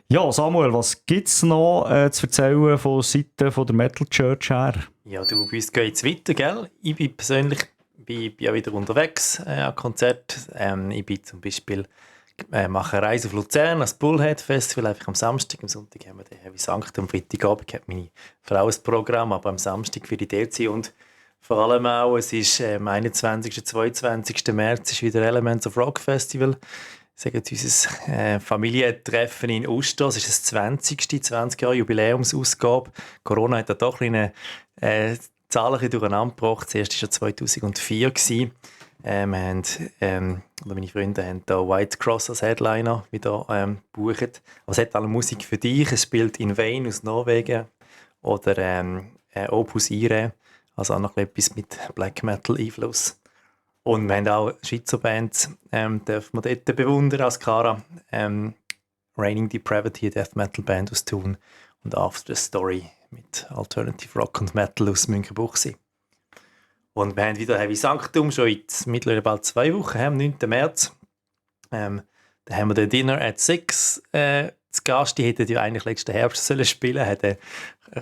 Ja, Samuel, was gibt es noch zu erzählen von Seiten von der Metal Church her? Ja, du, bei uns geht es weiter, gell? Ich bin persönlich ja wieder unterwegs an Konzert. Ich bin zum Beispiel mache eine Reise auf Luzern, das Bullhead Festival, einfach am Samstag. Am Sonntag haben wir den Heavy Sankt, am Freitagabend hat meine Frau ein Programm, aber am Samstag für die DC, und vor allem auch, es ist am 21. und 22. März ist wieder Elements of Rock Festival. Ich sage jetzt unser Familientreffen in Uster, es ist das 20 Jahre Jubiläumsausgabe. Corona hat da doch eine Zahlen durcheinander gebracht. Das erste war ja 2004 gewesen. Meine Freunde haben da White Cross als Headliner wieder gebucht. Aber es hat alle Musik für dich. Es spielt In Vain aus Norwegen oder Opus Ire, also auch noch etwas mit Black Metal Einfluss. Und wir haben auch Schweizer Bands, dürfen wir dort bewundern als Kara. Raining Depravity, eine Death Metal Band aus Thun, und After the Story mit Alternative Rock und Metal aus Münchenbuchsee. Und wir haben wieder Heavy Sanctum, schon jetzt mittlerweile bald 2 Wochen, am 9. März. Da haben wir den Dinner at 6 zu Gast. Die hätten ja eigentlich letzten Herbst spielen sollen, haben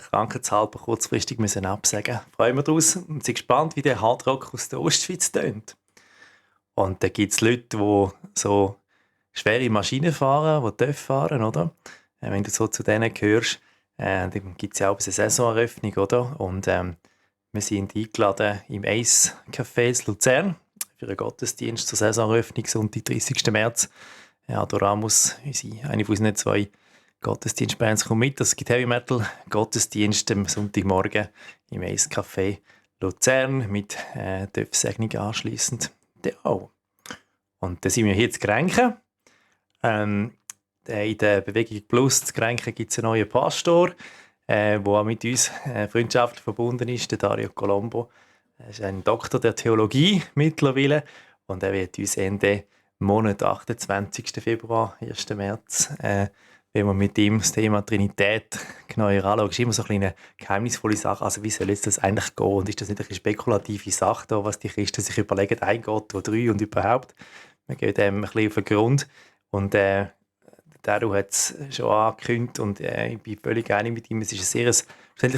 krankheitshalber kurzfristig müssen absagen. Freuen wir uns und sind gespannt, wie der Hardrock aus der Ostschweiz tönt. Und da gibt es Leute, die so schwere Maschinen fahren, die TÜV fahren, oder? Wenn du so zu denen gehörst, dann gibt es ja auch eine Saisoneröffnung, oder? Und wir sind eingeladen im Ace Café in Luzern für einen Gottesdienst zur Saisoneröffnung, Sonntag, 30. März. Adoramus, eine von unseren 2 Gottesdienstbands, kommt mit. Es gibt Heavy Metal Gottesdienst am Sonntagmorgen im Ace Café Luzern mit Töpfsegnung anschliessend. Auch. Und dann sind wir hier zu Grenchen. In der Bewegung Plus zu Grenchen gibt es einen neuen Pastor, der auch mit uns freundschaftlich verbunden ist, der Dario Colombo. Er ist ein Doktor der Theologie mittlerweile und er wird uns Ende Monat, 28. Februar, 1. März, wenn wir mit ihm das Thema Trinität genauer anschauen. Das ist immer so eine kleine geheimnisvolle Sache. Also wie soll jetzt das eigentlich gehen? Und ist das nicht eine spekulative Sache, da, was die Christen sich überlegen, ein Gott, wo 3 und überhaupt? Wir gehen dem ein bisschen auf den Grund. Und Daru hat es schon angekündigt und ich bin völlig einig mit ihm. Es ist ein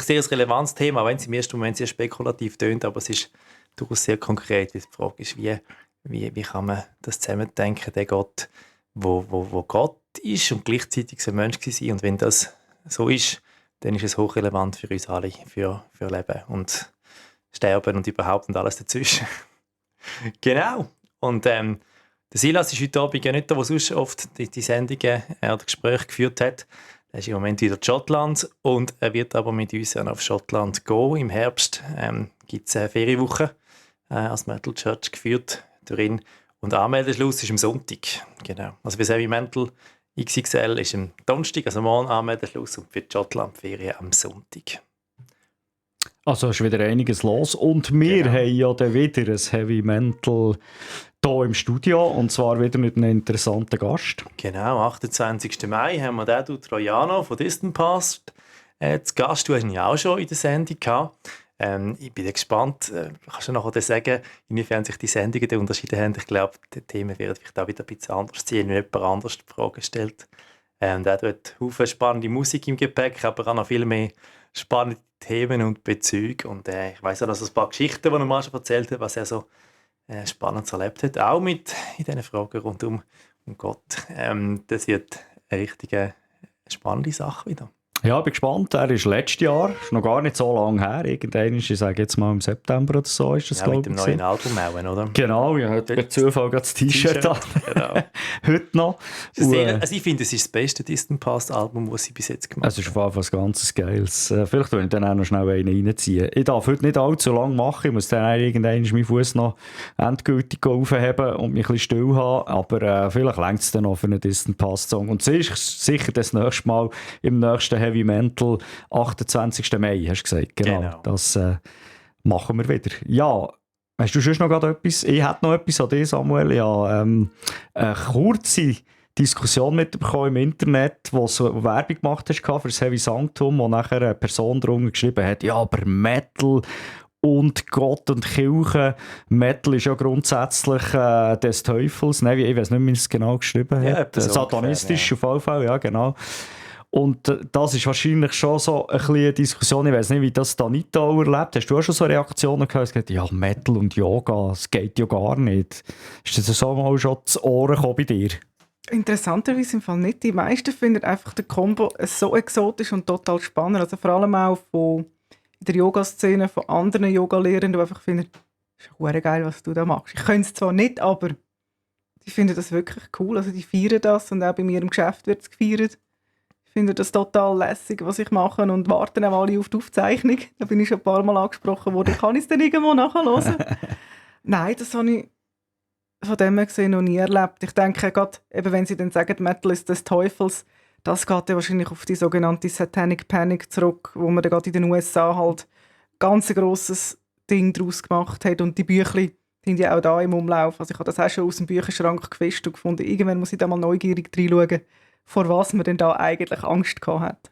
sehr relevantes Thema, wenn es im ersten Moment sehr spekulativ tönt, aber es ist durchaus sehr konkret. Die Frage ist, wie kann man das zusammendenken, der Gott, wo Gott ist und gleichzeitig ein Mensch war. Und wenn das so ist, dann ist es hochrelevant für uns alle, für Leben und Sterben und überhaupt und alles dazwischen. Genau. Und der Silas ist heute Abend ja nicht da, wo sonst oft die Sendungen oder Gespräche geführt hat. Er ist im Moment wieder in Schottland und er wird aber mit uns auf Schottland gehen. Im Herbst gibt es eine Ferienwoche als Metal Church geführt darin. Und Anmeldeschluss ist am Sonntag. Genau. Also für Heavy Metal XXL ist am Donnerstag, also morgen Anmeldeschluss und für die Schottland-Ferien am Sonntag. Also ist wieder einiges los. Und wir haben ja dann wieder ein Heavy Mental hier im Studio. Und zwar wieder mit einem interessanten Gast. Genau, 28. Mai haben wir den, du Troiano von Distant Past. Zu Gast, du hast ihn ja auch schon in der Sendung gehabt. Ich bin gespannt, kannst du nachher sagen, inwiefern sich die Sendungen unterschieden haben. Ich glaube, die Themen werden vielleicht auch wieder ein bisschen anders ziehen, wenn jemand anders die Frage stellt. Er hat viele spannende Musik im Gepäck, aber auch noch viel mehr spannende Themen und Bezüge. Und ich weiss auch, dass ein paar Geschichten, die er mal schon erzählt hat, was er so spannend erlebt hat, auch mit in diesen Fragen rund um Gott. Das wird eine richtig spannende Sache wieder. Ja, ich bin gespannt. Er ist letztes Jahr, ist noch gar nicht so lange her. Irgendwann ist, ich sage jetzt mal im September oder so, ist das, ja, mit dem neuen Album auch, oder? Genau, ja, heute per Zufall gerade das T-Shirt an. Genau. Heute noch. Also ich finde, es ist das beste Distant Past Album, das sie bis jetzt gemacht haben. Es ist auf jeden Fall ein ganz geiles. Vielleicht will ich dann auch noch schnell einen reinziehen. Ich darf heute nicht allzu lange machen. Ich muss dann irgendwann meinen Fuß noch endgültig aufheben und mich ein bisschen still haben. Aber vielleicht reicht es dann noch für einen Distant Past Song. Und es ist sicher das nächste Mal im nächsten Heavy Mental, 28. Mai, hast du gesagt. Genau. Das machen wir wieder. Ja, hast du schon noch gerade etwas? Ich hätte noch etwas an dich, Samuel. Ja, eine kurze Diskussion mitbekommen im Internet, wo du Werbung gemacht hast für das Heavy Sanctum, wo nachher eine Person drunter geschrieben hat, ja, aber Metal und Gott und Kirche. Metal ist ja grundsätzlich des Teufels. Nein, ich weiß nicht, wie es genau geschrieben hat. Satanistisch auf jeden Fall, ja, genau. Und das ist wahrscheinlich schon so ein bisschen eine Diskussion. Ich weiß nicht, wie das Danita auch erlebt. Hast du auch schon so Reaktionen gehört? Gesagt, ja, Metal und Yoga, das geht ja gar nicht. Ist das so mal schon zu Ohren gekommen bei dir? Interessanterweise im Fall nicht. Die meisten finden einfach den Kombo so exotisch und total spannend. Also vor allem auch von der Yoga-Szene, von anderen Yoga-Lehrern, die einfach finden, das ist verdammt geil, was du da machst. Ich könnte es zwar nicht, aber die finden das wirklich cool. Also die feiern das und auch bei mir im Geschäft wird es gefeiert. Ich finde das total lässig, was ich mache und warten auch alle auf die Aufzeichnung. Da bin ich schon ein paar Mal angesprochen worden. Kann ich es dann irgendwo nachhören? Nein, das habe ich von dem her gesehen noch nie erlebt. Ich denke, gerade eben, wenn sie dann sagen, Metal ist des Teufels, das geht ja wahrscheinlich auf die sogenannte Satanic Panic zurück, wo man dann gerade in den USA halt ganz ein grosses Ding daraus gemacht hat. Und die Büchlein sind ja auch da im Umlauf. Also ich habe das auch schon aus dem Bücherschrank gefischt und gefunden, irgendwann muss ich da mal neugierig reinschauen, vor was man denn da eigentlich Angst gehabt hat.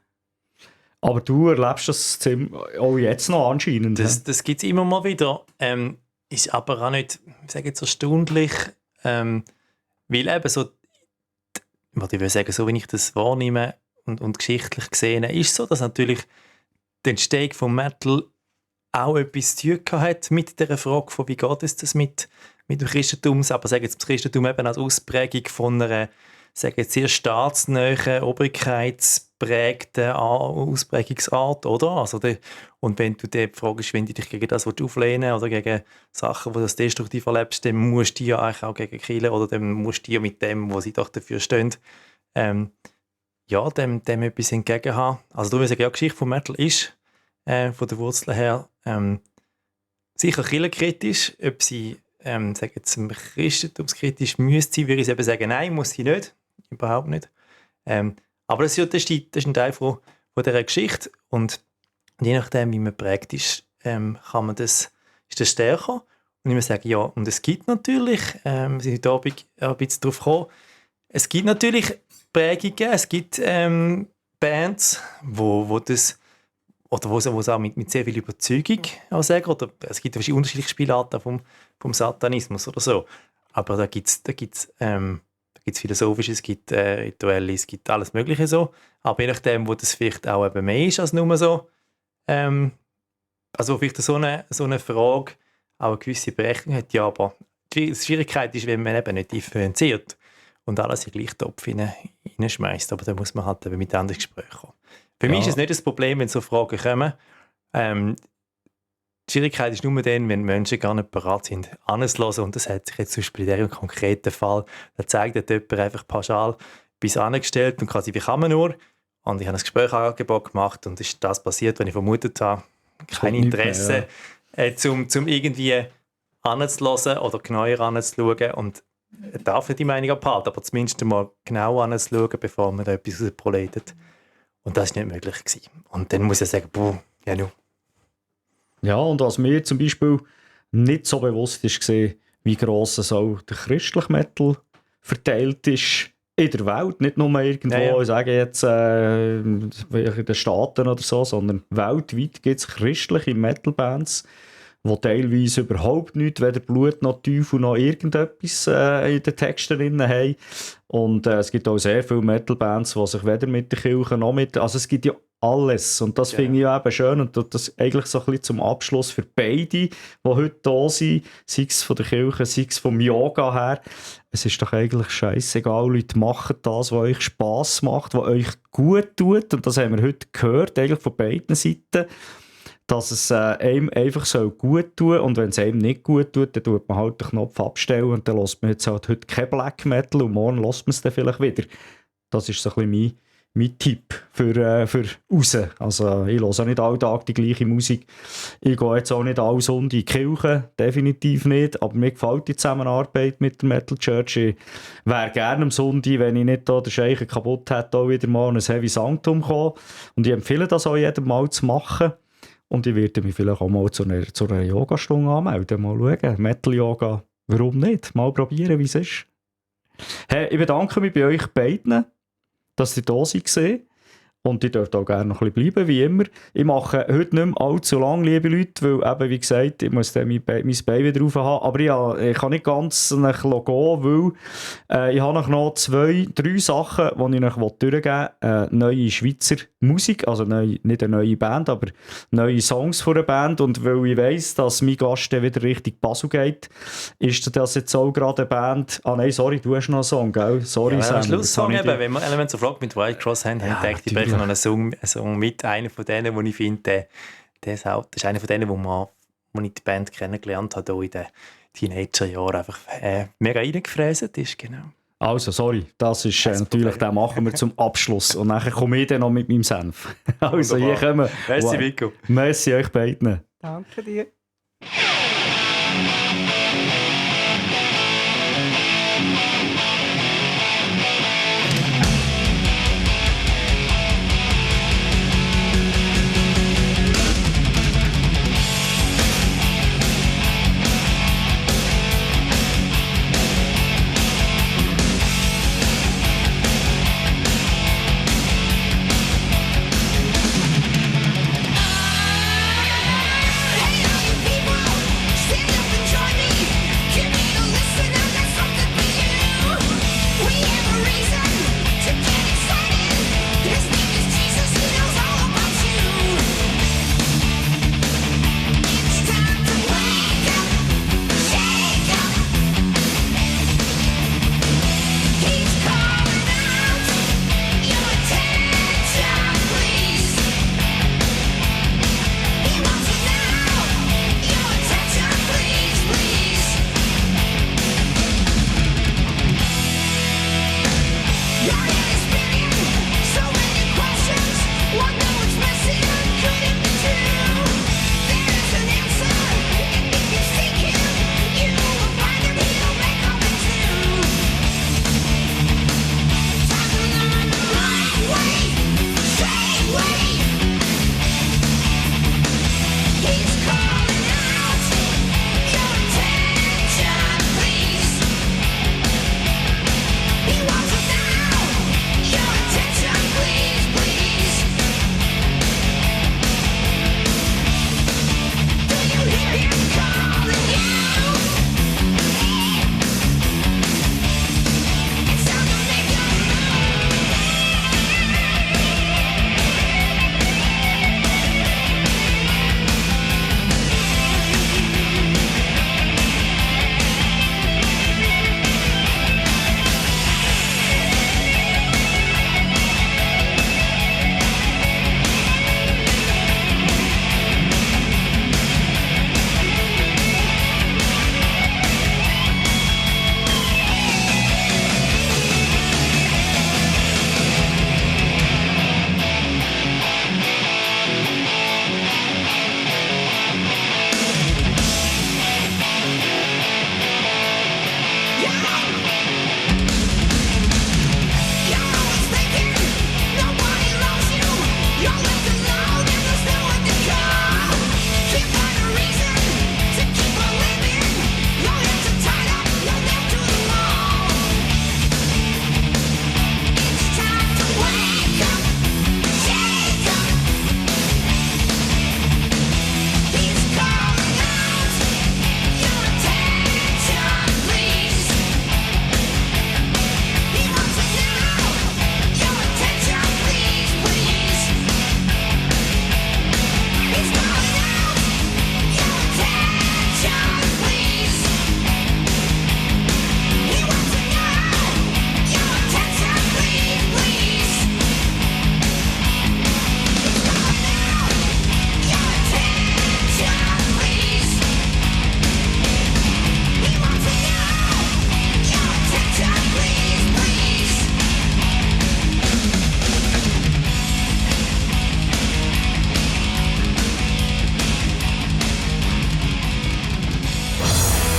Aber du erlebst das auch jetzt noch anscheinend. Das gibt es immer mal wieder. Ist aber auch nicht, ich sage jetzt erstaunlich, weil eben so, ich will sagen, so wie ich das wahrnehme und geschichtlich gesehen, ist so, dass natürlich die Entstehung von Metal auch etwas zu tun hat mit der Frage von, wie geht es das mit dem Christentum, aber sagen jetzt das Christentum eben als Ausprägung von einer, sagen jetzt sehr staatsnähen Obrigkeitsbild prägten Ausprägungsart, oder? Also und wenn du dich fragst, wenn du dich gegen das auflehnen oder gegen Sachen, die du destruktiv erlebst, dann musst du ja eigentlich auch gegen killen oder dann musst du ja mit dem, wo sie doch dafür stehen, dem etwas entgegen haben. Also darum sagen, ja, die Geschichte von Metal ist von der Wurzel her sicher kirchenkritisch. Ob sie sagen jetzt, christentumskritisch müsste sie, würde ich eben sagen, nein, muss sie nicht. Überhaupt nicht. Aber das ist ein Teil von dieser Geschichte. Und je nachdem, wie man prägt ist, ist das stärker. Und ich muss sagen, ja, und es gibt natürlich, wir sind heute Abend ein bisschen darauf gekommen, es gibt natürlich Prägungen, es gibt Bands, wo das oder wo es auch mit sehr viel Überzeugung auch sagen, oder es gibt verschiedene unterschiedliche Spielarten vom Satanismus oder so. Aber da gibt's Philosophisches, es gibt Rituelle, es gibt alles Mögliche so. Aber je nachdem, wo das vielleicht auch eben mehr ist als nur so, also vielleicht so eine Frage auch eine gewisse Berechnung hat, ja, aber die Schwierigkeit ist, wenn man eben nicht differenziert und alles in den gleichen Topf hineinschmeißt. Aber da muss man halt eben mit anderen Gesprächen kommen. Für mich ist es nicht das Problem, wenn so Fragen kommen. Die Schwierigkeit ist nur dann, wenn Menschen gar nicht bereit sind, anzuhören. Und das hat sich jetzt zum Beispiel in diesem konkreten Fall, da zeigt jemand einfach pauschal bis angestellt und quasi, wie kann man nur? Und ich habe ein Gesprächsangebot gemacht und ist das passiert, was ich vermutet habe. Kein Interesse, zum irgendwie anzuhören oder genauer anzuschauen. Und darf nicht die Meinung abhalten, aber zumindest mal genau anzuschauen, bevor man da etwas rausproletet. Und das war nicht möglich gewesen. Und dann muss ich sagen, ja nu. Ja, und was mir zum Beispiel nicht so bewusst ist, war, wie gross es auch der christliche Metal verteilt ist in der Welt. Nicht nur irgendwo, ich sage jetzt in den Staaten oder so, sondern weltweit gibt es christliche Metal-Bands, die teilweise überhaupt nichts, weder Blut noch Teufel noch irgendetwas in den Texten drin haben. Und es gibt auch sehr viele Metal-Bands, die sich weder mit der Kirche noch mit... Also es gibt ja alles. Und das finde ich ja eben schön. Und das eigentlich so ein bisschen zum Abschluss für beide, die heute da sind, sei es von der Kirche, sei es vom Yoga her. Es ist doch eigentlich scheissegal, Leute, macht das, was euch Spass macht, was euch gut tut. Und das haben wir heute gehört, eigentlich von beiden Seiten, dass es einem einfach so gut tun soll. Und wenn es einem nicht gut tut, dann tut man halt den Knopf abstellen und dann hört man jetzt halt heute kein Black Metal und morgen hört man es dann vielleicht wieder. Das ist so ein bisschen mein Tipp für raus. Also ich höre auch nicht alltag die gleiche Musik. Ich gehe jetzt auch nicht alle Sonntag in die Kirche, definitiv nicht. Aber mir gefällt die Zusammenarbeit mit der Metal Church. Ich wäre gerne am Sonntag, wenn ich nicht da den Scheichen kaputt hätte, auch wieder mal in ein Heavy Sanctum kommen. Und ich empfehle das auch jedem Mal zu machen. Und ich werde mich vielleicht auch mal zu einer Yogastunde anmelden. Mal schauen. Metal-Yoga, warum nicht? Mal probieren, wie es ist. Hey, ich bedanke mich bei euch beiden, dass ihr da seid. Und ihr dürft auch gerne noch ein bisschen bleiben, wie immer. Ich mache heute nicht mehr allzu lang, liebe Leute, weil eben, wie gesagt, ich muss dann mein Bein wieder rauf haben. Aber ich kann nicht ganz gehen, weil ich habe noch 2-3 Sachen, die ich euch durchgeben will. Neue Schweizer Musik, also nicht eine neue Band, aber neue Songs von einer Band. Und weil ich weiss, dass mein Gast dann wieder richtig Basel geht, ist das jetzt auch gerade eine Band... Ah nein, sorry, du hast noch einen Song, gell? Sorry, ja, Sam. am Schlusssong eben, wenn wir Elements of Rock mit White Cross haben, denke ich, noch einen Song mit, einer von denen, wo ich finde, das ist einer von denen, wo ich die Band kennengelernt habe, hier in den Teenagerjahren, einfach mega reingefräset ist, genau. Also, sorry, das ist natürlich, den machen wir zum Abschluss. Und nachher komme ich dann noch mit meinem Senf. Also, hier kommen wir. Merci, Vico. Merci euch beiden. Danke dir. Hey, all you people, stand up and join me.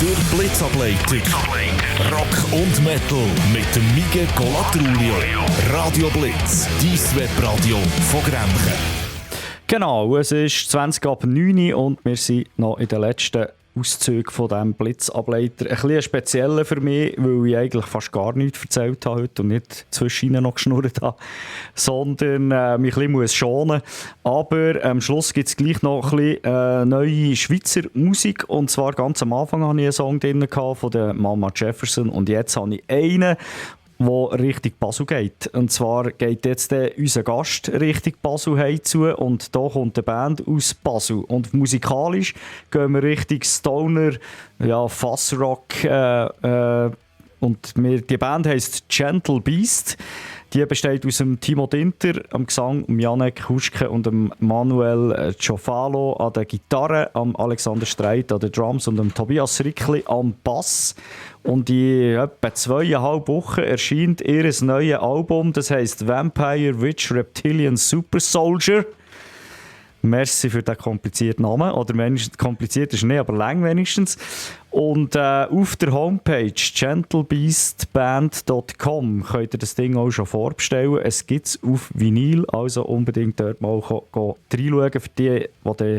Der Blitzableiter. Rock und Metal mit dem Mige Colatrulio. Radio Blitz, dein Webradio von Grenchen. Genau, es ist 20 ab 9 Uhr und wir sind noch in den letzten Auszügen von diesem Blitzableiter. Ein bisschen spezieller für mich, weil ich eigentlich fast gar nichts erzählt habe heute und nicht zwischendurch noch geschnurrt habe, sondern mich ein bisschen muss schonen. Aber am Schluss gibt es gleich noch ein bisschen neue Schweizer Musik. Und zwar ganz am Anfang hatte ich einen Song drin von der Mama Jefferson und jetzt habe ich einen, wo Richtung Basel geht. Und zwar geht jetzt unser Gast Richtung Basel heimzu und da kommt eine Band aus Basel. Und musikalisch gehen wir Richtung Stoner, ja, Fuzzrock und die Band heisst Gentle Beast. Die besteht aus dem Timo Dinter am Gesang, Janek Huschke und dem Manuel Ciofalo an der Gitarre, am Alexander Streit an den Drums und dem Tobias Rickli am Bass. Und in etwa 2,5 Wochen erscheint ihr neues Album, das heisst Vampire Witch Reptilian Super Soldier. Merci für den komplizierten Namen. Oder kompliziert ist nicht, aber lang wenigstens. Und auf der Homepage gentlebeastband.com könnt ihr das Ding auch schon vorbestellen. Es gibt es auf Vinyl, also unbedingt dort mal reinschauen, für die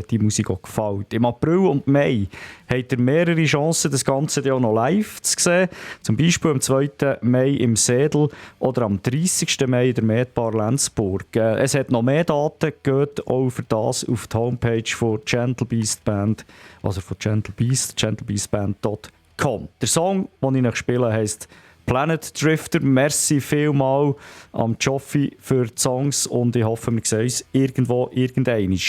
die Musik auch gefällt. Im April und Mai habt ihr mehrere Chancen, das Ganze auch noch live zu sehen. Zum Beispiel am 2. Mai im Sedel oder am 30. Mai in der Medbar Lenzburg. Es hat noch mehr Daten, geht auch für das auf die Homepage von Gentle Beast Band, also von Gentle Beast, gentlebeastband.com. Der Song, den ich noch spiele, heisst Planet Drifter. Merci vielmal am Joffi für die Songs und ich hoffe, wir sehen uns irgendwo, irgendeinmal.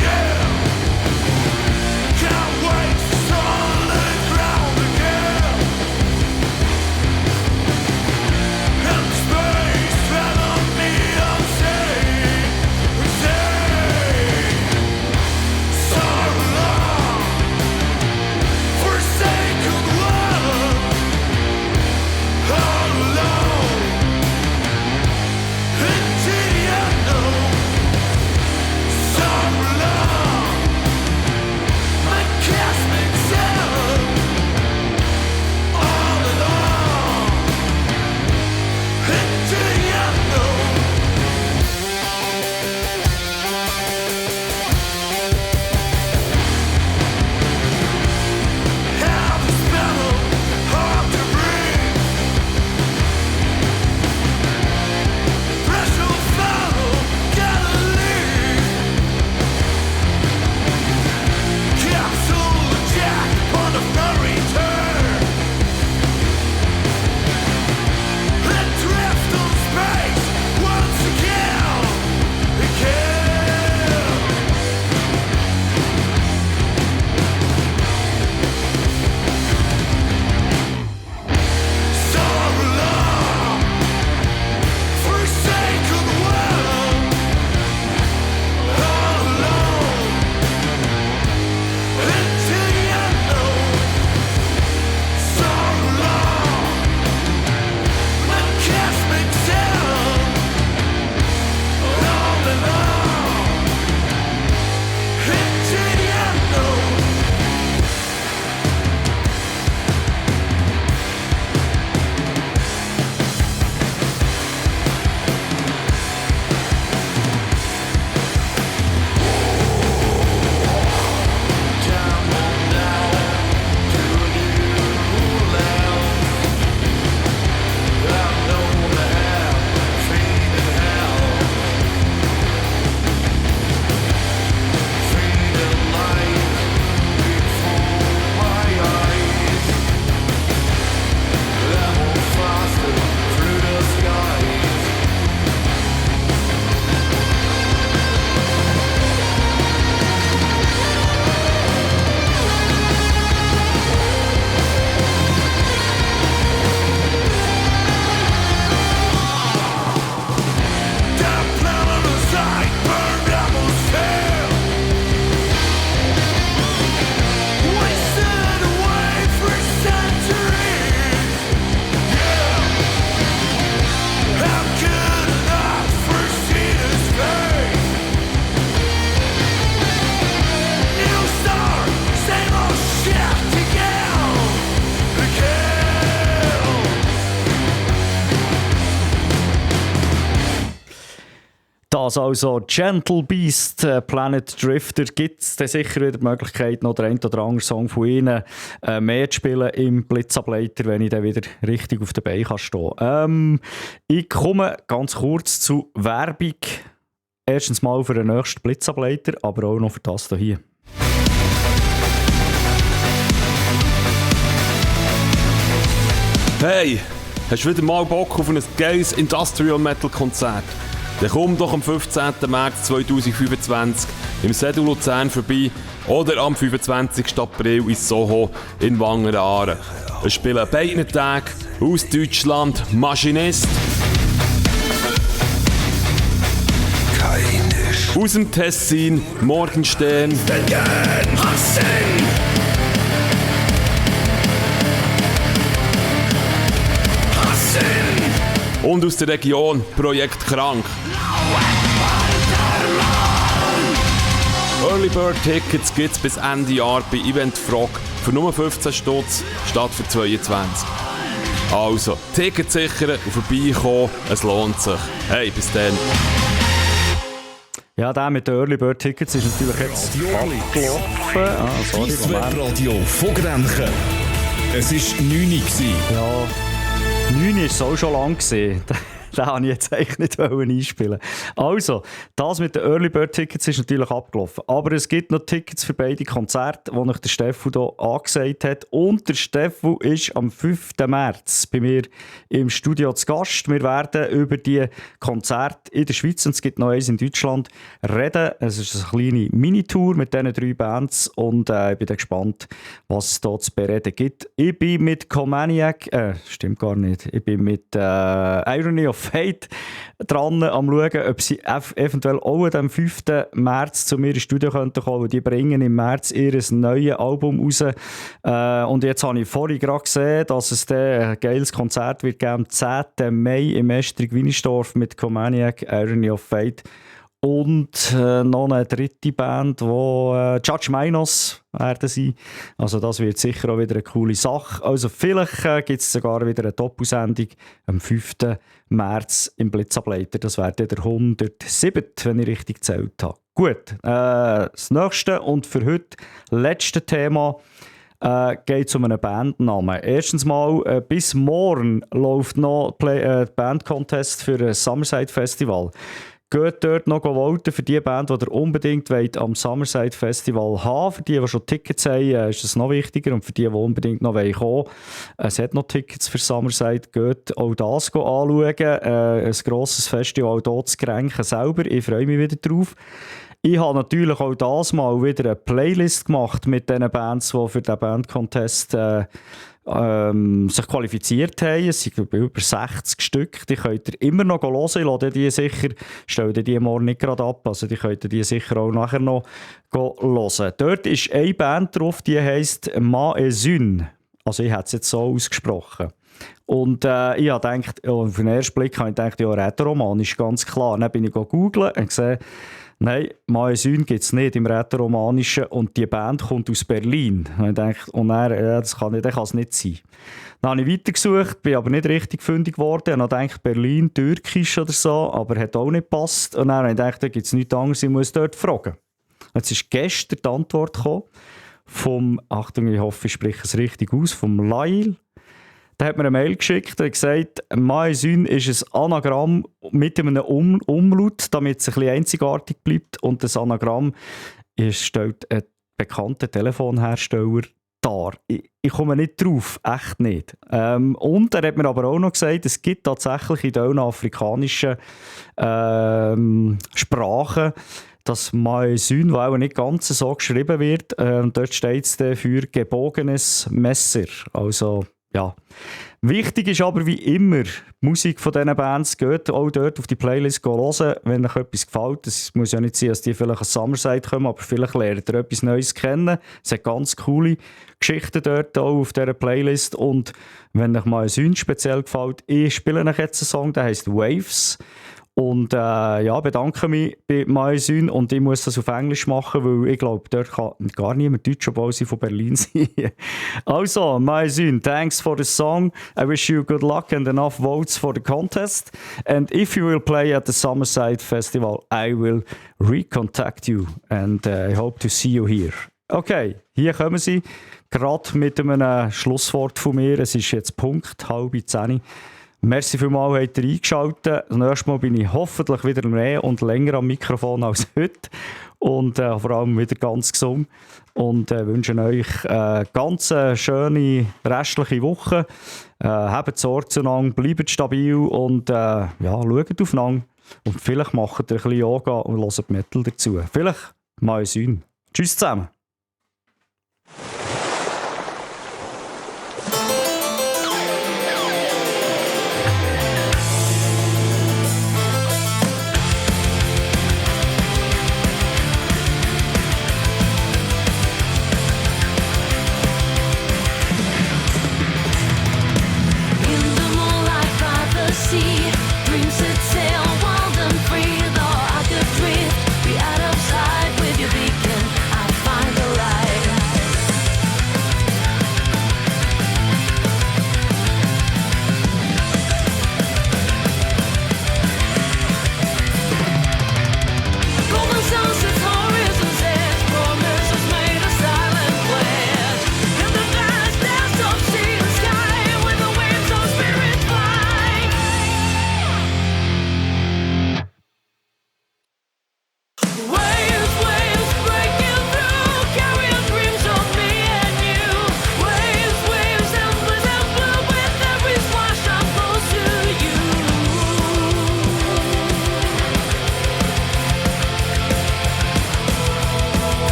Yeah! das, also Gentle Beast, Planet Drifter, gibt es sicher wieder die Möglichkeit, noch den einen oder anderen Song von ihnen mehr zu spielen im Blitzableiter, wenn ich dann wieder richtig auf den Beinen stehen kann. Ich komme ganz kurz zu Werbung. Erstens mal für den nächsten Blitzableiter, aber auch noch für das hier. Hey, hast du wieder mal Bock auf ein geiles Industrial Metal Konzert? Dann komm doch am 15. März 2025 im Sedu Luzern vorbei oder am 25. April in Soho in Wangen-Aare. Es spielen an beiden Tagen aus Deutschland Maschinist, aus dem Tessin Morgenstern, und aus der Region Projekt Krank. Early Bird Tickets gibt es bis Ende Jahr bei Event Frog für nur 15 Stutz statt für 22. Also, Tickets sichern und vorbeikommen, es lohnt sich. Hey, bis dann. Ja, der mit den Early Bird Tickets ist natürlich jetzt abgelaufen. Die Webradio von Grenchen. Es war 9 Uhr. Ja, 9 war es auch schon lang. Den wollte ich jetzt eigentlich nicht einspielen. Also, das mit den Early Bird Tickets ist natürlich abgelaufen. Aber es gibt noch Tickets für beide Konzerte, die euch der Steffu hier angesagt hat. Und der Steffu ist am 5. März bei mir im Studio zu Gast. Wir werden über die Konzerte in der Schweiz, und es gibt noch eins in Deutschland, reden. Es ist eine kleine Minitour mit diesen 3 Bands und ich bin dann gespannt, was es hier zu bereden gibt. Ich bin mit Comaniac, stimmt gar nicht, ich bin mit Irony of Fate dran am schauen, ob sie eventuell auch am 5. März zu mir ins Studio kommen könnten. Die bringen im März ihr neues Album raus. Und jetzt habe ich vorhin gerade gesehen, dass es ein geiles Konzert wird geben am 10. Mai im Estrig-Wienisdorf mit Comaniac, Irony of Fate. Und noch eine dritte Band, wo Judge Minos werden sein. Also das wird sicher auch wieder eine coole Sache. Also vielleicht gibt es sogar wieder eine Doppelsendung am 5. März im Blitzableiter. Das wäre der 107, wenn ich richtig gezählt habe. Gut, das nächste und für heute letzte Thema geht es um einen Bandnamen. Erstens mal, bis morgen läuft noch Band-Contest für ein Summerside Festival. Geht dort noch voten für die Band, die ihr unbedingt am Summerside Festival haben. Für die schon Tickets haben, ist das noch wichtiger. Und für die unbedingt noch kommen wollen, es hat noch Tickets für Summerside. Geht auch das anschauen. Ein grosses Festival hier zu Grenchen selber. Ich freue mich wieder drauf. Ich habe natürlich auch das mal wieder eine Playlist gemacht mit den Bands, die für den Band-Contest sich qualifiziert haben. Es sind über 60 Stück. Die könnt ihr immer noch hören. Ich lade die sicher, stelle die morgen nicht gerade ab. Also die könnt ihr sicher auch nachher noch hören. Dort ist eine Band drauf, die heisst Ma et Sün. Also ich habe es jetzt so ausgesprochen. Und ich habe gedacht, auf den ersten Blick habe ich gedacht, ja, Rätoromanisch, ganz klar. Dann bin ich googeln und gesehen, nein, Ma et Sün gibt es nicht im Rätoromanischen und die Band kommt aus Berlin. Und ich dachte, das kann es nicht sein. Dann habe ich weitergesucht, bin aber nicht richtig fündig geworden. Ich habe gedacht, Berlin, Türkisch oder so, aber hat auch nicht gepasst. Und dann habe ich gedacht, da gibt es nichts anderes, ich muss dort fragen. Jetzt ist gestern die Antwort gekommen vom, Achtung, ich hoffe, ich spreche es richtig aus, vom Lail. Der hat mir eine Mail geschickt und gesagt, Ma et Sün ist ein Anagramm mit einem Umlaut, damit es ein bisschen einzigartig bleibt. Und das Anagramm stellt einen bekannten Telefonhersteller dar. Ich komme nicht drauf, echt nicht. Und er hat mir aber auch noch gesagt, es gibt tatsächlich in den afrikanischen Sprachen das Ma et Sün, das auch nicht ganz so geschrieben wird. Dort steht es für gebogenes Messer. Also, ja. Wichtig ist aber wie immer, die Musik von diesen Bands geht auch dort auf die Playlist hören, wenn euch etwas gefällt. Es muss ja nicht sein, dass die vielleicht an Summerside kommen, aber vielleicht lernt ihr etwas Neues kennen. Es hat ganz coole Geschichten dort auch auf dieser Playlist. Und wenn euch mal ein Sün speziell gefällt, ich spiele euch jetzt einen Song, der heisst Waves. Und bedanke mich bei Maesün und ich muss das auf Englisch machen, weil ich glaube, dort kann gar niemand Deutsch, obwohl sie von Berlin sind. Also, Maesün, thanks for the song. I wish you good luck and enough votes for the contest. And if you will play at the Summerside Festival, I will recontact you and I hope to see you here. Okay, hier kommen sie, gerade mit einem Schlusswort von mir. Es ist jetzt Punkt 9:30. Merci vielmals, habt ihr eingeschaltet. Das nächste Mal bin ich hoffentlich wieder mehr und länger am Mikrofon als heute. Und vor allem wieder ganz gesund. Und wünsche euch eine ganz schöne restliche Woche. Habt Sorge zueinander, bleibt stabil und schaut aufeinander. Und vielleicht macht ihr ein bisschen Yoga und hört Metal dazu. Vielleicht mal Sinn. Tschüss zusammen.